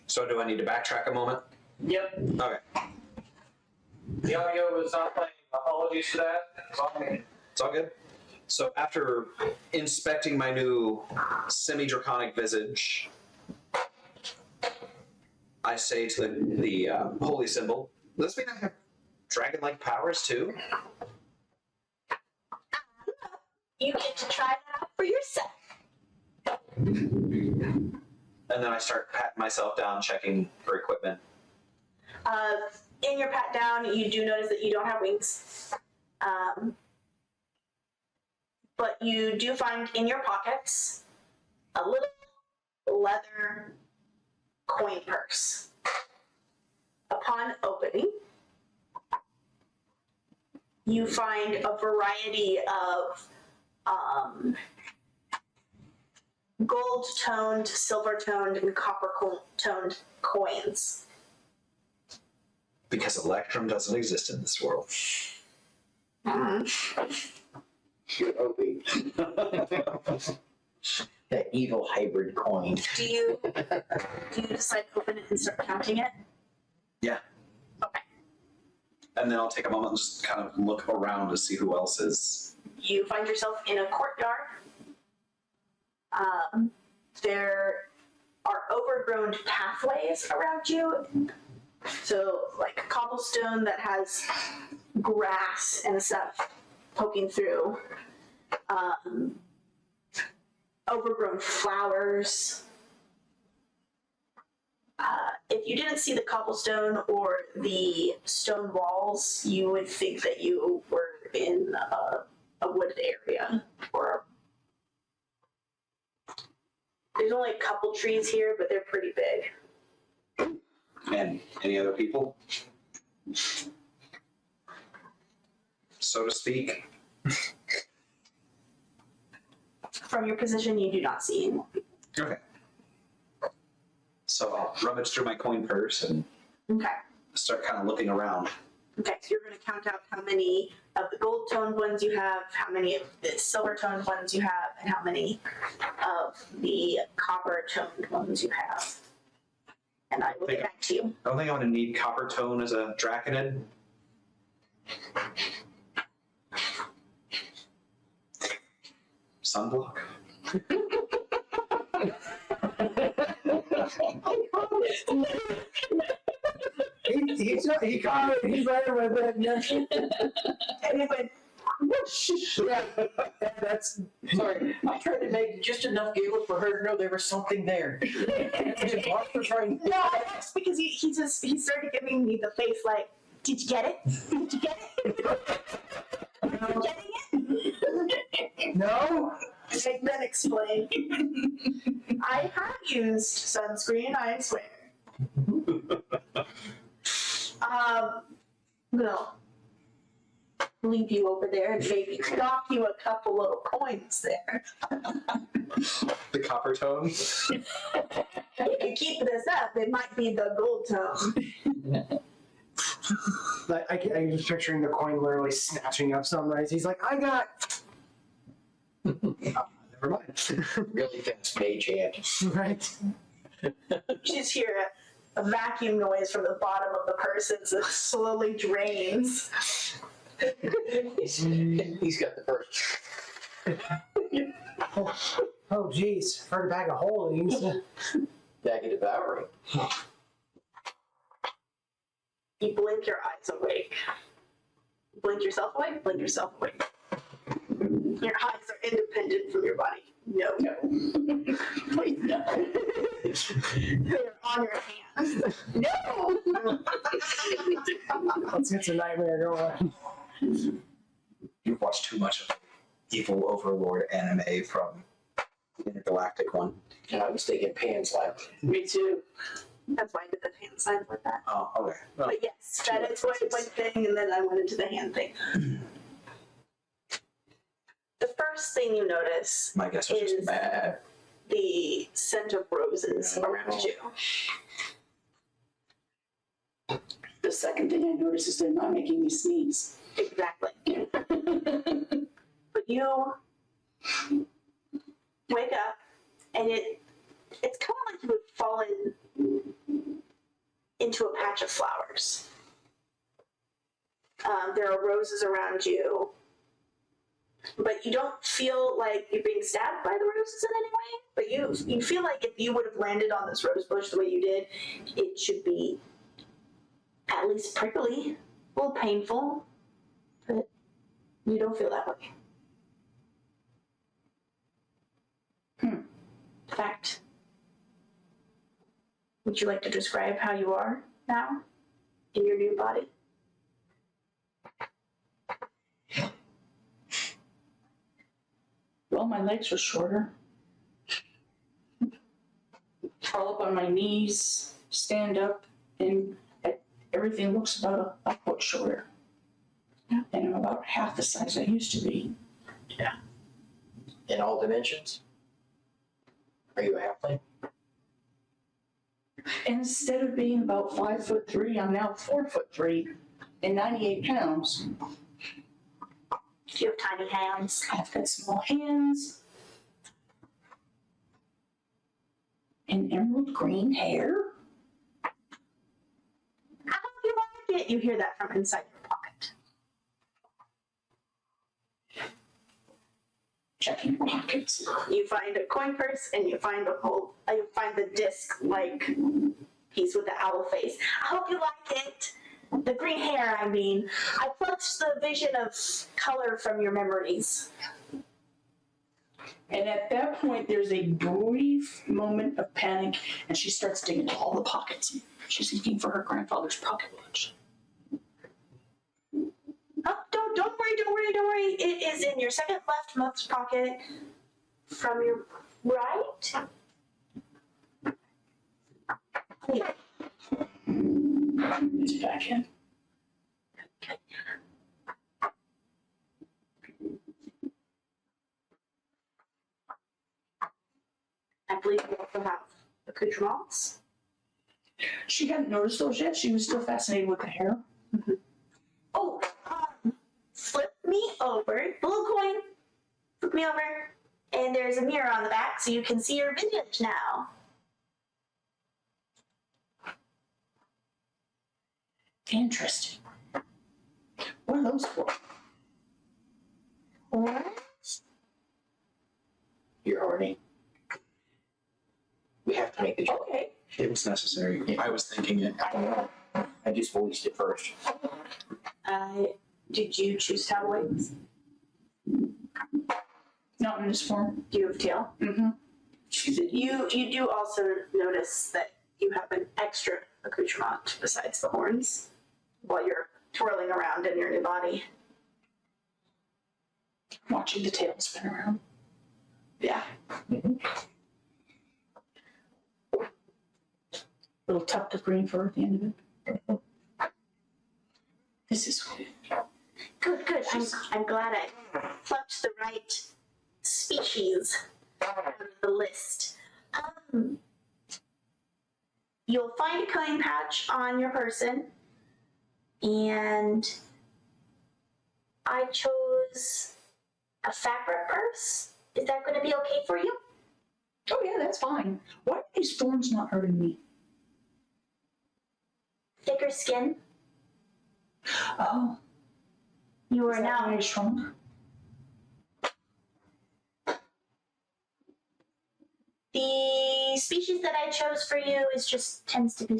Speaker 2: So do I need to backtrack a moment?
Speaker 3: Yep.
Speaker 2: Okay.
Speaker 3: The audio was not playing. Apologies for that.
Speaker 2: It's all good. So after inspecting my new semi-draconic visage, I say to the holy symbol, does this mean I have dragon-like powers too?
Speaker 1: You get to try that out for yourself.
Speaker 2: And then I start patting myself down, checking for equipment.
Speaker 1: In your pat down, you do notice that you don't have wings. But you do find in your pockets a little leather coin purse. Upon opening, you find a variety of gold-toned, silver-toned, and copper-toned coins.
Speaker 2: Because Electrum doesn't exist in this world.
Speaker 4: You're hoping. That evil hybrid coin.
Speaker 1: Do you decide to open it and start counting it?
Speaker 2: Yeah.
Speaker 1: Okay.
Speaker 2: And then I'll take a moment and just kind of look around to see who else is.
Speaker 1: You find yourself in a courtyard. There are overgrown pathways around you. So, like cobblestone that has grass and stuff poking through. overgrown flowers. If you didn't see the cobblestone or the stone walls, you would think that you were in a wooded area. There's only a couple trees here, but they're pretty big.
Speaker 2: And any other people? So to speak.
Speaker 1: From your position, you do not see anyone.
Speaker 2: Okay. So I'll rummage through my coin purse and
Speaker 1: Okay.
Speaker 2: start kind of looking around.
Speaker 1: Okay, so you're going to count out how many of the gold-toned ones you have, how many of the silver-toned ones you have, and how many of the copper-toned ones you have. And I will get back to you.
Speaker 2: I don't think I'm going to need copper tone as a draconid. Sunblock.
Speaker 3: He's right with it.
Speaker 1: And he went,
Speaker 3: Yeah, that's
Speaker 4: Sorry, I tried to make just enough giggle for her to know there was something there. Mark was trying to-
Speaker 1: no, it's because he started giving me the face like, did you get it? Did you get it? Are you getting it?
Speaker 3: no.
Speaker 1: Make them explain. I have used sunscreen, I swear. No. Leave you over there and maybe knock you a couple little coins there.
Speaker 2: The copper tone.
Speaker 1: If you keep this up, it might be the gold tone.
Speaker 3: Like I'm just picturing the coin literally snatching up Sunrise. He's like, I got. Never mind.
Speaker 4: Really fast mage hand.
Speaker 3: Right.
Speaker 1: You just hear a vacuum noise from the bottom of the purse as it slowly drains.
Speaker 4: He's got the purse.
Speaker 3: Oh, geez. Heard a bag of holdings.
Speaker 4: Bag of devouring.
Speaker 1: You blink your eyes awake. Blink yourself awake, blink yourself awake. Your eyes are independent from your body. No. Please no. They're on your hands. No!
Speaker 3: Let's get some nightmare going.
Speaker 2: You've watched too much of the Evil Overlord anime from the Intergalactic one.
Speaker 4: And I was thinking Pan's like,
Speaker 5: Me too.
Speaker 1: That's why I did the hand signs like that.
Speaker 2: Oh, okay. Well,
Speaker 1: But yes, that is one thing, and then I went into the hand thing. The first thing you notice
Speaker 2: my guess was just
Speaker 1: is
Speaker 2: bad.
Speaker 1: the scent of roses around you.
Speaker 5: The second thing I notice is they're not making me sneeze.
Speaker 1: Exactly. But you wake up, and it's kind of like you would fall into a patch of flowers. There are roses around you, but you don't feel like you're being stabbed by the roses in any way. But you feel like if you would have landed on this rose bush the way you did, it should be at least prickly, a little painful, but you don't feel that way. In fact, would you like to describe how you are now in your new body?
Speaker 5: Well, my legs are shorter. Crawl up on my knees, stand up, and everything looks about a foot shorter. And I'm about half the size I used to be.
Speaker 4: in all dimensions. Are you a halfling?
Speaker 5: And instead of being about 5'3", I'm now 4'3" and 98 pounds.
Speaker 1: You have tiny hands.
Speaker 5: I've got small hands and emerald green hair.
Speaker 1: I hope you like it. You hear that from inside your pocket.
Speaker 5: Checking pockets.
Speaker 1: You find a coin purse and you find you find the disc-like piece with the owl face. I hope you like it. The green hair, I mean. I plucked the vision of color from your memories.
Speaker 5: And at that point, there's a brief moment of panic, and she starts digging into all the pockets. She's looking for her grandfather's pocket watch.
Speaker 1: Oh, don't worry. It is in your second leftmost pocket from your right. Yeah.
Speaker 5: It's back in.
Speaker 1: I believe you also have accoutrements.
Speaker 5: She hadn't noticed those yet. She was still fascinated with the hair.
Speaker 1: Oh, flip me over. The little coin. Flip me over. And there's a mirror on the back so you can see your vintage now.
Speaker 5: Interesting. What are those for?
Speaker 1: What?
Speaker 4: You're horny. We have to make the joke.
Speaker 5: Okay.
Speaker 2: It was necessary.
Speaker 4: Yeah.
Speaker 2: I was thinking it.
Speaker 4: I just voiced it first.
Speaker 1: Did you choose to have wings?
Speaker 5: Not in this form.
Speaker 1: Do you have tail?
Speaker 5: Mm-hmm.
Speaker 1: You do also notice that you have an extra accoutrement besides the horns while you're twirling around in your new body.
Speaker 5: Watching the tail spin around.
Speaker 1: Yeah.
Speaker 5: Little tuft of green fur at the end of it. This is
Speaker 1: Good. I'm glad I plucked the right species out of the list. You'll find a coin pouch on your person, and I chose a fabric purse. Is that going to be okay for you?
Speaker 5: Oh yeah, that's fine. Why are these thorns not hurting me?
Speaker 1: Thicker skin.
Speaker 5: Oh,
Speaker 1: You
Speaker 5: is
Speaker 1: are
Speaker 5: that
Speaker 1: now
Speaker 5: why I shrunk?
Speaker 1: the species that I chose for you is just tends to be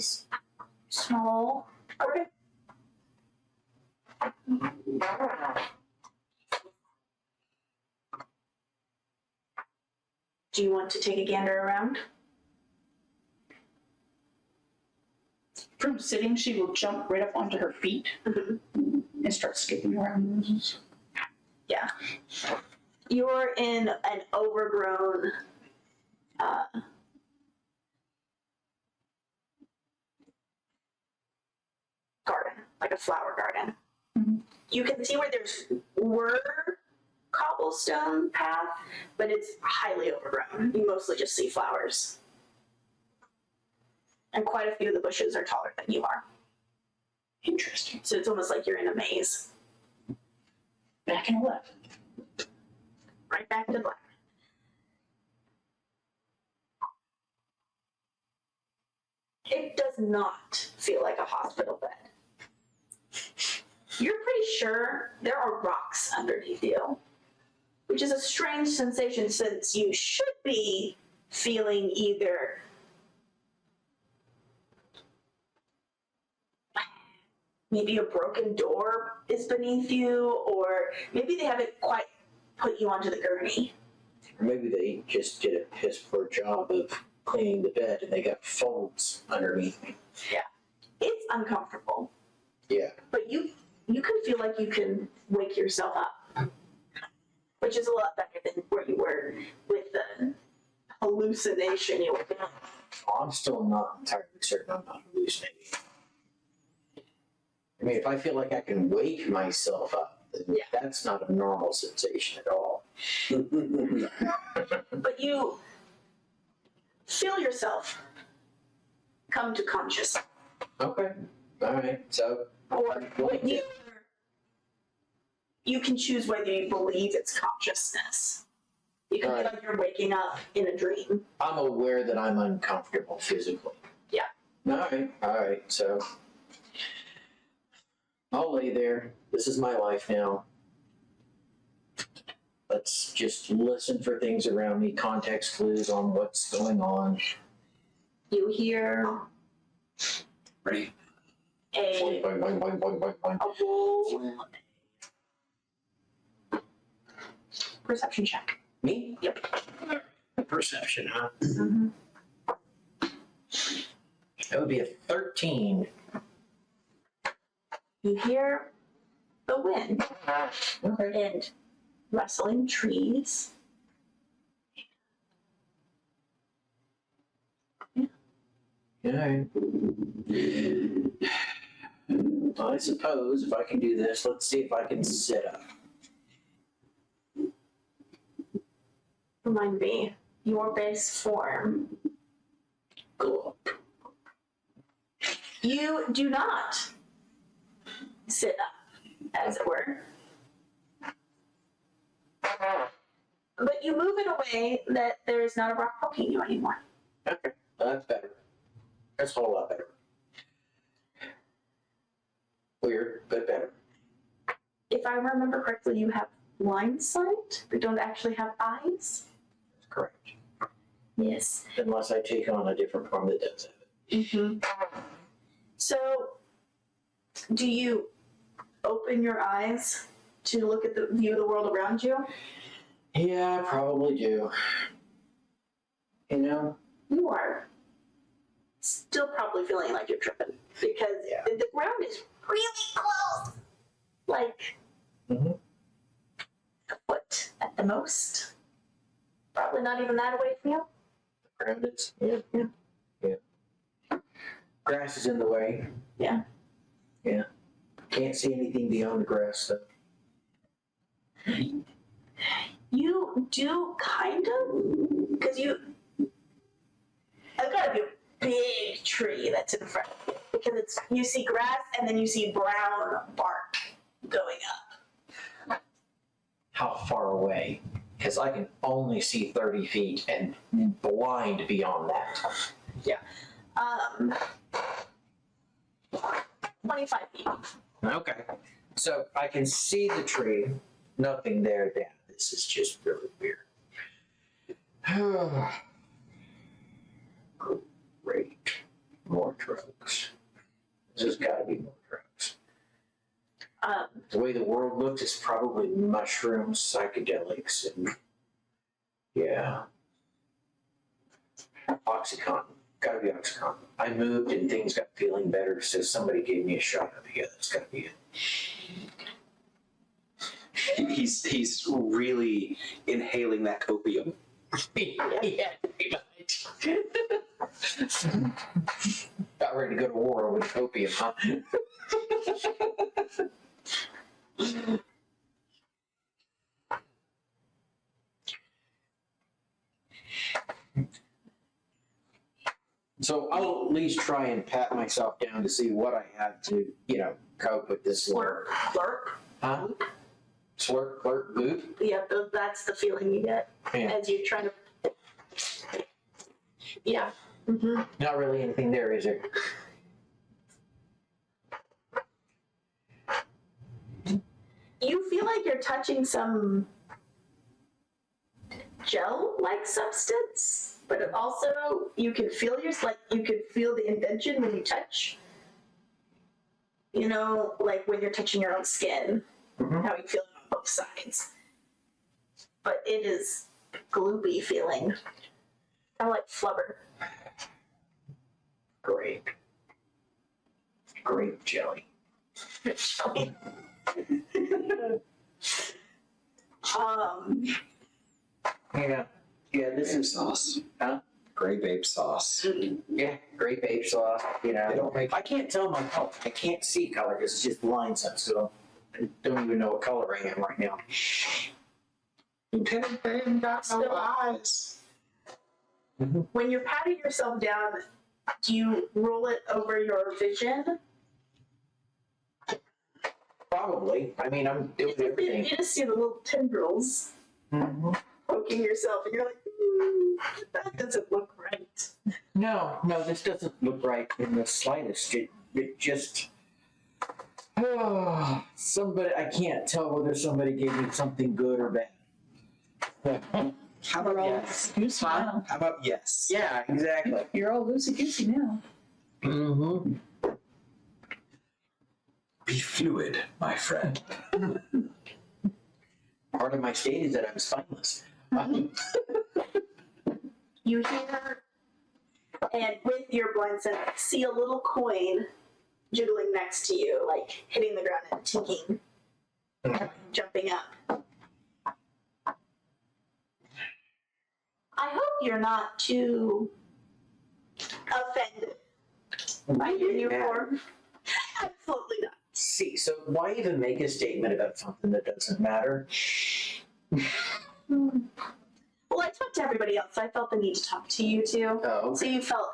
Speaker 1: small.
Speaker 5: Okay.
Speaker 1: Do you want to take a gander around?
Speaker 5: From sitting, she will jump right up onto her feet and start skipping around.
Speaker 1: Yeah. You're in an overgrown garden, like a flower garden.
Speaker 5: Mhm.
Speaker 1: You can see where there's cobblestone path, but it's highly overgrown. You mostly just see flowers. And quite a few of the bushes are taller than you are.
Speaker 5: Interesting.
Speaker 1: So it's almost like you're in a maze.
Speaker 5: Back and left.
Speaker 1: Right back to black. It does not feel like a hospital bed. You're pretty sure there are rocks underneath you, which is a strange sensation since you should be feeling either maybe a broken door is beneath you, or maybe they haven't quite put you onto the gurney.
Speaker 4: Or maybe they just did a piss poor job of cleaning the bed and they got folds underneath me.
Speaker 1: It's uncomfortable,
Speaker 4: Yeah.
Speaker 1: but you can feel like you can wake yourself up, which is a lot better than where you were with the hallucination you were doing.
Speaker 4: Oh, I'm still not entirely certain I'm not hallucinating. I mean, if I feel like I can wake myself up, then that's not a normal sensation at all.
Speaker 1: But you feel yourself come to consciousness.
Speaker 4: Okay. All right. So,
Speaker 1: Or when you can choose whether you believe it's consciousness. You can feel like you're waking up in a dream.
Speaker 4: I'm aware that I'm uncomfortable physically.
Speaker 1: Yeah.
Speaker 4: All right. So, I'll lay there. This is my life now. Let's just listen for things around me, context clues on what's going on.
Speaker 1: You hear
Speaker 2: Ready?
Speaker 4: Boing,
Speaker 1: a
Speaker 4: boing, boing, boing, boing, boing, boing.
Speaker 1: roll perception check.
Speaker 4: Me?
Speaker 1: Yep.
Speaker 4: Perception, huh?
Speaker 1: Mm-hmm.
Speaker 4: That would be a 13.
Speaker 1: You hear the wind
Speaker 4: Okay.
Speaker 1: and rustling trees.
Speaker 4: Yeah. I suppose if I can do this, let's see if I can sit up.
Speaker 1: Remind me, your base form.
Speaker 4: Go up.
Speaker 1: You do not sit up, as it were. But you move in a way that there is not a rock poking you anymore.
Speaker 4: Okay. That's better. That's a whole lot better. Weird, but better.
Speaker 1: If I remember correctly, you have blind sight, but don't actually have eyes.
Speaker 4: That's correct.
Speaker 1: Yes.
Speaker 4: Unless I take on a different form that does have it.
Speaker 1: Mm-hmm. So, do you open your eyes to look at the view of the world around you?
Speaker 4: Yeah, I probably do. You know?
Speaker 1: You are still probably feeling like you're tripping because the ground is really close. Like
Speaker 4: Mhm.
Speaker 1: a foot at the most. Probably not even that away from you.
Speaker 4: Grounded. Yeah. Grass is in the way.
Speaker 1: Yeah.
Speaker 4: Yeah. Can't see anything beyond the grass, though.
Speaker 1: You do kind of, because I've got to be a big tree that's in front of you because you see grass and then you see brown bark going up.
Speaker 4: How far away? Because I can only see 30 feet and blind beyond that.
Speaker 1: 25 feet.
Speaker 4: Okay. So I can see the tree. Nothing there. Yeah, this is just really weird. Great. More drugs. There's got to be more drugs. The way the world looks is probably mushrooms, psychedelics, and yeah. Oxycontin. Gotta be Oxycontin. I moved and things got feeling better, so somebody gave me a shot of it. Yeah, that's gotta be it.
Speaker 2: He's really inhaling that copium.
Speaker 4: Yeah, pretty much. Got ready to go to war with opium, huh? So I'll at least try and pat myself down to see what I have to, cope with this.
Speaker 1: Slurp, slurp.
Speaker 4: Huh? Slurp, clerk, boop?
Speaker 1: Yeah, that's the feeling you get
Speaker 4: Yeah.
Speaker 1: as you try to. Yeah. Mm-hmm.
Speaker 4: Not really anything there, is there?
Speaker 1: You feel like you're touching some gel-like substance, but it also you can feel the indention when you touch. You know, like when you're touching your own skin, how you feel it on both sides. But it is gloopy feeling, kind of like flubber.
Speaker 4: Grape. Grape jelly. Yeah, this
Speaker 2: Ape
Speaker 4: is
Speaker 2: sauce.
Speaker 4: Huh?
Speaker 2: Grape ape sauce.
Speaker 4: Yeah, grape ape sauce.
Speaker 2: They don't make
Speaker 4: I can't tell my color. I can't see color because it's just blind sense. So I don't even know what color I am right now.
Speaker 2: Lieutenant Ben got no eyes.
Speaker 1: When you're patting yourself down, do you roll it over your vision?
Speaker 4: Probably. I mean, I'm doing everything.
Speaker 1: You just see the little tendrils poking yourself, and you're like, that doesn't look right.
Speaker 4: No, this doesn't look right in the slightest. It just. Somebody, I can't tell whether somebody gave me something good or bad.
Speaker 2: How about yes?
Speaker 5: Goosey now.
Speaker 2: How about yes?
Speaker 4: Yeah, exactly.
Speaker 5: You're all loosey-goosey now.
Speaker 4: Mm-hmm.
Speaker 2: Be fluid, my friend.
Speaker 4: Part of my state is that I'm spineless.
Speaker 1: You hear, and with your blind sense, see a little coin jiggling next to you, like hitting the ground and ticking, jumping up. I hope you're not too offended by your new form. Absolutely not.
Speaker 4: See, so why even make a statement about something that doesn't matter?
Speaker 1: Well, I talked to everybody else, so I felt the need to talk to you too.
Speaker 4: Oh,
Speaker 1: So you felt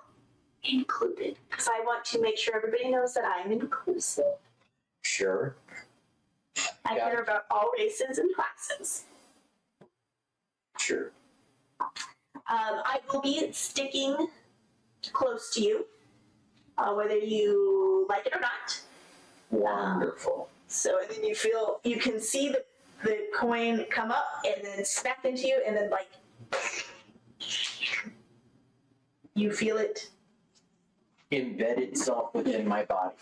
Speaker 1: included. Because I want to make sure everybody knows that I'm inclusive.
Speaker 4: sure.
Speaker 1: I
Speaker 4: Got
Speaker 1: care about all races and classes.
Speaker 4: Sure.
Speaker 1: I will be sticking close to you, whether you like it or not.
Speaker 4: Wonderful.
Speaker 1: So and then you can see the coin come up and then smack into you, and then like you feel it.
Speaker 4: Embed itself within my body.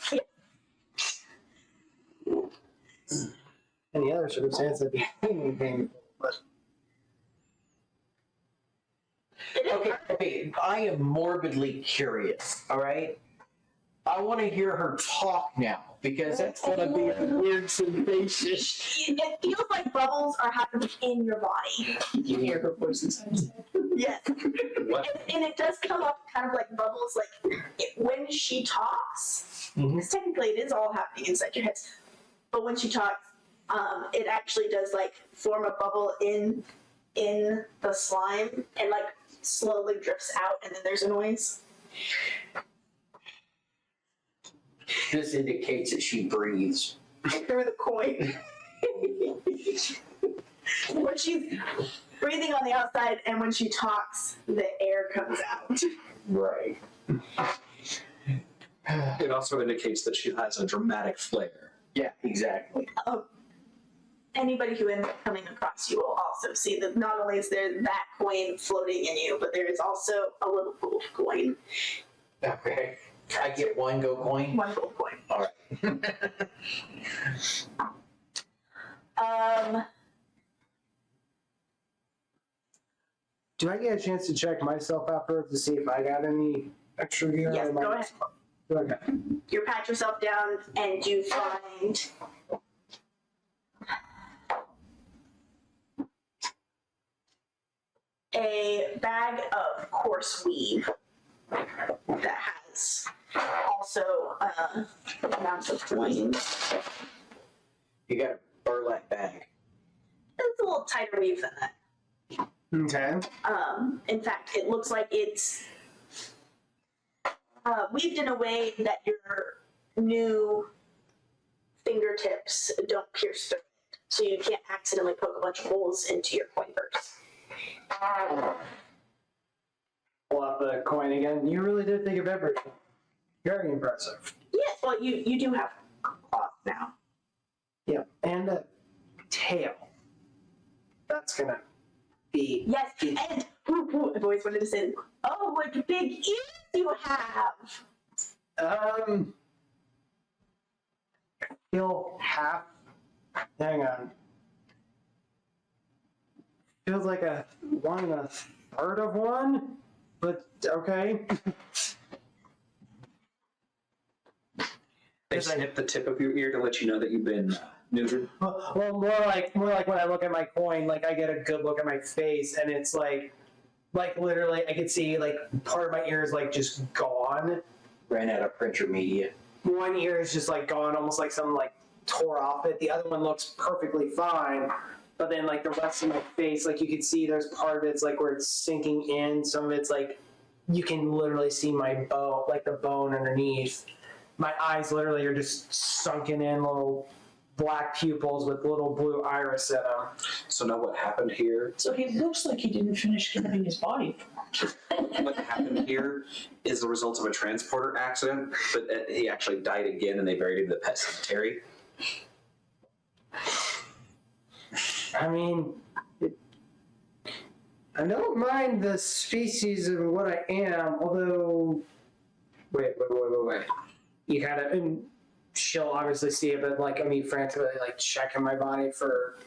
Speaker 3: Any other circumstance that'd be painful, but
Speaker 1: It is
Speaker 4: Okay, okay, I am morbidly curious, all right? I want to hear her talk now, because that's going to be a weird sensation.
Speaker 1: It feels like bubbles are happening in your body.
Speaker 5: You hear her voice inside his head.
Speaker 1: Yes.
Speaker 2: What?
Speaker 1: And it does come up kind of like bubbles, like when she talks, because technically it is all happening inside your head, but when she talks, it actually does like form a bubble in the slime and like slowly drifts out, and then there's a noise.
Speaker 4: This indicates that she breathes.
Speaker 1: Through the coin. When she's breathing on the outside, and when she talks, the air comes out.
Speaker 4: Right.
Speaker 2: It also indicates that she has a dramatic flair.
Speaker 4: Yeah, exactly.
Speaker 1: Anybody who ends up coming across you will also see that not only is there that coin floating in you, but there is also a little gold coin.
Speaker 4: Okay. I get one go coin?
Speaker 1: One gold coin.
Speaker 4: All right.
Speaker 3: do I get a chance to check myself afterwards to see if I got any extra gear?
Speaker 1: Yes,
Speaker 3: or am I
Speaker 1: go
Speaker 3: just-
Speaker 1: ahead.
Speaker 3: Okay.
Speaker 1: You pat yourself down and you find a bag of coarse weave that has also amounts of coins.
Speaker 4: You got a burlap bag.
Speaker 1: It's a little tighter weave than that.
Speaker 3: Okay.
Speaker 1: In fact, it looks like it's weaved in a way that your new fingertips don't pierce through it, so you can't accidentally poke a bunch of holes into your coin purse.
Speaker 3: Pull out the coin again. You really did think of everything. Very impressive.
Speaker 1: Yes, well, you do have cloth now.
Speaker 3: Yeah. And a tail. That's gonna be.
Speaker 1: Yes, and I've always wanted to say, oh, what big ears you have!
Speaker 3: Feel half. Hang on. Feels like a 1 1/3 of one, but okay.
Speaker 2: They snip the tip of your ear to let you know that you've been neutered.
Speaker 3: Well, more like when I look at my coin, like I get a good look at my face, and it's like literally, I could see like part of my ear is like just gone.
Speaker 4: Ran out of printer media.
Speaker 3: One ear is just like gone, almost like something like tore off it. The other one looks perfectly fine, but then like the rest of my face, like you can see there's part of it's like where it's sinking in. Some of it's like you can literally see my bone, like the bone underneath. My eyes literally are just sunken in, little black pupils with little blue iris in them.
Speaker 2: So now what happened here?
Speaker 5: So he looks like he didn't finish getting his body.
Speaker 2: What happened here is the result of a transporter accident, but he actually died again and they buried him in the pet cemetery.
Speaker 3: I mean, I don't mind the species of what I am, although. Wait. You kind of, and she'll obviously see it, but like, I mean, frantically, like, checking my body for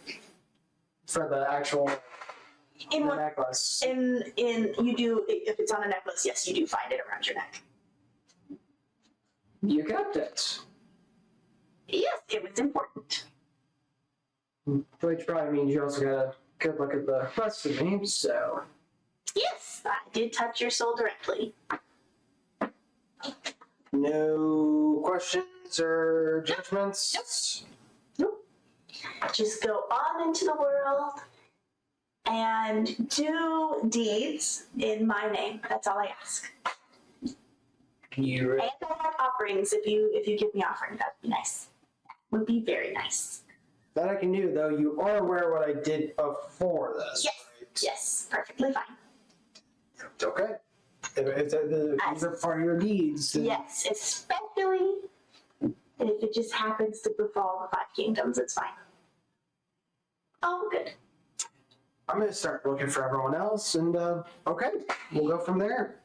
Speaker 3: the actual
Speaker 1: In
Speaker 3: The
Speaker 1: what,
Speaker 3: necklace.
Speaker 1: in you do, if it's on a necklace, yes, you do find it around your neck.
Speaker 3: You kept it.
Speaker 1: Yes, it was important.
Speaker 3: Which probably means you also got a good look at the rest of me, so.
Speaker 1: Yes, I did touch your soul directly.
Speaker 3: No questions or judgments?
Speaker 1: Just go on into the world and do deeds in my name. That's all I ask.
Speaker 3: You
Speaker 1: And I have offerings. If you give me offering, that'd be nice. Would be very nice.
Speaker 3: That I can do, though. You are aware what I did before this.
Speaker 1: Yes.
Speaker 3: Right?
Speaker 1: Yes, perfectly fine.
Speaker 3: It's okay. If these are part of your deeds, then
Speaker 1: Yes, especially if it just happens to befall the 5 kingdoms, it's fine. Oh, good.
Speaker 3: I'm going to start looking for everyone else, and okay, we'll go from there.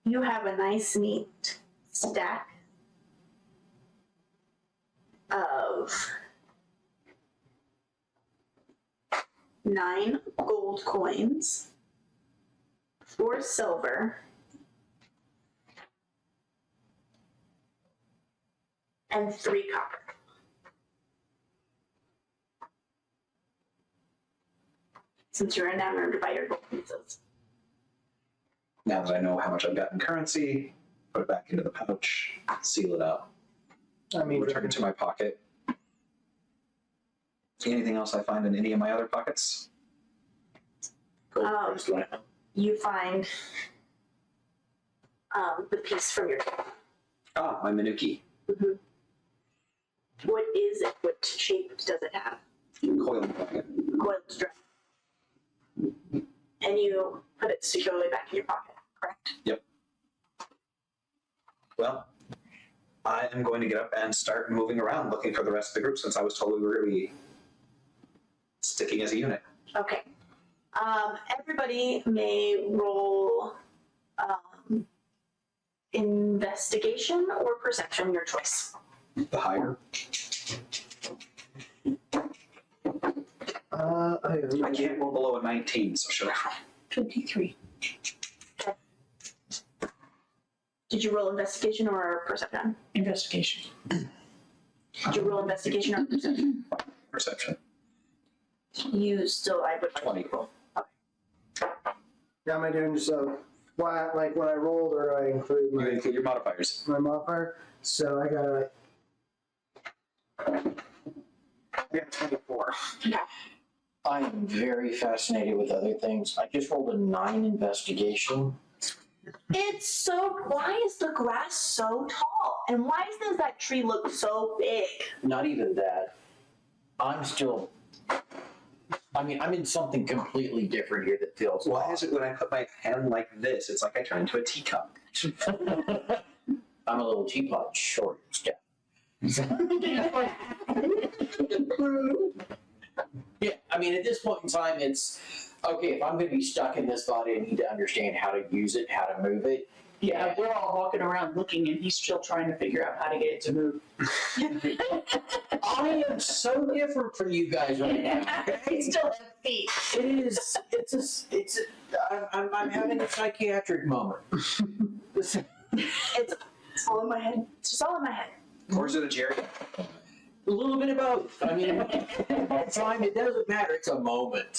Speaker 1: You have a nice, neat stack of 9 gold coins, 4 silver, and 3 copper. Since you're enamored by your gold pieces.
Speaker 2: Now that I know how much I've got in currency, put it back into the pouch, seal it up,
Speaker 3: I mean,
Speaker 2: return it to my pocket. Anything else I find in any of my other pockets?
Speaker 4: Gold
Speaker 1: Um,
Speaker 4: first line.
Speaker 1: You find the piece from your.
Speaker 2: Ah, my Minuki.
Speaker 1: What is it? What shape does it have?
Speaker 2: Coil pocket.
Speaker 1: Coiled strap. And you put it securely back in your pocket, correct?
Speaker 2: Well, I am going to get up and start moving around looking for the rest of the group since I was told we were going to be sticking as a unit.
Speaker 1: Okay. Everybody may roll investigation or perception, your choice.
Speaker 2: The higher. I can't roll below a 19, so should I roll?
Speaker 5: 23.
Speaker 1: Did you roll investigation or perception?
Speaker 5: Investigation.
Speaker 1: Did you roll investigation or perception?
Speaker 2: Perception.
Speaker 1: You still, I would
Speaker 2: 20.
Speaker 3: yeah, am I doing just a flat, like when I rolled, or do I include
Speaker 2: You
Speaker 3: my,
Speaker 2: include your modifiers.
Speaker 3: my modifier? So I got 24.
Speaker 4: I am very fascinated with other things. I just rolled a 9 investigation.
Speaker 1: It's so, why is the grass so tall? And why does that tree look so big?
Speaker 4: Not even that. I'm in something completely different here that feels
Speaker 2: Why is it when I put my hand like this, it's like I turn into a teacup?
Speaker 4: I'm a little teapot short step. Yeah, I mean, at this point in time, it's okay. If I'm going to be stuck in this body, I need to understand how to use it, how to move it.
Speaker 5: Yeah, we're all walking around looking, and he's still trying to figure out how to get it to move.
Speaker 4: I am so different from you guys right now.
Speaker 1: He still has feet.
Speaker 4: It is. I'm having a psychiatric moment.
Speaker 1: It's all in my head. It's just all in my head.
Speaker 2: Or is it a Jerry?
Speaker 4: A little bit of both. I mean, at that time, it doesn't matter. It's a moment.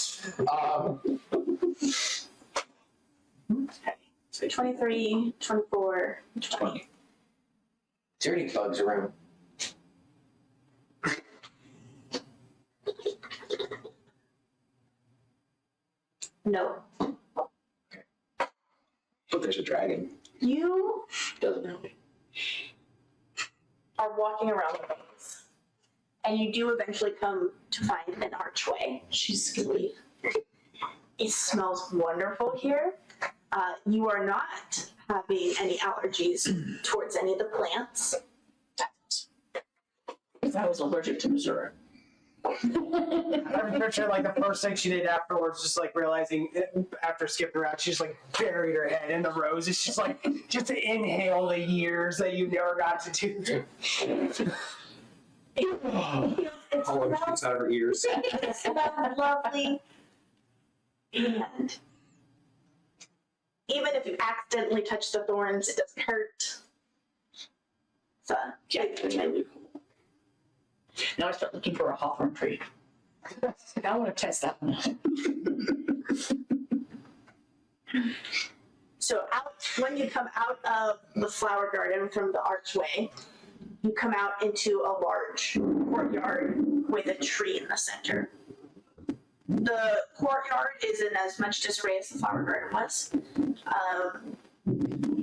Speaker 1: So 23, 24, 20.
Speaker 4: Is there any bugs around?
Speaker 1: No.
Speaker 2: But there's a dragon.
Speaker 1: You
Speaker 4: Doesn't help me.
Speaker 1: are walking around the maze, and you do eventually come to find an archway.
Speaker 5: She's skilly.
Speaker 1: It smells wonderful here. You are not having any allergies towards any of the plants.
Speaker 5: Because I was allergic to Missouri.
Speaker 3: I'm pretty sure like the first thing she did afterwards, just like realizing after skipping around, she just like buried her head in the rose. It's just like just to inhale the years that you never got to do.
Speaker 1: It's
Speaker 2: Hollow shoots out of her ears.
Speaker 1: It's lovely. And even if you accidentally touch the thorns, it doesn't hurt. So,
Speaker 5: Yeah, that's really cool. Now I start looking for a hawthorn tree. I want to test that one.
Speaker 1: So when you come out of the flower garden from the archway, you come out into a large courtyard with a tree in the center. The courtyard is in as much disarray as the flower garden was.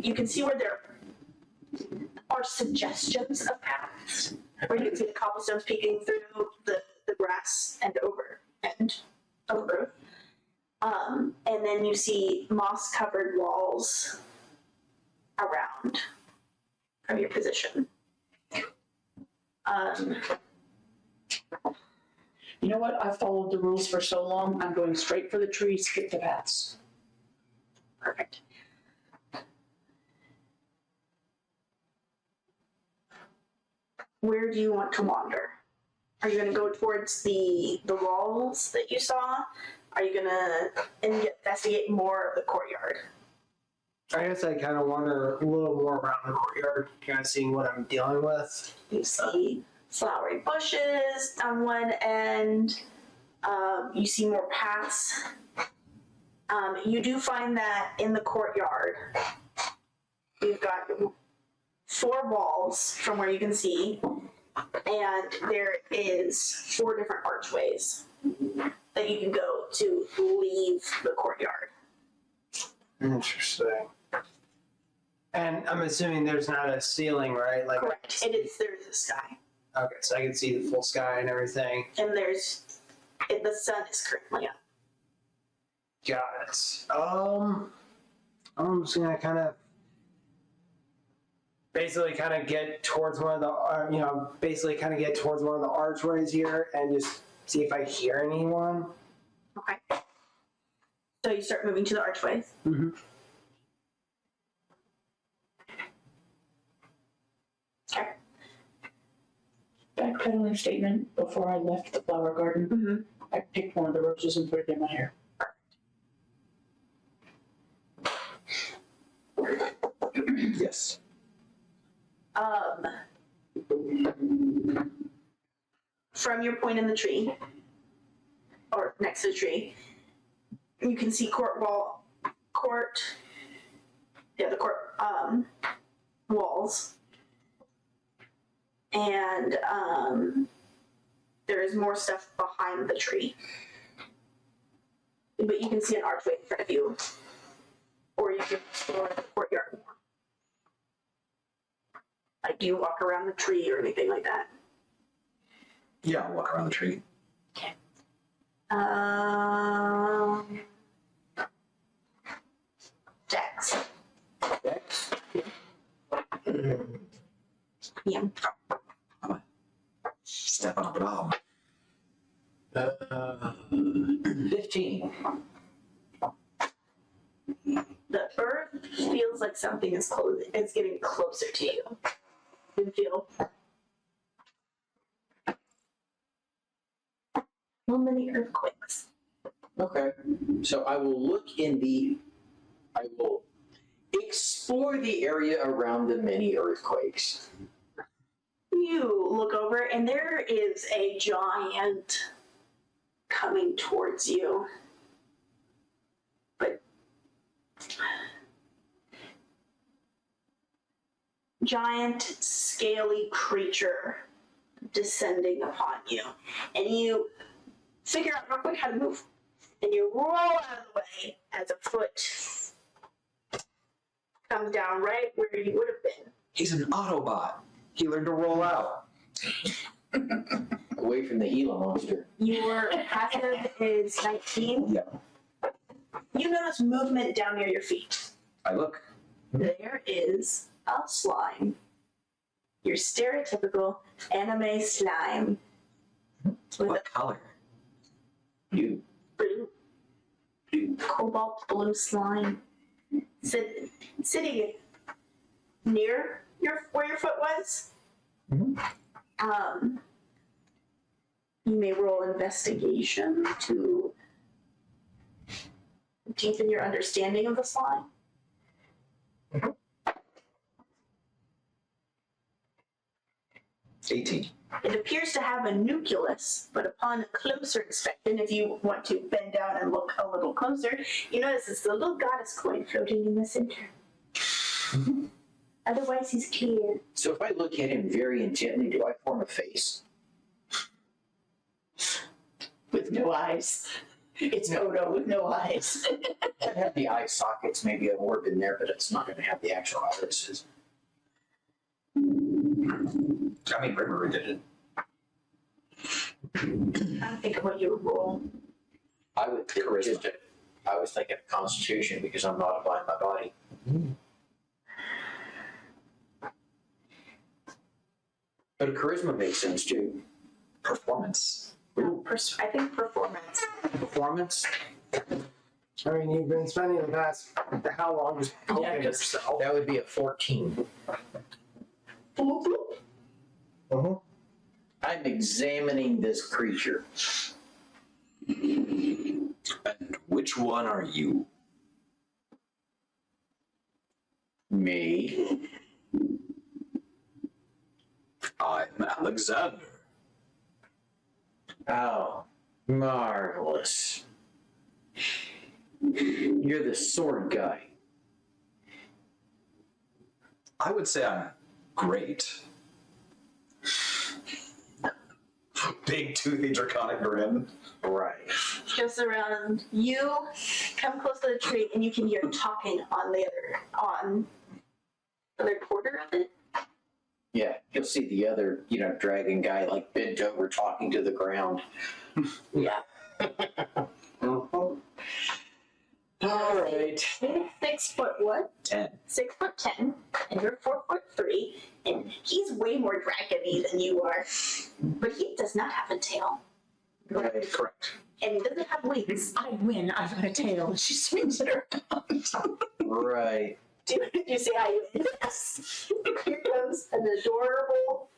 Speaker 1: You can see where there are suggestions of paths, where you can see the cobblestones peeking through the grass and over. And then you see moss-covered walls around from your position.
Speaker 5: You know what? I've followed the rules for so long. I'm going straight for the tree, skip the paths.
Speaker 1: Perfect. Where do you want to wander? Are you going to go towards the walls that you saw? Are you going to investigate more of the courtyard?
Speaker 3: I guess I kind of wander a little more around the courtyard, kind of seeing what I'm dealing with.
Speaker 1: You see flowery bushes on one end. You see more paths. You do find that in the courtyard, you've got 4 walls from where you can see, and there is 4 different archways that you can go to leave the courtyard.
Speaker 3: Interesting. And I'm assuming there's not a ceiling, right? Like,
Speaker 1: Correct. There's a sky.
Speaker 3: okay, so I can see the full sky and everything.
Speaker 1: And the sun is currently up.
Speaker 3: Got it. I'm just gonna kind of basically kind of get towards one of the archways here and just see if I hear anyone.
Speaker 1: Okay. So you start moving to the archways.
Speaker 3: Mm-hmm.
Speaker 1: Okay.
Speaker 5: Backpedaling statement, before I left the flower garden,
Speaker 1: Mm-hmm.
Speaker 5: I picked one of the roses and put it in my hair.
Speaker 2: Yes.
Speaker 1: From your point in the tree, or next to the tree, you can see the court walls, and there is more stuff behind the tree. But you can see an archway in front of you, or you can explore the courtyard more. Like, do you walk around the tree or anything like that?
Speaker 2: Yeah, I'll walk around the tree.
Speaker 1: Okay. Dex.
Speaker 4: Dex?
Speaker 1: Yeah.
Speaker 2: Step on a bomb.
Speaker 4: 15.
Speaker 1: The earth feels like something is closing. It's getting closer to you. You feel so many earthquakes.
Speaker 4: Okay. So I will explore the area around the many earthquakes.
Speaker 1: You look over, and there is a giant coming towards you. But giant, scaly creature descending upon you. And you figure out real quick how to move. And you roll out of the way as a foot comes down right where you would have been.
Speaker 2: He's an Autobot. He learned to roll out.
Speaker 4: Away from the Gila monster.
Speaker 1: Your passive is 19.
Speaker 2: Yeah.
Speaker 1: You notice movement down near your feet.
Speaker 2: I look.
Speaker 1: There is a slime. Your stereotypical anime slime. with
Speaker 2: What color?
Speaker 4: You,
Speaker 1: blue, cobalt blue slime sitting near where your foot was. You may roll investigation to deepen your understanding of the slime.
Speaker 2: 18.
Speaker 1: It appears to have a nucleus, but upon closer inspection, if you want to bend down and look a little closer, you notice it's a little goddess coin floating in the center. Otherwise, he's clear.
Speaker 4: so if I look at him very intently, do I form a face?
Speaker 5: With no eyes. It's Odo with no eyes.
Speaker 4: I have the eye sockets, maybe a orb in there, but it's not going to have the actual irises.
Speaker 2: I mean, Rimmer did it.
Speaker 1: I think of what you would roll.
Speaker 4: I would think
Speaker 2: Charisma.
Speaker 4: I was thinking Constitution because I'm modifying my body. But charisma makes sense too.
Speaker 2: Performance.
Speaker 1: I think performance.
Speaker 4: Performance?
Speaker 3: I mean, you've been spending the past how long just
Speaker 5: Yeah,
Speaker 3: helping
Speaker 5: 'cause-
Speaker 3: yourself?
Speaker 4: That would be a 14.
Speaker 3: Uh-huh.
Speaker 4: I'm examining this creature.
Speaker 2: And which one are you?
Speaker 4: Me.
Speaker 2: I'm Alexander.
Speaker 4: Oh, marvelous. You're the sword guy.
Speaker 2: I would say I'm great. Big toothy draconic grin.
Speaker 4: Right.
Speaker 1: Just around you, come close to the tree, and you can hear talking on the other quarter of it.
Speaker 4: Yeah, you'll see the other, dragon guy like bent over talking to the ground.
Speaker 1: Yeah.
Speaker 4: All right.
Speaker 1: 6 foot what?
Speaker 2: 10.
Speaker 1: 6'10", and you're 4'3", and he's way more dragony than you are, but he does not have a tail,
Speaker 4: Right.
Speaker 2: Correct.
Speaker 1: and he doesn't have wings.
Speaker 5: I win. I've got a tail. She swings it around.
Speaker 4: Right.
Speaker 1: Do you see how you win? Yes. Here comes an adorable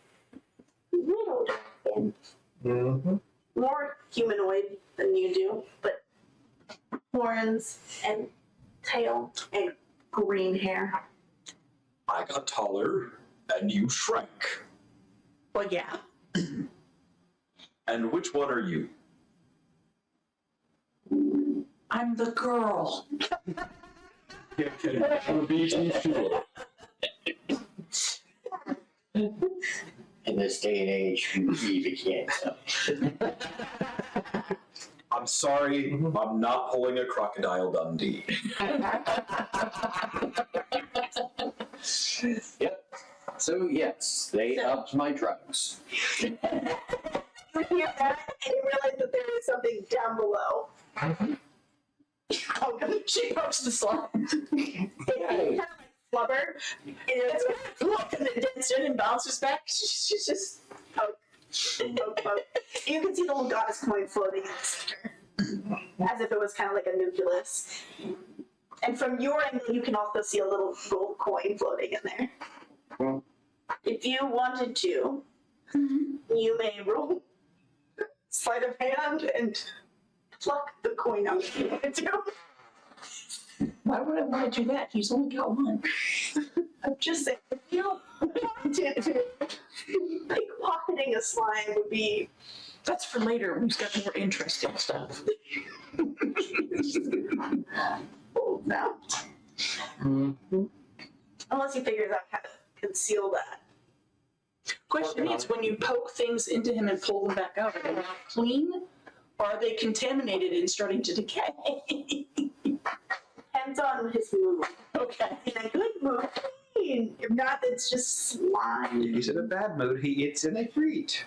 Speaker 1: little dragon,
Speaker 3: Mm-hmm.
Speaker 1: more humanoid than you do, but horns and tail and green hair.
Speaker 2: I got taller and you shrank.
Speaker 1: Well, yeah.
Speaker 2: And which one are you?
Speaker 5: I'm the girl.
Speaker 4: In this day and age, you really can't tell.
Speaker 2: I'm sorry, I'm not pulling a Crocodile Dundee.
Speaker 4: Yep. So yes, they upped my drugs.
Speaker 1: You hear that, and you realize that there is something down below.
Speaker 5: Oh, she pokes the slime.
Speaker 1: It's kind of like flubber, and it's look, and it dips in and bounces back. She's just poke. You can see the little goddess coin floating in the center, as if it was kind of like a nucleus. And from your angle, you can also see a little gold coin floating in there.
Speaker 4: Well.
Speaker 1: If you wanted to, you may roll sleight of hand and pluck the coin out if you wanted to.
Speaker 5: Why would I want to do that? He's only got one.
Speaker 1: I'm just saying, if you wanted to, pickpocketing a slime would be.
Speaker 5: That's for later when he's got more interesting stuff.
Speaker 1: Oh, no.
Speaker 3: Mm-hmm.
Speaker 1: Unless he figures out how to conceal that.
Speaker 5: Question is, when you poke things into him and pull them back out, are they not clean? Or are they contaminated and starting to decay?
Speaker 1: Depends on his mood.
Speaker 5: Okay.
Speaker 1: In a good mood, clean. If not, it's just slime.
Speaker 2: He's in a bad mood, it's in a treat.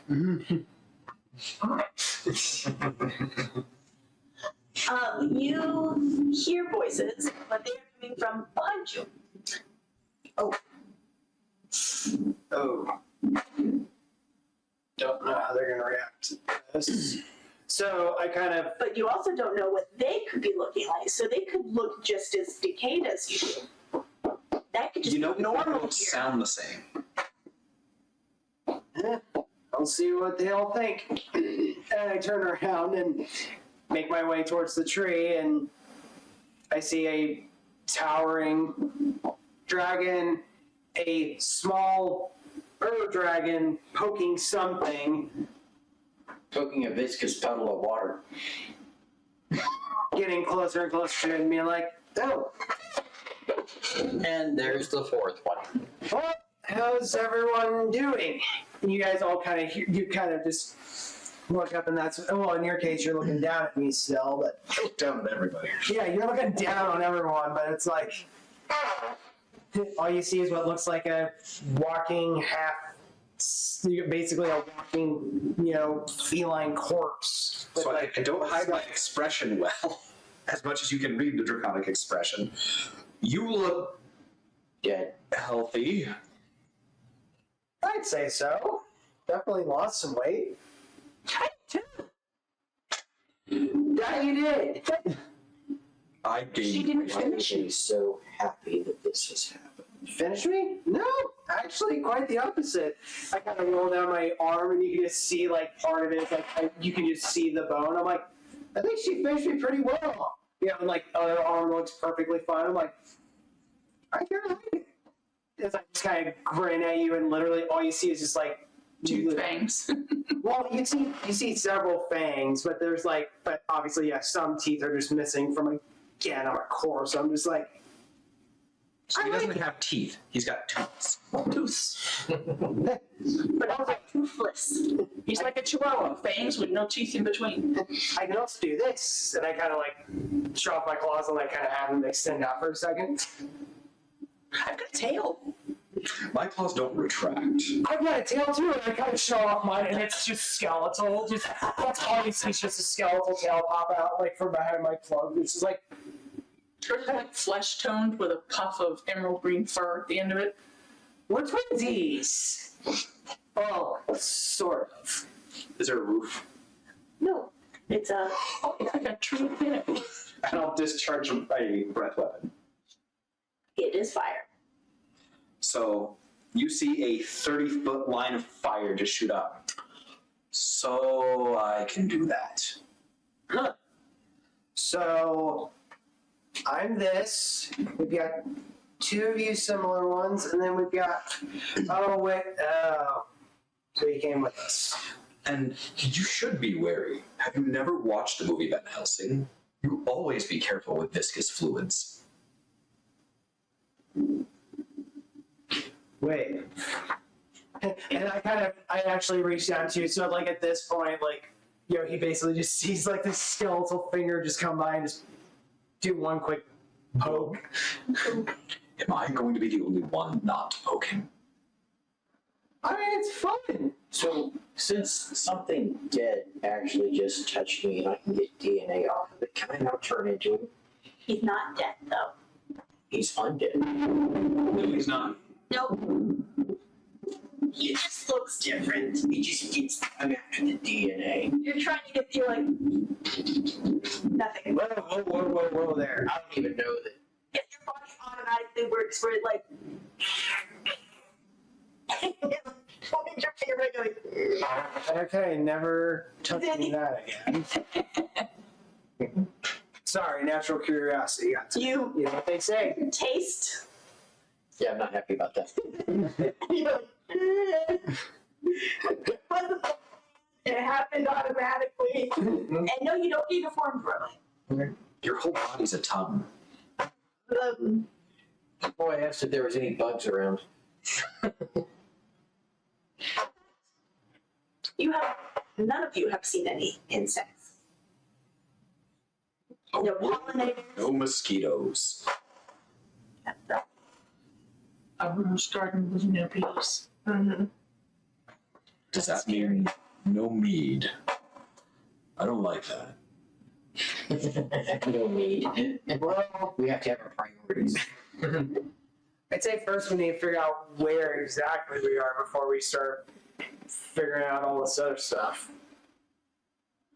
Speaker 1: You hear voices, but they are coming from behind you.
Speaker 3: Oh. Don't know how they're gonna react. So I kind of,
Speaker 1: But you also don't know what they could be looking like. So they could look just as decayed as you do. That could just
Speaker 2: You know,
Speaker 1: be normal
Speaker 2: don't
Speaker 1: here.
Speaker 2: sound the same.
Speaker 3: I'll see what they all think. And I turn around and make my way towards the tree, and I see a towering dragon, a small dragon poking something,
Speaker 4: Poking a viscous puddle of water.
Speaker 3: getting closer and closer to it, and being like, oh,
Speaker 4: And there's the fourth one.
Speaker 3: well, how's everyone doing? And you guys all kind of, you kind of just look up, and that's, well, in your case, you're looking down at me still, but
Speaker 2: I look down at everybody.
Speaker 3: yeah, you're looking down on everyone, but it's like, all you see is what looks like a walking basically a walking, feline corpse.
Speaker 2: So I
Speaker 3: Like,
Speaker 2: don't hide my expression well, as much as you can read the draconic expression. You look
Speaker 4: Dead.
Speaker 2: healthy.
Speaker 3: I'd say so. Definitely lost some weight. That you did.
Speaker 2: I gained.
Speaker 5: She didn't
Speaker 4: Why
Speaker 5: finish
Speaker 4: are
Speaker 5: it.
Speaker 4: you so happy that this has happened?
Speaker 3: Finish me? No, actually, quite the opposite. I kind of roll down my arm, and you can just see like part of it. You can just see the bone. I'm like, I think she finished me pretty well. And like other arm looks perfectly fine. I'm like, I can't like it. As I just kind of grin at you, and literally all you see is just like
Speaker 5: Two fangs.
Speaker 3: Well, you see several fangs, but but obviously, yeah, some teeth are just missing from again on a core. So I'm just like,
Speaker 2: So he doesn't have teeth. He's got tooths.
Speaker 5: Tooths.
Speaker 1: But also toothless.
Speaker 5: He's like a chihuahua. Fangs with no teeth in between.
Speaker 3: I can also do this, and I kind of like show off my claws and like kind of have them extend out for a second.
Speaker 5: I've got a tail.
Speaker 2: My claws don't retract.
Speaker 3: I've got a tail too, and I kind of show off mine, and it's just skeletal. That's all you see is just a skeletal tail pop out like from behind my cloak. It's just like,
Speaker 5: Or just like flesh toned with a puff of emerald green fur at the end of it.
Speaker 3: we're twinsies. Oh, sort of.
Speaker 2: Is there a roof?
Speaker 1: No, it's a.
Speaker 5: Oh, it's like a tree pinnacle.
Speaker 2: And I'll discharge a breath weapon.
Speaker 1: It is fire.
Speaker 2: So you see a 30-foot line of fire just shoot up. So I can do that.
Speaker 3: Huh. So I'm this. We've got two of you similar ones, and then we've got so he came with us.
Speaker 2: And you should be wary. Have you never watched the movie Van Helsing? You always be careful with viscous fluids.
Speaker 3: Wait. And I actually reached down to you, so like at this point, like, he basically just sees like this skeletal finger just come by and just do one quick poke.
Speaker 2: Am I going to be the only one not poking?
Speaker 3: I mean, it's fun.
Speaker 4: So, since something dead actually just touched me and I can get DNA off of it, can I now turn into him?
Speaker 1: He's not dead though.
Speaker 4: He's undead.
Speaker 2: No, he's not.
Speaker 1: Nope. He just looks different.
Speaker 4: He just gets I'm after the DNA.
Speaker 1: You're trying to get you like nothing.
Speaker 3: Whoa there.
Speaker 4: I don't even know that.
Speaker 1: If your body automatically works where it like holding your finger regularly.
Speaker 3: Okay, never touching that again. Sorry, natural curiosity. You know what they say.
Speaker 1: Taste.
Speaker 4: Yeah, I'm not happy about that.
Speaker 1: You're like, it happened automatically. And no, you don't need a form for it.
Speaker 2: Your whole body's a tongue.
Speaker 4: Boy, I asked if there was any bugs around.
Speaker 1: None of you have seen any insects. No pollinators.
Speaker 2: No mosquitoes.
Speaker 5: A rose garden with no bees.
Speaker 1: Mm-hmm.
Speaker 2: Does that mean no mead? I don't like that.
Speaker 4: No need.
Speaker 3: Well,
Speaker 4: We have to have our priorities.
Speaker 3: I'd say first we need to figure out where exactly we are before we start figuring out all this other stuff.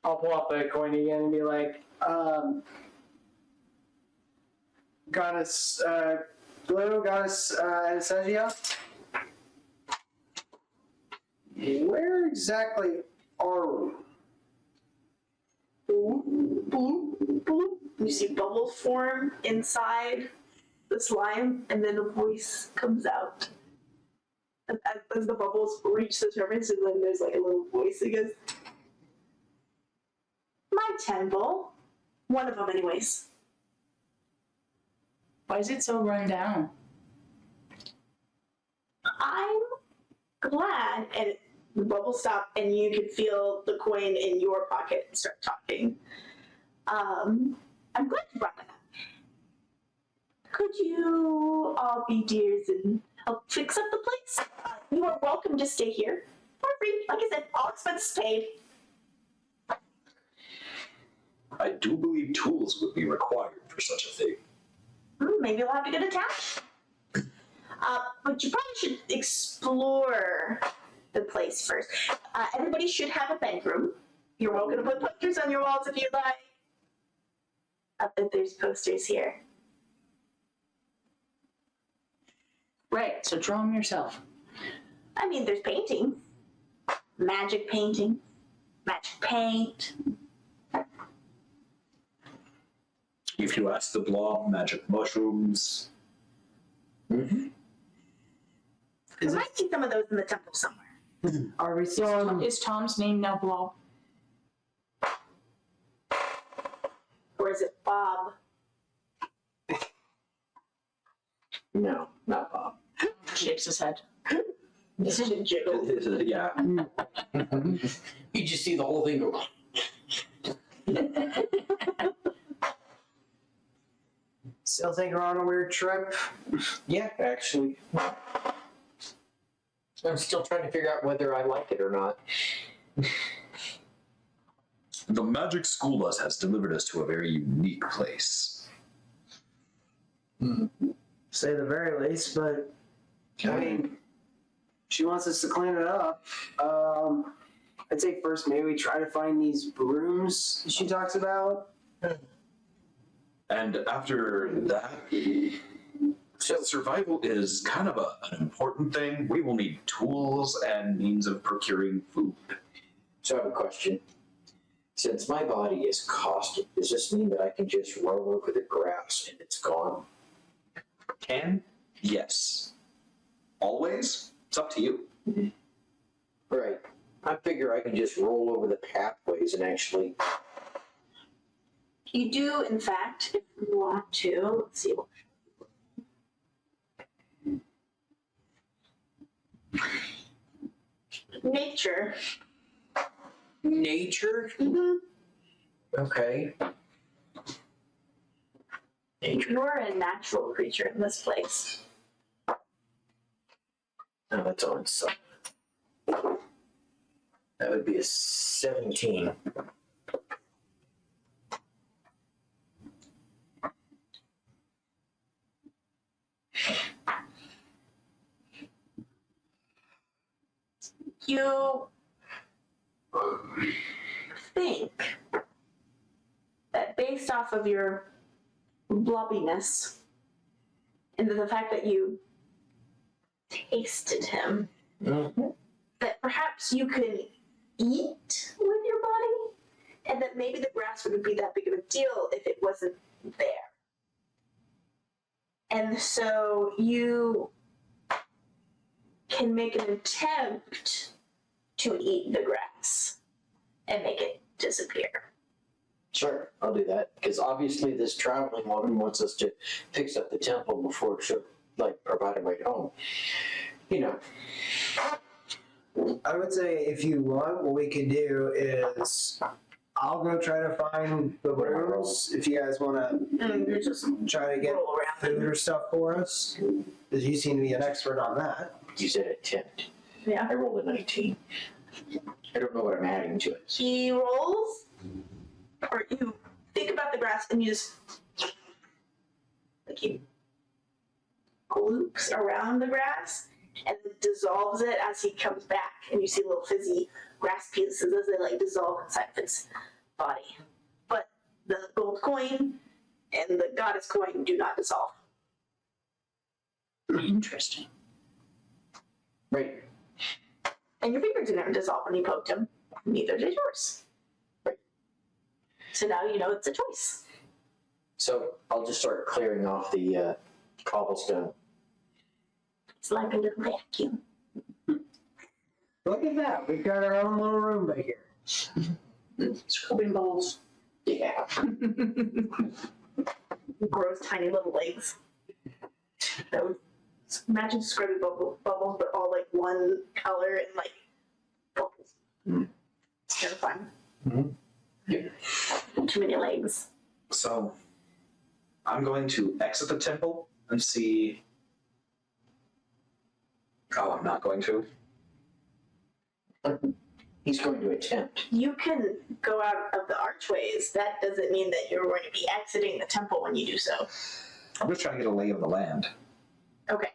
Speaker 3: I'll pull up a coin again and be like, Goddess, Blue, Goddess Anastasia? Where exactly are we?
Speaker 1: Boom, boom, boom. You see bubbles form inside the slime, and then a voice comes out. As the bubbles reach the surface, and then there's like a little voice that goes, "My temple." One of them, anyways.
Speaker 5: Why is it so run down?
Speaker 1: I'm glad, and the bubbles stop, and you can feel the coin in your pocket start talking. I'm glad you brought that up. Could you all be dears and help fix up the place? You are welcome to stay here for free. Like I said, all expenses paid.
Speaker 2: I do believe tools would be required for such a thing.
Speaker 1: Maybe you'll have to get attached. But you probably should explore the place first. Everybody should have a bedroom. You're welcome to put posters on your walls if you'd like. I bet there's posters here.
Speaker 5: Right, so draw them yourself.
Speaker 1: I mean, there's painting. Magic painting. Magic paint.
Speaker 2: If you ask the blob, magic mushrooms.
Speaker 4: Mm-hmm.
Speaker 1: There might be some of those in the temple somewhere.
Speaker 3: Are we still on?
Speaker 5: Is Tom's name now Blob?
Speaker 1: Or is it Bob?
Speaker 4: No, not Bob.
Speaker 5: Shakes his head.
Speaker 1: Jiggle.
Speaker 2: Yeah.
Speaker 4: You just see the whole thing go.
Speaker 3: Still think we're on a weird trip?
Speaker 4: Yeah, actually. I'm still trying to figure out whether I like it or not.
Speaker 2: The magic school bus has delivered us to a very unique place.
Speaker 3: Say the very least, but I mean, she wants us to clean it up. I'd say first maybe we try to find these brooms she talks about.
Speaker 2: And after that, so survival is kind of an important thing. We will need tools and means of procuring food.
Speaker 4: So I have a question. Since my body is caustic, does this mean that I can just roll over the grass and it's gone?
Speaker 2: Can? Yes. Always? It's up to you.
Speaker 4: Right. I figure I can just roll over the pathways and actually.
Speaker 1: You do, in fact, if you want to. Let's see. Nature.
Speaker 4: Nature?
Speaker 1: Mm-hmm.
Speaker 4: Okay. Nature.
Speaker 1: You're a natural creature in this place.
Speaker 4: Oh, that's on some. That would be a 17.
Speaker 1: You think that based off of your blobbiness and the fact that you tasted him,
Speaker 4: Mm-hmm.
Speaker 1: that perhaps you could eat with your body, and that maybe the grass wouldn't be that big of a deal if it wasn't there. And so you can make an attempt to eat the grass and make it disappear.
Speaker 4: Sure, I'll do that. Because obviously this traveling woman wants us to fix up the temple before she'll, provide a way home. You know.
Speaker 3: I would say if you want, what we could do is I'll go try to find the brooms if you guys want
Speaker 1: You just
Speaker 3: to try to get
Speaker 1: roll around.
Speaker 3: food or stuff for us. Because you seem to be an expert on that.
Speaker 4: You said attempt.
Speaker 1: Yeah.
Speaker 4: I rolled a 19. I don't know what I'm adding to it.
Speaker 1: He rolls, or you think about the grass and you just, he gloops around the grass and then dissolves it as he comes back, and you see little fizzy grass pieces as they dissolve inside of its body. But the gold coin and the goddess coin do not dissolve.
Speaker 5: Interesting.
Speaker 4: Right.
Speaker 1: And your finger didn't dissolve when you poked him. Neither did yours. So now you know it's a choice.
Speaker 4: So I'll just start clearing off the cobblestone.
Speaker 1: It's like a little vacuum.
Speaker 3: Look at that. We've got our own little room back here.
Speaker 5: Scrubbing balls.
Speaker 4: Yeah.
Speaker 1: Gross tiny little legs. That would imagine scrubby bubbles, but all like one color and like bubbles. It's terrifying. Too many legs.
Speaker 2: So I'm going to exit the temple and see. Oh, I'm not going to.
Speaker 4: He's going to attempt.
Speaker 1: You can go out of the archways. That doesn't mean that you're going to be exiting the temple when you do so.
Speaker 2: I'm just trying to get a lay of the land.
Speaker 1: Okay.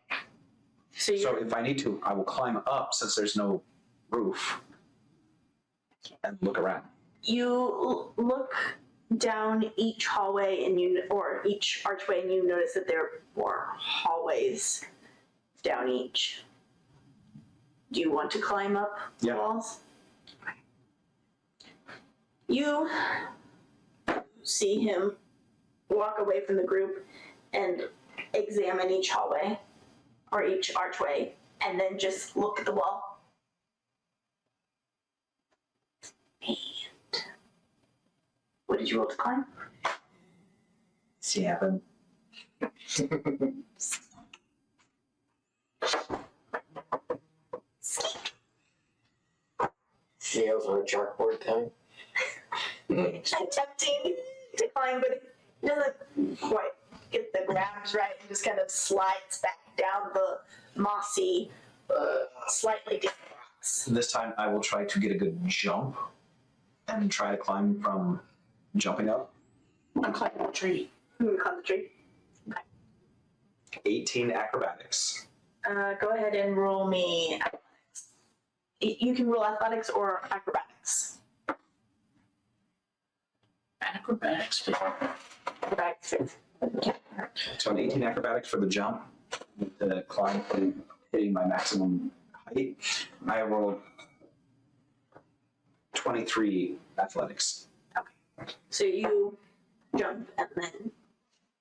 Speaker 1: So you
Speaker 2: So if I need to, I will climb up since there's no roof and look around.
Speaker 1: you look down each hallway and or each archway and you notice that there are more hallways down each. Do you want to climb up the
Speaker 2: Yeah.
Speaker 1: walls? You see him walk away from the group and examine each hallway or each archway and then just look at the wall. And what did you roll to climb?
Speaker 2: 7.
Speaker 4: Nails on a chalkboard time.
Speaker 1: Attempting to climb, but it doesn't quite get the grabs right and just kind of slides back down the mossy, slightly different rocks.
Speaker 2: This time I will try to get a good jump and try to climb from jumping up.
Speaker 5: I'm climbing a tree.
Speaker 1: I'm gonna climb the tree.
Speaker 2: 18 acrobatics.
Speaker 1: Go ahead and roll me athletics. You can roll athletics or acrobatics.
Speaker 5: Acrobatics.
Speaker 1: Acrobatics fit. Okay.
Speaker 2: So an 18 acrobatics for the jump. The climb from hitting my maximum height. I rolled 23 athletics.
Speaker 1: So you jump and then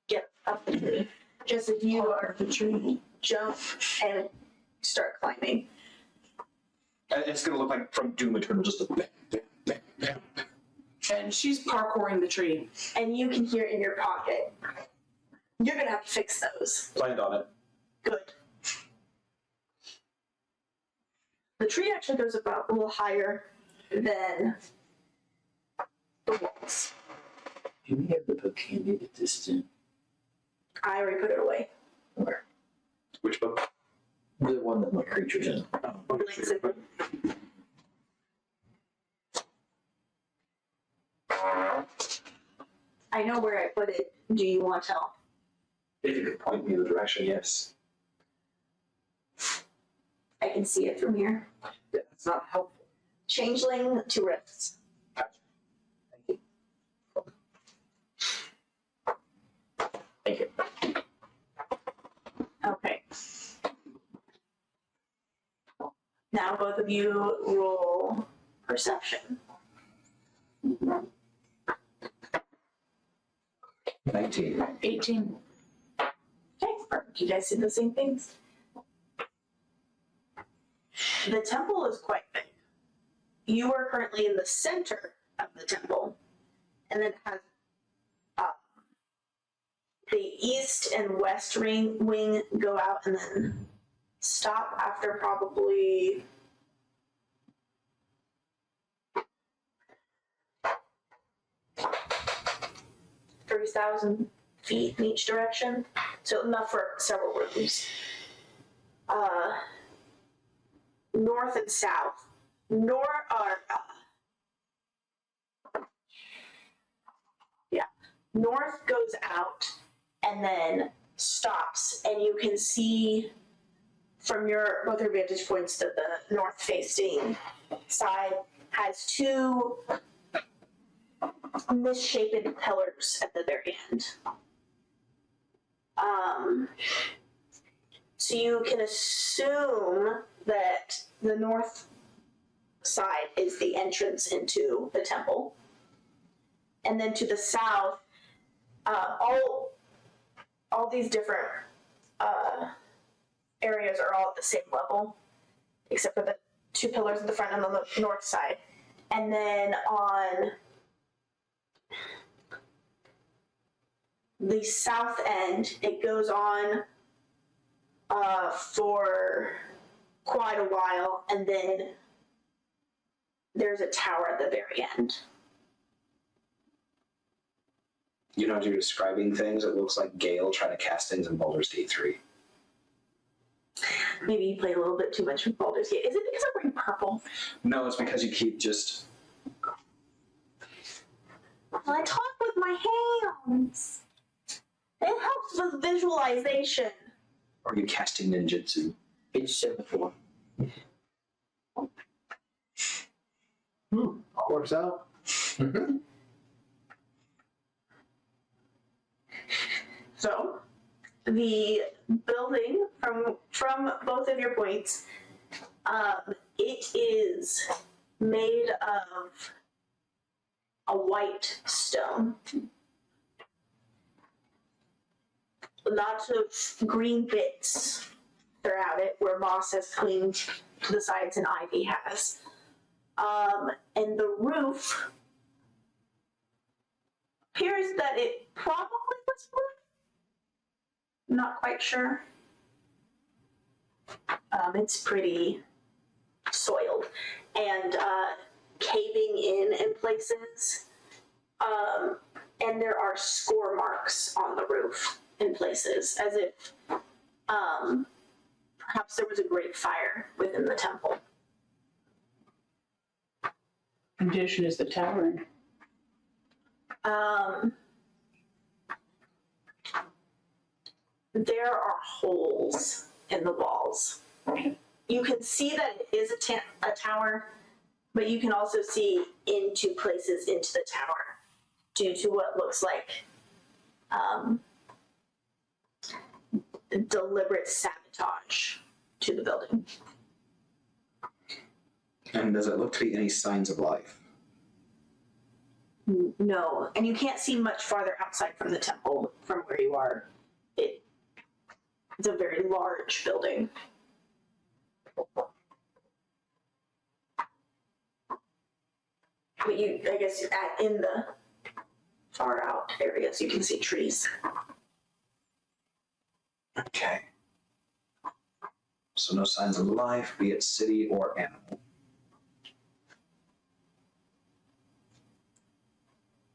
Speaker 1: get up the tree. Just as you are the tree, jump and start climbing.
Speaker 2: And it's going to look like from Doom Eternal, just a bam, bam, bam, bam.
Speaker 5: And she's parkouring the tree.
Speaker 1: And you can hear in your pocket. You're gonna have to fix those.
Speaker 2: Planned on it.
Speaker 1: Good. The tree actually goes about a little higher than the walls.
Speaker 4: Do we have the book handy that this in?
Speaker 1: I already put it away.
Speaker 4: Where?
Speaker 2: Which book?
Speaker 4: The one that my creature's in.
Speaker 1: I know where I put it. Do you want help?
Speaker 2: If you could point me in the direction, yes.
Speaker 1: I can see it from here.
Speaker 2: That's not helpful.
Speaker 1: Changeling to rifts.
Speaker 4: Thank you.
Speaker 1: Okay. Now both of you roll perception.
Speaker 2: 19.
Speaker 5: 18.
Speaker 1: Okay, perfect. You guys see the same things? The temple is quite big. You are currently in the center of the temple, and then it has the east and west wing go out and then stop after probably 30,000 feet in each direction, so enough for several rooms. North and south. North goes out and then stops, and you can see from both your vantage points that the north facing side has two misshapen pillars at the very end. So you can assume that the north side is the entrance into the temple. And then to the south, all these different areas are all at the same level, except for the two pillars at the front and on the north side. And then on the south end, it goes on for quite a while, and then there's a tower at the very end.
Speaker 2: You know, as you're describing things, it looks like Gale trying to cast things in Baldur's Gate 3.
Speaker 1: Maybe you played a little bit too much with Baldur's Gate. Is it because I'm wearing purple?
Speaker 2: No, it's because you keep just...
Speaker 1: Well, I talk with my hands. It helps with visualization.
Speaker 2: Or are you casting ninjutsu?
Speaker 4: Page 74.
Speaker 3: Works out.
Speaker 1: So, the building from both of your points, it is made of a white stone. Lots of green bits throughout it, where moss has clinged to the sides and ivy has. And the roof appears that it probably was wood. Not quite sure. It's pretty soiled and caving in places. And there are score marks on the roof in places, as if perhaps there was a great fire within the temple.
Speaker 5: Condition is the tower.
Speaker 1: There are holes in the walls. You can see that it is a tower, but you can also see into places into the tower due to what looks like deliberate sabotage to the building.
Speaker 2: And does it look to be any signs of life?
Speaker 1: No, and you can't see much farther outside from the temple from where you are. It's a very large building. But I guess in the far out areas, you can see trees.
Speaker 2: Okay. So no signs of life, be it city or animal.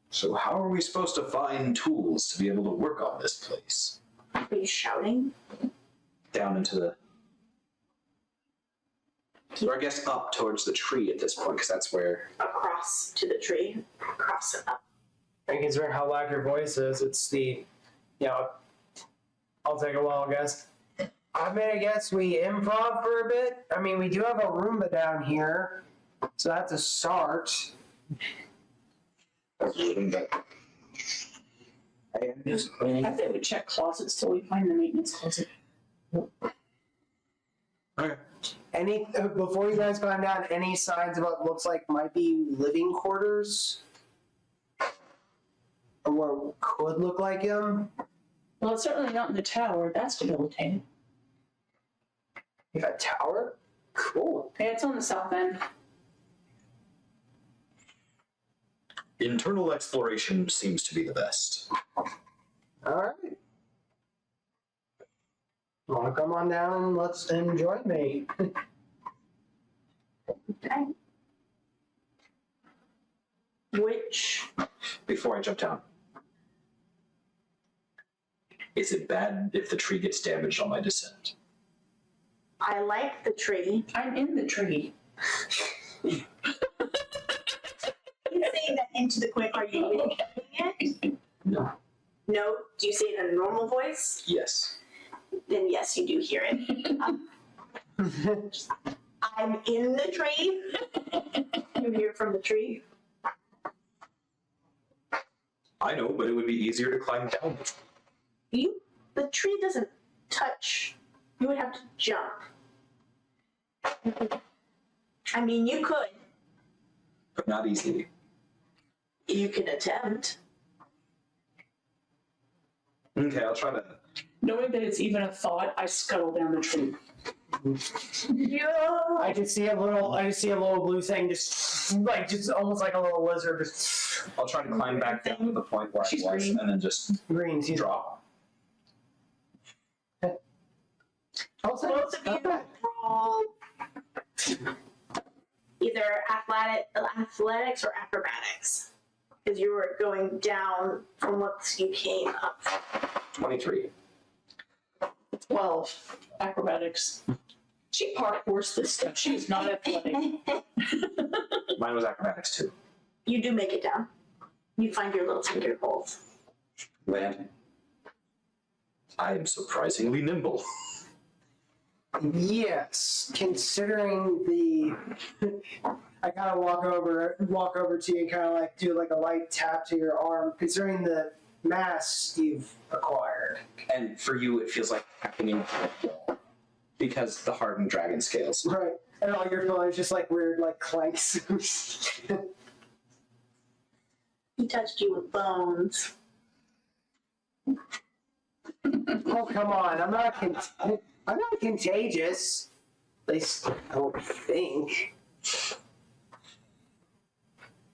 Speaker 2: So how are we supposed to find tools to be able to work on this place?
Speaker 1: Are you shouting?
Speaker 2: Down into the... Or I guess up towards the tree at this point, because that's where...
Speaker 1: Across to the tree. Across and up.
Speaker 3: And considering how loud your voice is, it's the, I'll take a while, guess. I mean, I guess we improv for a bit. I mean, we do have a Roomba down here, so that's a start.
Speaker 4: I am just cleaning.
Speaker 5: I think we check closets till we find the maintenance closet.
Speaker 2: Okay.
Speaker 3: Any before you guys climb down, any signs of what looks like might be living quarters, or what could look like them?
Speaker 5: Well, it's certainly not in the tower. That's debilitating.
Speaker 3: You got a tower? Cool.
Speaker 5: Yeah, it's on the south end.
Speaker 2: Internal exploration seems to be the best.
Speaker 3: All right. Want to come on down and let's enjoy me?
Speaker 1: Okay. Which?
Speaker 2: Before I jump down. Is it bad if the tree gets damaged on my descent?
Speaker 1: I like the tree.
Speaker 5: I'm in the tree.
Speaker 1: Are you saying that into the quick? Are you reading it?
Speaker 2: No.
Speaker 1: No? Do you say it in a normal voice?
Speaker 2: Yes.
Speaker 1: Then yes, you do hear it. I'm in the tree. You hear from the tree.
Speaker 2: I know, but it would be easier to climb down.
Speaker 1: The tree doesn't touch. You would have to jump. I mean, you could.
Speaker 2: But not easily.
Speaker 1: You could attempt.
Speaker 2: Okay, I'll try to.
Speaker 5: Knowing that it's even a thought, I scuttle down the tree.
Speaker 1: Yeah.
Speaker 3: I can see a little blue thing just almost like a little lizard.
Speaker 2: I'll try to climb back down to the point where
Speaker 5: She's
Speaker 2: I was,
Speaker 5: green.
Speaker 2: and then just
Speaker 3: Green.
Speaker 2: drop.
Speaker 1: Both of you roll either athletics or acrobatics, because you were going down from what you came up.
Speaker 2: 23.
Speaker 5: 12. Acrobatics. She parkours this stuff. She is not athletic.
Speaker 2: Mine was acrobatics too.
Speaker 1: You do make it down. You find your little secret holes.
Speaker 2: Land. I am surprisingly nimble.
Speaker 3: Yes, considering the, I kind of walk over to you and kind of like do like a light tap to your arm. Considering the mass you've acquired,
Speaker 2: And for you, it feels like tapping into a wall because the hardened dragon scales.
Speaker 3: right? And all you're feeling is just like weird like clanks.
Speaker 1: He touched you with bones.
Speaker 3: Oh come on! I'm not contagious. At least I don't think.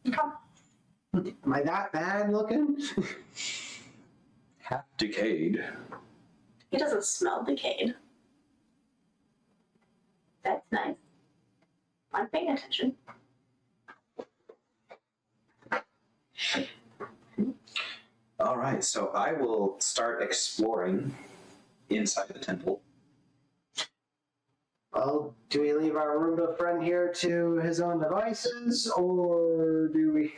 Speaker 3: Am I that bad looking?
Speaker 2: Half decayed.
Speaker 1: He doesn't smell decayed. That's nice. I'm paying attention.
Speaker 2: All right, so I will start exploring inside the temple.
Speaker 3: Well, do we leave our Roomba friend here to his own devices, or do we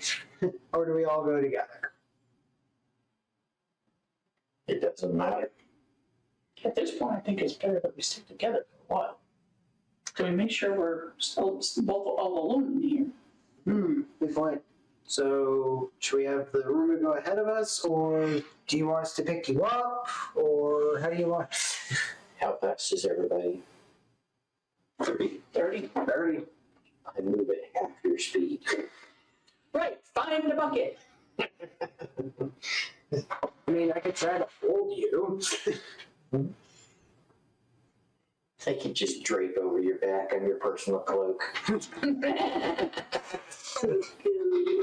Speaker 3: all go together?
Speaker 4: It doesn't matter.
Speaker 5: At this point, I think it's better that we stick together for a while. So we make sure we're still both all alone in here.
Speaker 3: Good point. So, should we have the Roomba go ahead of us, or do you want us to pick you up, or how do you want?
Speaker 4: How fast is everybody?
Speaker 2: 30.
Speaker 5: 30.
Speaker 3: 30.
Speaker 4: I move at half your speed.
Speaker 5: Right, find the bucket.
Speaker 3: I mean, I could try to hold you.
Speaker 4: I could just drape over your back on your personal cloak.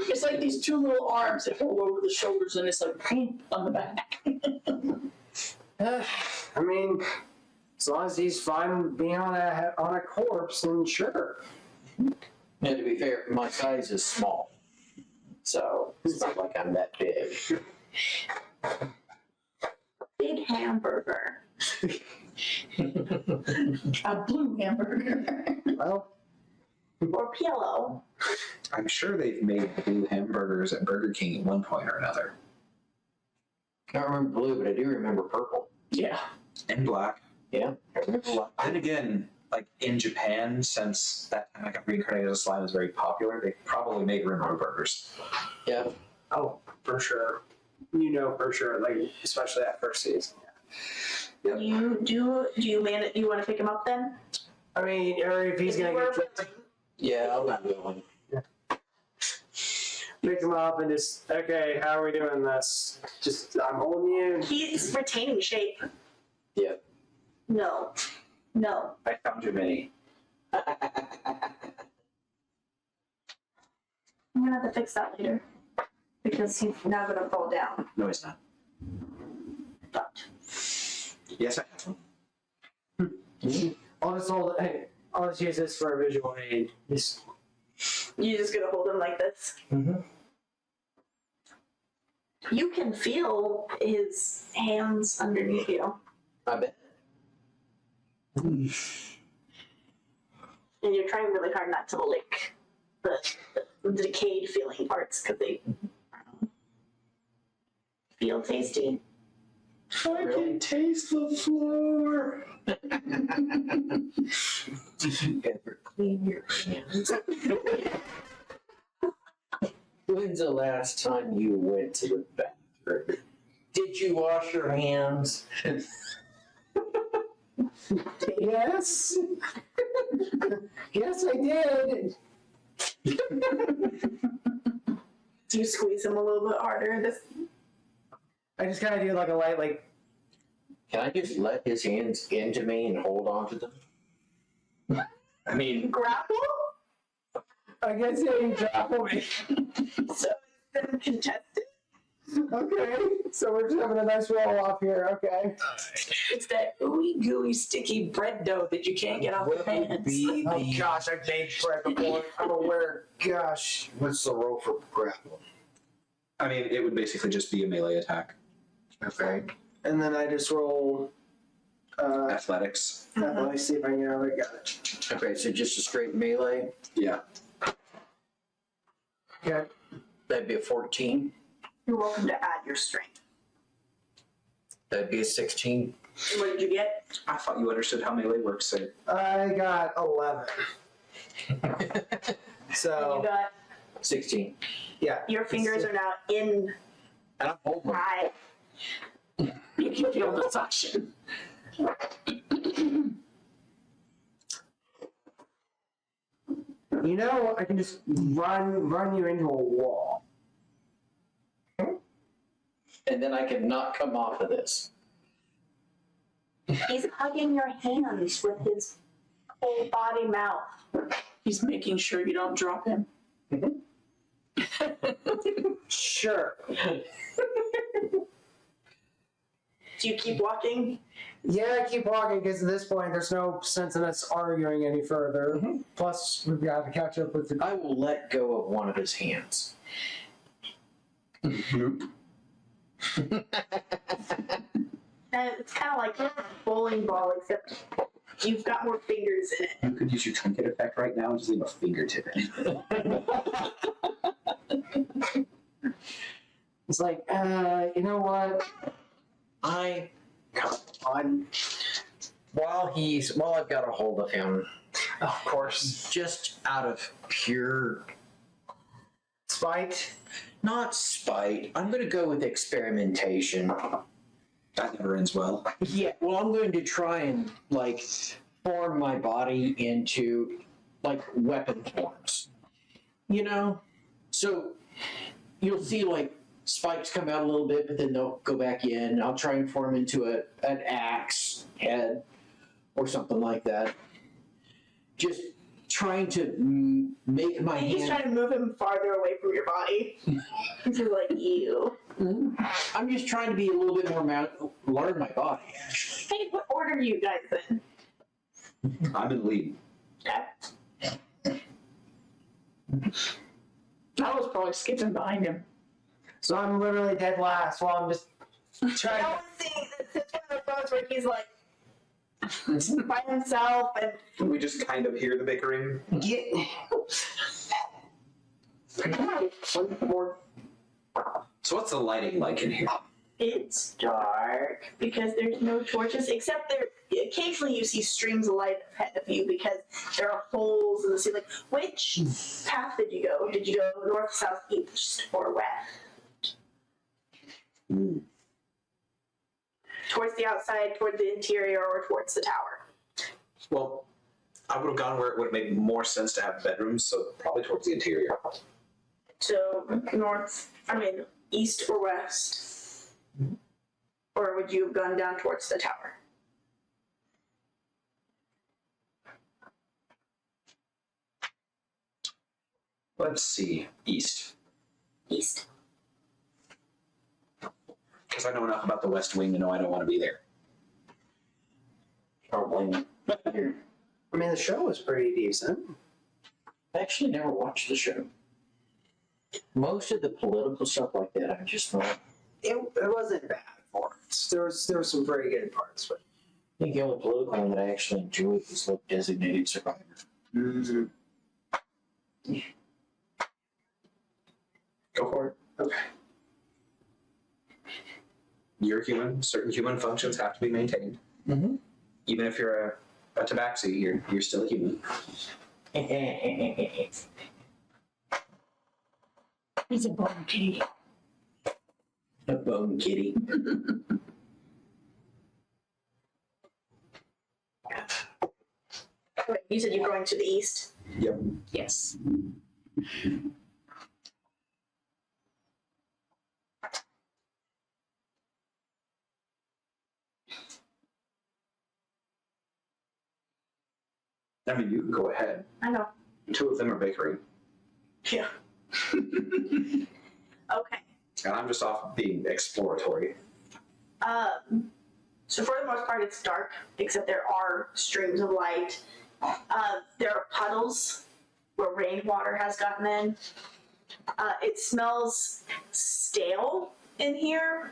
Speaker 5: It's like these two little arms that hold over the shoulders and it's like on the back.
Speaker 3: I mean, as long as he's fine being on a corpse, then sure.
Speaker 4: Now, to be fair, my size is small. So, it's not like I'm that big.
Speaker 1: Big hamburger.
Speaker 5: A blue hamburger.
Speaker 3: Well,
Speaker 1: Or yellow.
Speaker 2: I'm sure they've made blue hamburgers at Burger King at one point or another.
Speaker 4: I don't remember blue, but I do remember purple.
Speaker 5: Yeah.
Speaker 2: And black.
Speaker 4: Yeah, I remember black.
Speaker 2: Then again, like in Japan, since that time I got reincarnated as a slime is very popular, they probably made rainbow burgers.
Speaker 4: Yeah.
Speaker 3: oh, for sure. You know for sure, like, especially that first season.
Speaker 2: Yep.
Speaker 1: You want to pick him up then?
Speaker 3: I mean, or if he's
Speaker 1: If you
Speaker 3: gonna
Speaker 1: were
Speaker 3: get
Speaker 1: willing.
Speaker 4: Yeah, I'll be willing.
Speaker 3: pick him up and just, okay, how are we doing this? Just, I'm holding you.
Speaker 1: He's retaining shape.
Speaker 4: Yep.
Speaker 1: No.
Speaker 2: I found your mini.
Speaker 1: I'm gonna have to fix that later. Because he's now gonna fall down.
Speaker 2: No, it's not.
Speaker 1: But
Speaker 2: Yes, I have one.
Speaker 3: I'll just hold it. Hey, I'll just use this for a visual aid. Just,
Speaker 1: you're just gonna hold him like this. You can feel his hands underneath you.
Speaker 4: I bet.
Speaker 1: And you're trying really hard not to lick the decayed feeling parts because they feel tasty.
Speaker 2: I can taste the floor.
Speaker 4: Ever clean your hands? When's the last time you went to the bathroom? Did you wash your hands?
Speaker 3: Yes. Yes, I did.
Speaker 1: Do you squeeze him a little bit harder?
Speaker 3: I just kind of do like a light, like,
Speaker 4: Can I just let his hands into me and hold on to them? I mean,
Speaker 1: Grapple?
Speaker 3: I guess you grapple me.
Speaker 1: So it's been contested.
Speaker 3: Okay, so we're just having a nice roll off here. Okay.
Speaker 5: It's that ooey gooey sticky bread dough that you can't get off your
Speaker 4: what
Speaker 5: hands.
Speaker 4: would be
Speaker 3: Oh
Speaker 4: the
Speaker 3: gosh, I've made bread before. I'm aware. Gosh.
Speaker 4: what's the roll for grapple?
Speaker 2: I mean, it would basically just be a melee attack.
Speaker 4: Okay.
Speaker 3: And then I just roll.
Speaker 2: Athletics.
Speaker 3: Let me see if I can get it. Got it.
Speaker 4: Okay, so just a straight melee.
Speaker 2: Yeah.
Speaker 3: Okay.
Speaker 4: That'd be a 14.
Speaker 1: You're welcome to add your strength.
Speaker 4: That'd be a 16.
Speaker 1: What did you get?
Speaker 2: I thought you understood how melee works, so
Speaker 3: I got 11.
Speaker 1: And you
Speaker 3: So
Speaker 1: got
Speaker 4: 16.
Speaker 3: yeah.
Speaker 1: your fingers are now in
Speaker 4: And I'm holding them.
Speaker 1: high.
Speaker 5: You can feel the suction.
Speaker 3: You know, I can just run you into a wall.
Speaker 4: And then I can not come off of this.
Speaker 1: He's hugging your hands with his whole body mouth.
Speaker 5: He's making sure you don't drop him.
Speaker 3: Sure.
Speaker 1: Do you keep walking?
Speaker 3: Yeah, I keep walking because at this point there's no sense in us arguing any further. Plus, we've got to catch up with the.
Speaker 4: I will let go of one of his hands.
Speaker 1: And it's kind of like a bowling ball, except you've got more fingers in it.
Speaker 2: you could use your trinket effect right now and just leave a fingertip in it.
Speaker 3: It's like, you know what? Come on.
Speaker 4: While I've got a hold of him,
Speaker 3: Of course.
Speaker 4: just out of pure,
Speaker 3: Spite.
Speaker 4: not spite, I'm going to go with experimentation.
Speaker 2: That never ends well.
Speaker 4: Yeah, well, I'm going to try and, like, form my body into, like, weapon forms. You know? So, you'll see, like, spikes come out a little bit, but then they'll go back in. I'll try and form into an axe head or something like that. Just trying to make my
Speaker 1: He's
Speaker 4: hand...
Speaker 1: trying to move him farther away from your body. He's just like, you.
Speaker 4: I'm just trying to be a little bit more learn my body.
Speaker 1: Hey, what order are you guys in?
Speaker 2: I'm in the lead.
Speaker 1: Okay.
Speaker 5: I was probably skipping behind him.
Speaker 3: So I'm literally dead last while I'm just trying.
Speaker 1: I want to see, it's one of those moments where he's like, by himself, and
Speaker 2: We just kind of hear the bickering.
Speaker 3: Get.
Speaker 2: So what's the lighting like in here?
Speaker 1: it's dark because there's no torches, except there occasionally you see streams of light ahead of you because there are holes in the ceiling. Which path did you go? Did you go north, south, east, or west? Towards the outside, toward the interior, or towards the tower?
Speaker 2: Well, I would have gone where it would have made more sense to have bedrooms, so probably towards the interior.
Speaker 1: So east or west? Or would you have gone down towards the tower?
Speaker 2: Let's see. East.
Speaker 1: East.
Speaker 2: Because I know enough about the West Wing to know I don't want to be there.
Speaker 4: Don't blame me.
Speaker 3: I mean, the show was pretty decent.
Speaker 4: I actually never watched the show. Most of the political stuff like that, I'm just not.
Speaker 3: It wasn't bad parts. There was some very good parts, but.
Speaker 4: I think the only political one that I actually enjoyed was like Designated Survivor.
Speaker 3: Mm-hmm.
Speaker 2: Go for it.
Speaker 3: Okay.
Speaker 2: You're human. Certain human functions have to be maintained.
Speaker 4: Mm-hmm.
Speaker 2: Even if you're a tabaxi, you're still a human.
Speaker 5: He's a bone kitty.
Speaker 4: A bone kitty.
Speaker 1: Wait, you said you're going to the east?
Speaker 2: Yep.
Speaker 5: Yes.
Speaker 2: I mean, you can go ahead.
Speaker 1: I know.
Speaker 2: 2 of them are bickering.
Speaker 1: Yeah. Okay.
Speaker 2: And I'm just off being exploratory.
Speaker 1: So for the most part, it's dark, except there are streams of light. There are puddles where rainwater has gotten in. It smells stale in here.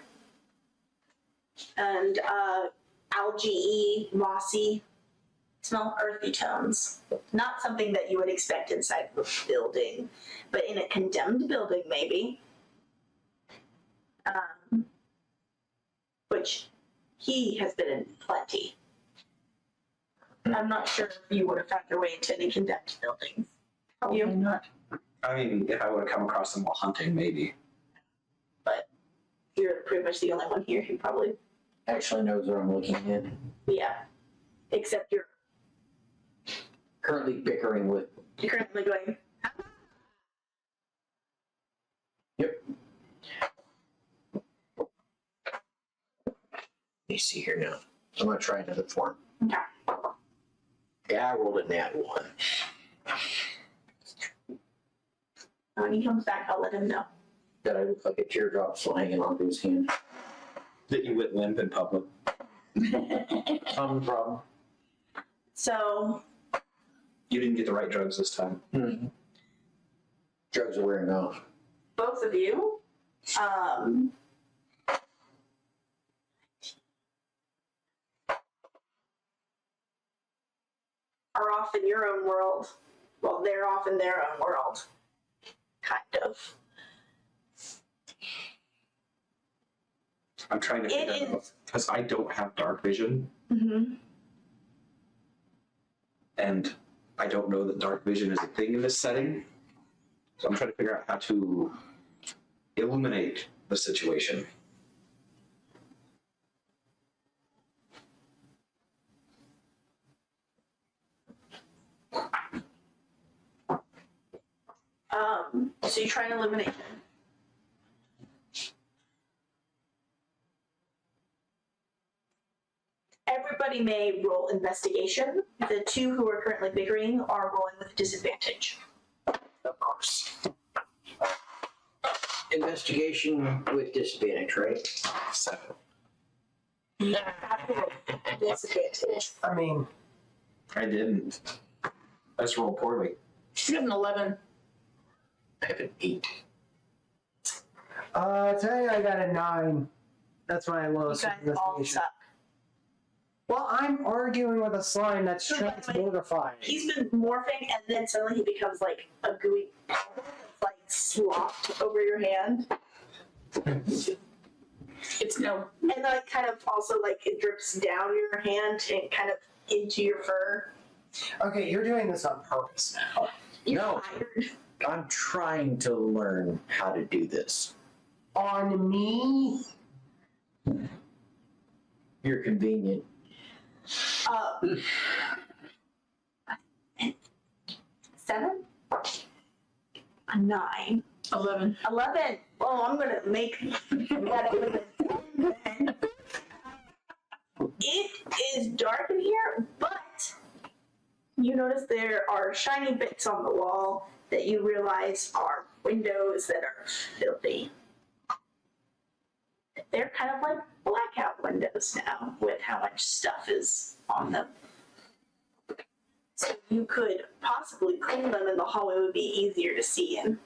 Speaker 1: And algae, mossy, smell earthy tones. Not something that you would expect inside of a building, but in a condemned building, maybe. Which he has been in plenty. I'm not sure if you would have found your way into any condemned buildings.
Speaker 5: Probably not.
Speaker 2: I mean, if I would have come across them while hunting, maybe.
Speaker 1: But you're pretty much the only one here who probably,
Speaker 4: Actually knows what I'm looking at.
Speaker 1: yeah. Except you're
Speaker 4: Currently bickering with.
Speaker 1: currently going,
Speaker 4: Yep. Let me see here now. I'm gonna try another form.
Speaker 1: okay.
Speaker 4: Yeah, I rolled a nat 1.
Speaker 1: When he comes back, I'll let him know.
Speaker 4: That I look like a teardrop still hanging onto his hand.
Speaker 2: That you went limp in public.
Speaker 4: Common problem.
Speaker 1: So,
Speaker 2: You didn't get the right drugs this time.
Speaker 4: Mm-hmm. Drugs are wearing off.
Speaker 1: both of you, are off in your own world. Well, they're off in their own world. Kind of.
Speaker 2: I'm trying to
Speaker 1: It
Speaker 2: figure
Speaker 1: is-
Speaker 2: out, because I don't have dark vision,
Speaker 1: Mm-hmm.
Speaker 2: and I don't know that dark vision is a thing in this setting. So I'm trying to figure out how to illuminate the situation.
Speaker 1: So you try and eliminate him. Everybody may roll investigation. The 2 who are currently bickering are rolling with disadvantage.
Speaker 4: Of course. Investigation with disadvantage, right?
Speaker 2: 7.
Speaker 1: Disadvantage.
Speaker 3: I mean,
Speaker 2: I didn't. I just rolled poorly.
Speaker 5: You have an 11.
Speaker 4: I have an 8.
Speaker 3: today I got a 9. That's my
Speaker 1: You
Speaker 3: lowest
Speaker 1: guys all
Speaker 3: investigation.
Speaker 1: suck.
Speaker 3: Well, I'm arguing with a slime that's
Speaker 1: So, by the way,
Speaker 3: transmortifying.
Speaker 1: He's been morphing, and then suddenly he becomes like a gooey powder that's like slopped over your hand,
Speaker 5: It's no.
Speaker 1: and like kind of also like it drips down your hand and kind of into your fur.
Speaker 3: Okay, you're doing this on purpose now.
Speaker 1: You're
Speaker 4: No.
Speaker 1: tired.
Speaker 4: I'm trying to learn how to do this.
Speaker 3: On me?
Speaker 4: You're convenient.
Speaker 1: 7? A 9.
Speaker 5: 11.
Speaker 1: 11. Oh, I'm gonna make that with a 10. It is dark in here, but you notice there are shiny bits on the wall that you realize are windows that are filthy. They're kind of like blackout windows now with how much stuff is on them. So you could possibly clean them and the hallway would be easier to see in.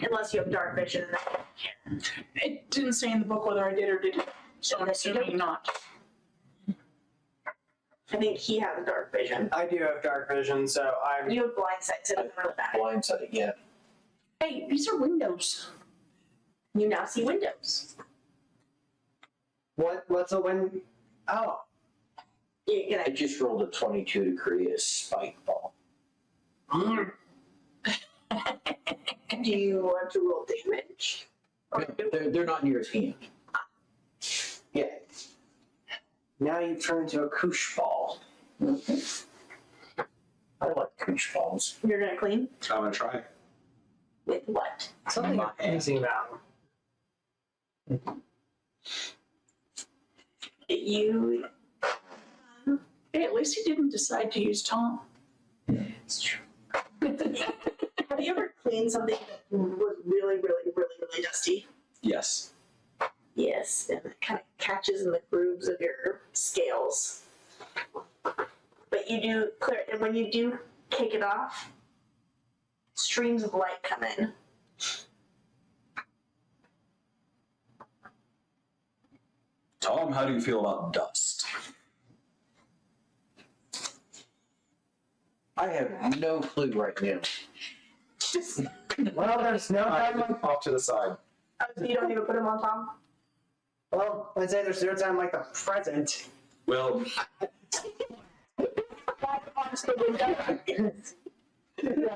Speaker 1: Unless you have dark vision and that you care.
Speaker 5: It didn't say in the book whether I did or didn't, so I'm assuming not.
Speaker 1: I think he has dark vision.
Speaker 3: I do have dark vision, so I'm.
Speaker 1: You have blind sight, so it doesn't really matter.
Speaker 4: Blindsided, yeah.
Speaker 5: Hey, these are windows.
Speaker 1: You now see windows.
Speaker 3: What's a win? Oh,
Speaker 1: You're
Speaker 4: I
Speaker 1: gonna,
Speaker 4: just rolled a 22 to create a spike ball.
Speaker 1: Do you want to roll damage? Or
Speaker 4: They're not near his hand. Yeah.
Speaker 3: Now you turn into a koosh ball.
Speaker 4: I like koosh balls.
Speaker 1: you're gonna clean?
Speaker 2: I'm gonna try.
Speaker 1: With what?
Speaker 3: Something
Speaker 2: My hand.
Speaker 3: amazing about
Speaker 1: You.
Speaker 5: Hey, at least he didn't decide to use Tom.
Speaker 1: It's true. Have you ever cleaned something that was really, really, really, really dusty?
Speaker 2: Yes.
Speaker 1: Yes, and it kind of catches in the grooves of your scales. But you do clear, and when you do take it off, streams of light come in.
Speaker 2: Tom, how do you feel about dust?
Speaker 4: I have no clue right now.
Speaker 1: Just,
Speaker 3: Well, there's no time like,
Speaker 2: Off to the side.
Speaker 1: oh, so you don't even put them on Tom?
Speaker 3: well, I'd say there's no time like the present.
Speaker 2: Well,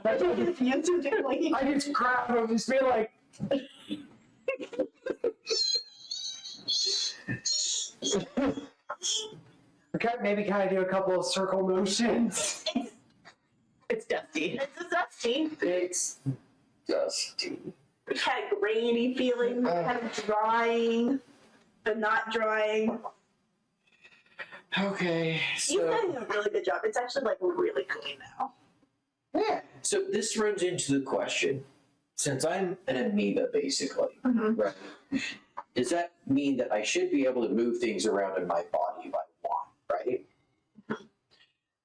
Speaker 1: That's what it feels to do, like,
Speaker 3: I just grab him and just be like, okay, maybe kind of do a couple of circle motions.
Speaker 1: it's dusty. It's dusty.
Speaker 3: It's dusty.
Speaker 1: Kind of grainy feeling, kind of drying, but not drying.
Speaker 4: Okay,
Speaker 1: You've
Speaker 4: so
Speaker 1: done a really good job. It's actually like really clean now.
Speaker 4: yeah, so this runs into the question: since I'm an amoeba, basically, right? Does that mean that I should be able to move things around in my body if I want, right?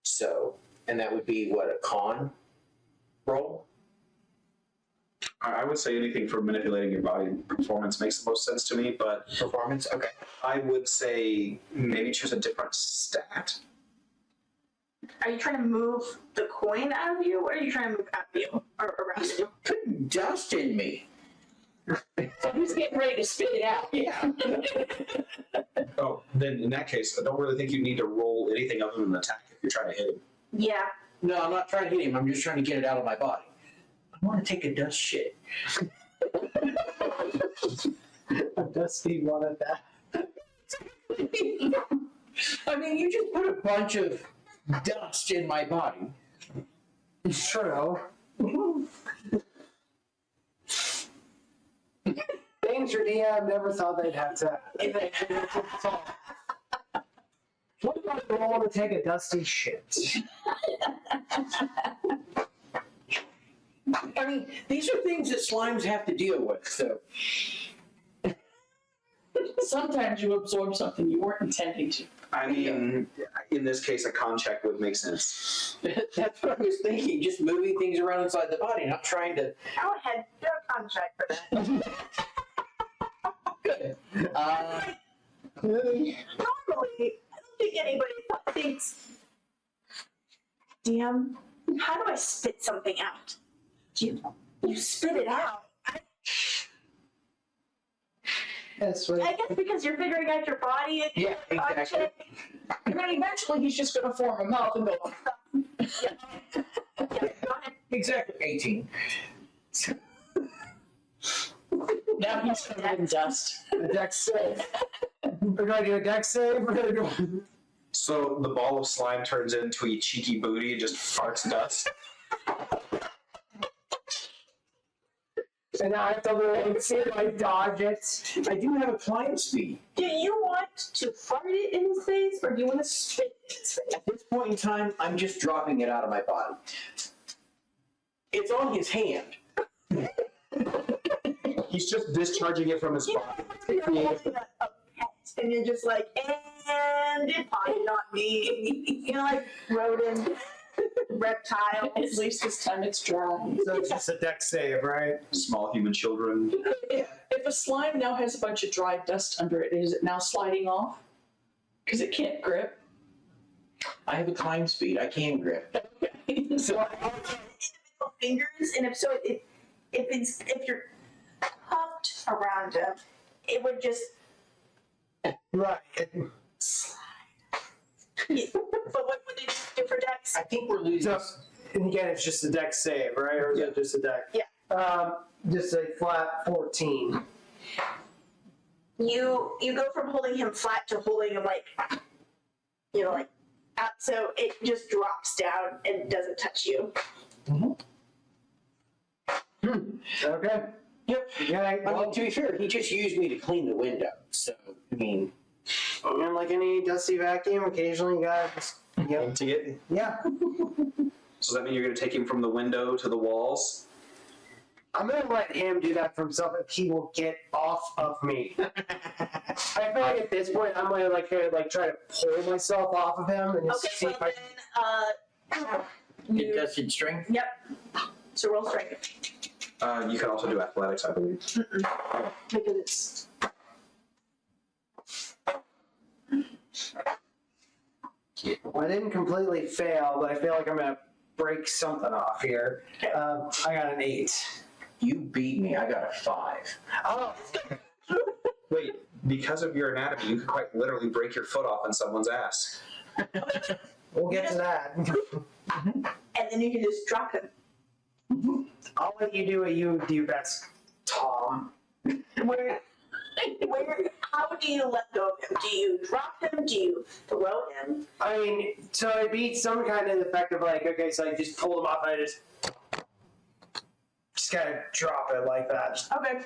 Speaker 4: So, and that would be what, a con roll?
Speaker 2: I would say anything for manipulating your body performance makes the most sense to me, but
Speaker 4: Performance? Okay.
Speaker 2: I would say maybe choose a different stat.
Speaker 1: Are you trying to move the coin out of you? What are you trying to move out of you or around you?
Speaker 4: Put dust in me.
Speaker 5: So he's getting ready to spit it out.
Speaker 4: Yeah.
Speaker 2: Oh, then in that case, I don't really think you need to roll anything other than an attack if you're trying to hit him.
Speaker 1: Yeah.
Speaker 4: No, I'm not trying to hit him. I'm just trying to get it out of my body. I want to take a dust shit.
Speaker 3: A dusty one at that.
Speaker 4: I mean, you just put a bunch of dust in my body.
Speaker 3: True. Danger DM never thought they'd have to. What about roll to take a dusty shit?
Speaker 4: I mean, these are things that slimes have to deal with, so.
Speaker 5: Sometimes you absorb something you weren't intending to.
Speaker 2: I mean, in this case, a con check would make sense.
Speaker 4: That's what I was thinking, just moving things around inside the body, not trying to.
Speaker 1: Go ahead. Do a contract for that.
Speaker 4: Good.
Speaker 1: Normally, I don't think anybody thinks, DM, how do I spit something out? You spit it out.
Speaker 3: That's what.
Speaker 1: I guess because you're figuring out your body and
Speaker 4: Yeah, exactly.
Speaker 5: I mean, eventually he's just going to form a mouth and go,
Speaker 1: Yeah, go ahead.
Speaker 4: Exactly. 18.
Speaker 5: now he's covered in dust.
Speaker 3: A dex save. We're going to do a dex save. We're going to do.
Speaker 2: So the ball of slime turns into a cheeky booty and just farts dust.
Speaker 3: And now I have to really see if I dodge it.
Speaker 4: I do have a climb speed.
Speaker 1: Do you want to fart it in his face or do you want to spit it in his face?
Speaker 4: At this point in time, I'm just dropping it out of my body. It's on his hand.
Speaker 2: He's just discharging it from his
Speaker 1: You
Speaker 2: body.
Speaker 1: know, you're holding a pet and you're just like, and it potted on me. You know, like rodent, reptile.
Speaker 5: At least this time it's dry.
Speaker 3: So it's just a dex save, right?
Speaker 2: Small human children.
Speaker 5: If a slime now has a bunch of dry dust under it, is it now sliding off? Because it can't grip.
Speaker 4: I have a climb speed. I can grip.
Speaker 1: So individual fingers, and if you're cupped around him, it would just
Speaker 3: Right.
Speaker 1: slide. But what would it do for Dex?
Speaker 4: I think we're losing.
Speaker 3: So, and again, it's just a dex save, right? Or is it just a dex?
Speaker 1: Yeah.
Speaker 3: Just a flat 14.
Speaker 1: You go from holding him flat to holding him like, like out, so it just drops down and doesn't touch you.
Speaker 3: Okay.
Speaker 4: Yep.
Speaker 3: Yeah,
Speaker 4: I mean, to be fair, he just used me to clean the window. So, I mean,
Speaker 3: and like any dusty vacuum, occasionally you gotta just,
Speaker 2: Empty it.
Speaker 3: yeah.
Speaker 2: So does that mean you're going to take him from the window to the walls?
Speaker 3: I'm gonna let him do that for himself if he will get off of me. I feel like at this point I'm gonna try to pull myself off of him and just
Speaker 1: Okay,
Speaker 3: see
Speaker 1: well
Speaker 3: if I.
Speaker 1: then,
Speaker 4: it does in strength.
Speaker 1: Yep. So roll strength.
Speaker 2: You can also do athletics, I believe.
Speaker 1: Because it's.
Speaker 3: Well, I didn't completely fail, but I feel like I'm gonna break something off here.
Speaker 1: Okay.
Speaker 3: I got an 8.
Speaker 4: You beat me. I got a 5.
Speaker 3: Oh,
Speaker 2: Wait, because of your anatomy, you could quite literally break your foot off in someone's ass.
Speaker 3: we'll get to that.
Speaker 1: And then you can just drop him.
Speaker 3: I'll let you do what you do best, Tom.
Speaker 1: How do you let go of him? Do you drop him? Do you throw him?
Speaker 3: I mean, so it'd be some kind of effect of okay, so I just pulled him off and I just gotta drop it like that.
Speaker 1: Okay.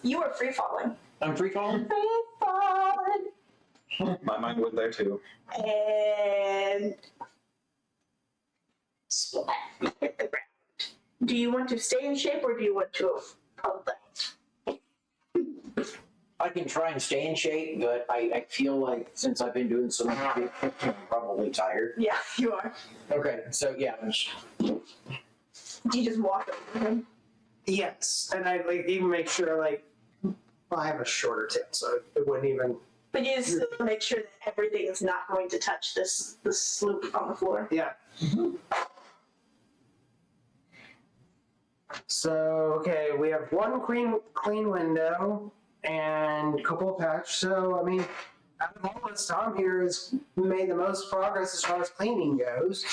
Speaker 1: You are free falling.
Speaker 4: I'm free falling?
Speaker 1: Free falling.
Speaker 2: My mind went there too.
Speaker 1: And splat. You hit the ground. Do you want to stay in shape or do you want to hold that?
Speaker 4: I can try and stay in shape, but I feel like since I've been doing so much, I'm probably tired.
Speaker 1: Yeah, you are.
Speaker 4: Okay, so yeah.
Speaker 1: Do you just walk over him?
Speaker 3: Yes, and I even make sure I have a shorter tail, so it wouldn't even.
Speaker 1: But you just make sure that everything is not going to touch the sloop on the floor.
Speaker 3: Yeah. So okay, we have one clean window and a couple of patch. So I mean, out of all this, Tom here has made the most progress as far as cleaning goes.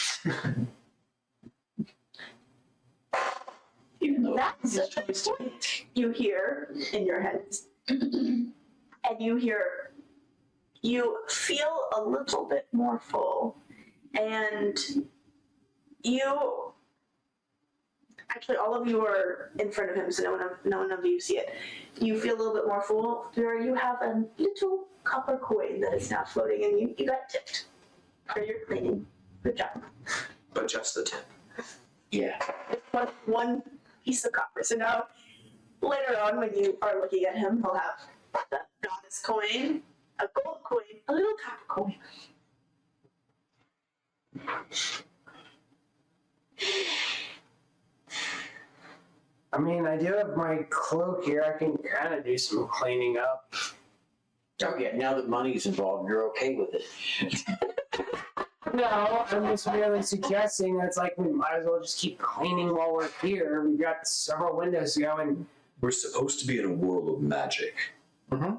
Speaker 5: Even though
Speaker 1: That's
Speaker 5: his
Speaker 1: the
Speaker 5: choice.
Speaker 1: point you hear in your head. And you feel a little bit more full. And actually all of you are in front of him, so no one of you see it. You feel a little bit more full. You have a little copper coin that is now floating, and you got tipped for your cleaning. Good job.
Speaker 2: But just the tip.
Speaker 4: Yeah.
Speaker 1: It's one piece of copper. So now, later on, when you are looking at him, he'll have the goddess coin, a gold coin, a little copper coin.
Speaker 3: I mean, I do have my cloak here. I can kind of do some cleaning up.
Speaker 4: Oh yeah, now that money's involved, you're okay with it.
Speaker 3: No, I'm just merely suggesting that we might as well just keep cleaning while we're here. We've got several windows going.
Speaker 2: We're supposed to be in a world of magic.
Speaker 4: Mm-hmm.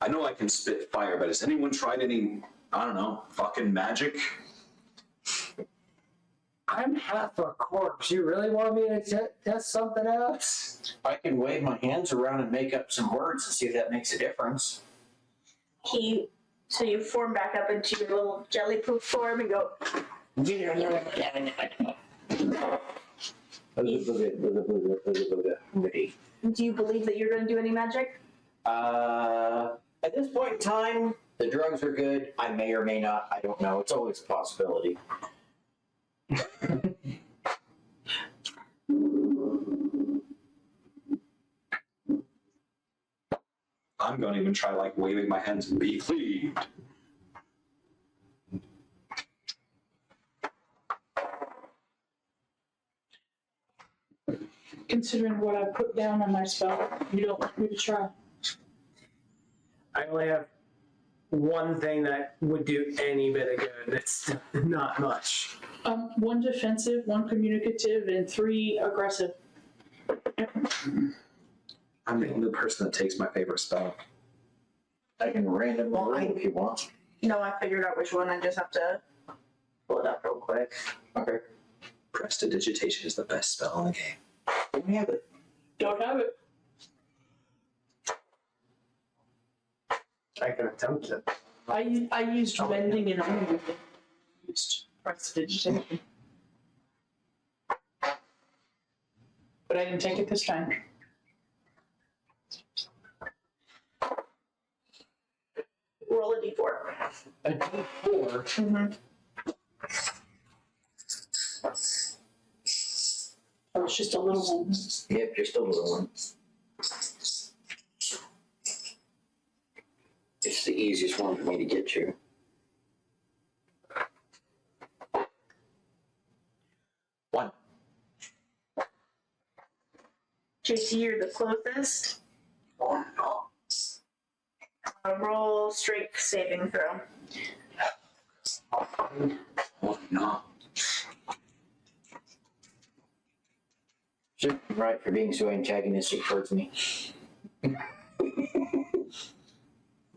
Speaker 2: I know I can spit fire, but has anyone tried any, I don't know, fucking magic?
Speaker 3: I'm half a corpse. You really want me to test something else?
Speaker 4: I can wave my hands around and make up some words and see if that makes a difference.
Speaker 1: So you form back up into your little jelly poof form and go. Do you believe that you're going to do any magic?
Speaker 4: At this point in time, the drugs are good. I may or may not. I don't know. It's always a possibility.
Speaker 2: I'm going to even try waving my hands and be pleased.
Speaker 5: Considering what I put down on my spell, you don't want me to try.
Speaker 3: I only have one thing that would do any bit of good. It's not much.
Speaker 5: 1 defensive, 1 communicative, and 3 aggressive.
Speaker 2: I'm the only person that takes my favorite spell.
Speaker 4: I can randomly roll if you want.
Speaker 1: No, I figured out which one. I just have to pull it up real quick.
Speaker 4: Okay.
Speaker 2: Prestidigitation is the best spell in the game.
Speaker 4: Don't have it.
Speaker 5: Don't have it.
Speaker 3: I can attempt it.
Speaker 5: I used mending and only used prestidigitation. But I didn't take it this time.
Speaker 1: Roll a d4.
Speaker 4: A D4.
Speaker 1: Mm-hmm.
Speaker 5: Oh, it's just a little one.
Speaker 4: Yep, just a little one. It's the easiest one for me to get to.
Speaker 2: One.
Speaker 1: JC, you're the closest.
Speaker 4: Oh no.
Speaker 1: Roll strength saving throw.
Speaker 4: Oh no. You're right for being so antagonistic towards me.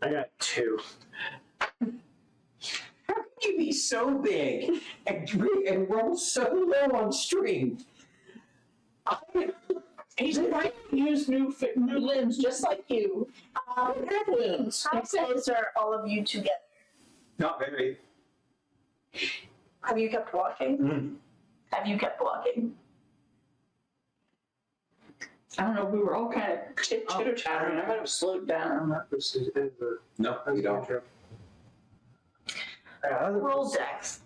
Speaker 3: I got 2.
Speaker 4: How can you be so big and roll so low on stream?
Speaker 5: He's trying to use new limbs just like you.
Speaker 1: Um,
Speaker 5: Have limbs.
Speaker 1: how close are all of you together?
Speaker 2: Not very.
Speaker 1: Have you kept walking?
Speaker 2: Mm.
Speaker 1: Have you kept walking?
Speaker 5: I don't know, we were all kind of chitter-chattering. I might have slowed down.
Speaker 3: This is the.
Speaker 2: No, you don't.
Speaker 3: Yeah,
Speaker 1: Roll dex.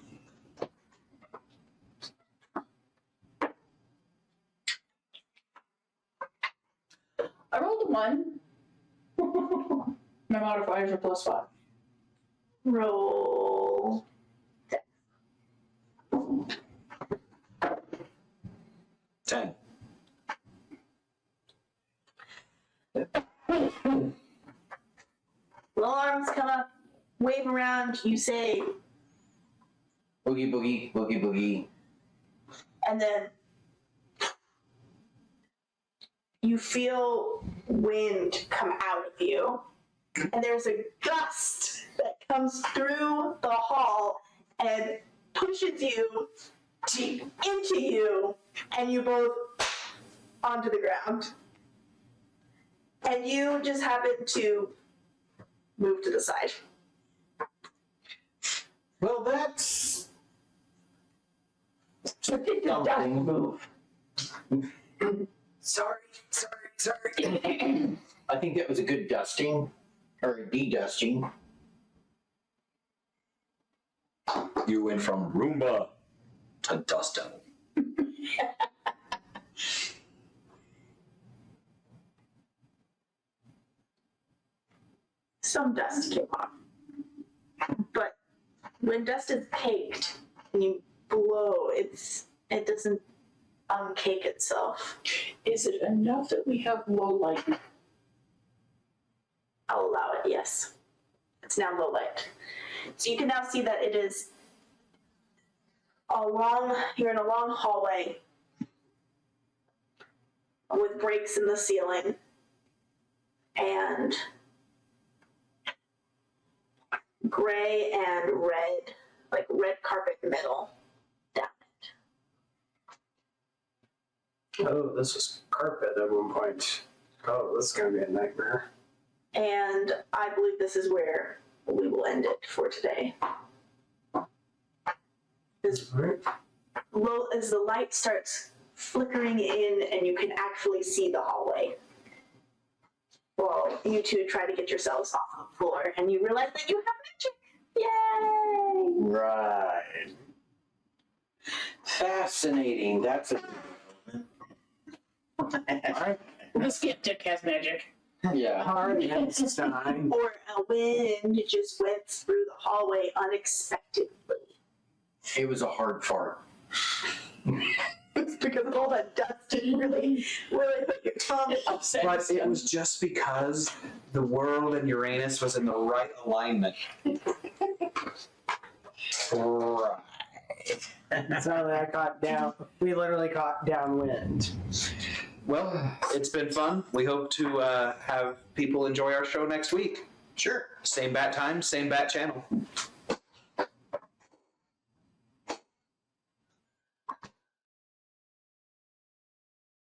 Speaker 5: I rolled a 1. My modifiers are +5.
Speaker 1: Roll.
Speaker 2: 10.
Speaker 1: Little arms come up, wave around, you say,
Speaker 4: Boogie, boogie, boogie, boogie.
Speaker 1: and then you feel wind come out of you. And there's a gust that comes through the hall and pushes you deep into you, and you both onto the ground. And you just happen to move to the side.
Speaker 4: Well, that's
Speaker 5: I think the duck
Speaker 4: something.
Speaker 5: move.
Speaker 3: Sorry.
Speaker 4: I think that was a good dusting, or a de-dusting.
Speaker 2: You went from Roomba to Dustin.
Speaker 1: Some dust came off. But when dust is caked and you blow, it doesn't uncake itself.
Speaker 5: Is it enough that we have low light?
Speaker 1: I'll allow it, yes. It's now low light. So you can now see that it is you're in a long hallway with breaks in the ceiling and gray and red, like red carpet middle down it.
Speaker 3: Oh, this was carpet at one point. Oh, this is gonna be a nightmare.
Speaker 1: And I believe this is where we will end it for today. As the light starts flickering in and you can actually see the hallway, well, you two try to get yourselves off the floor and you realize that you have magic. Yay!
Speaker 4: Right. Fascinating. That's a.
Speaker 5: The skeptic has magic.
Speaker 4: Yeah.
Speaker 3: Hard next time.
Speaker 1: Or a wind just went through the hallway unexpectedly.
Speaker 4: It was a hard fart.
Speaker 1: It's because of all that dust and really put your tongue upset.
Speaker 2: But it was just because the world and Uranus was in the right alignment. Right.
Speaker 3: So that caught down. We literally caught downwind.
Speaker 2: Well, it's been fun. We hope to have people enjoy our show next week.
Speaker 4: Sure.
Speaker 2: Same bat time, same bat channel.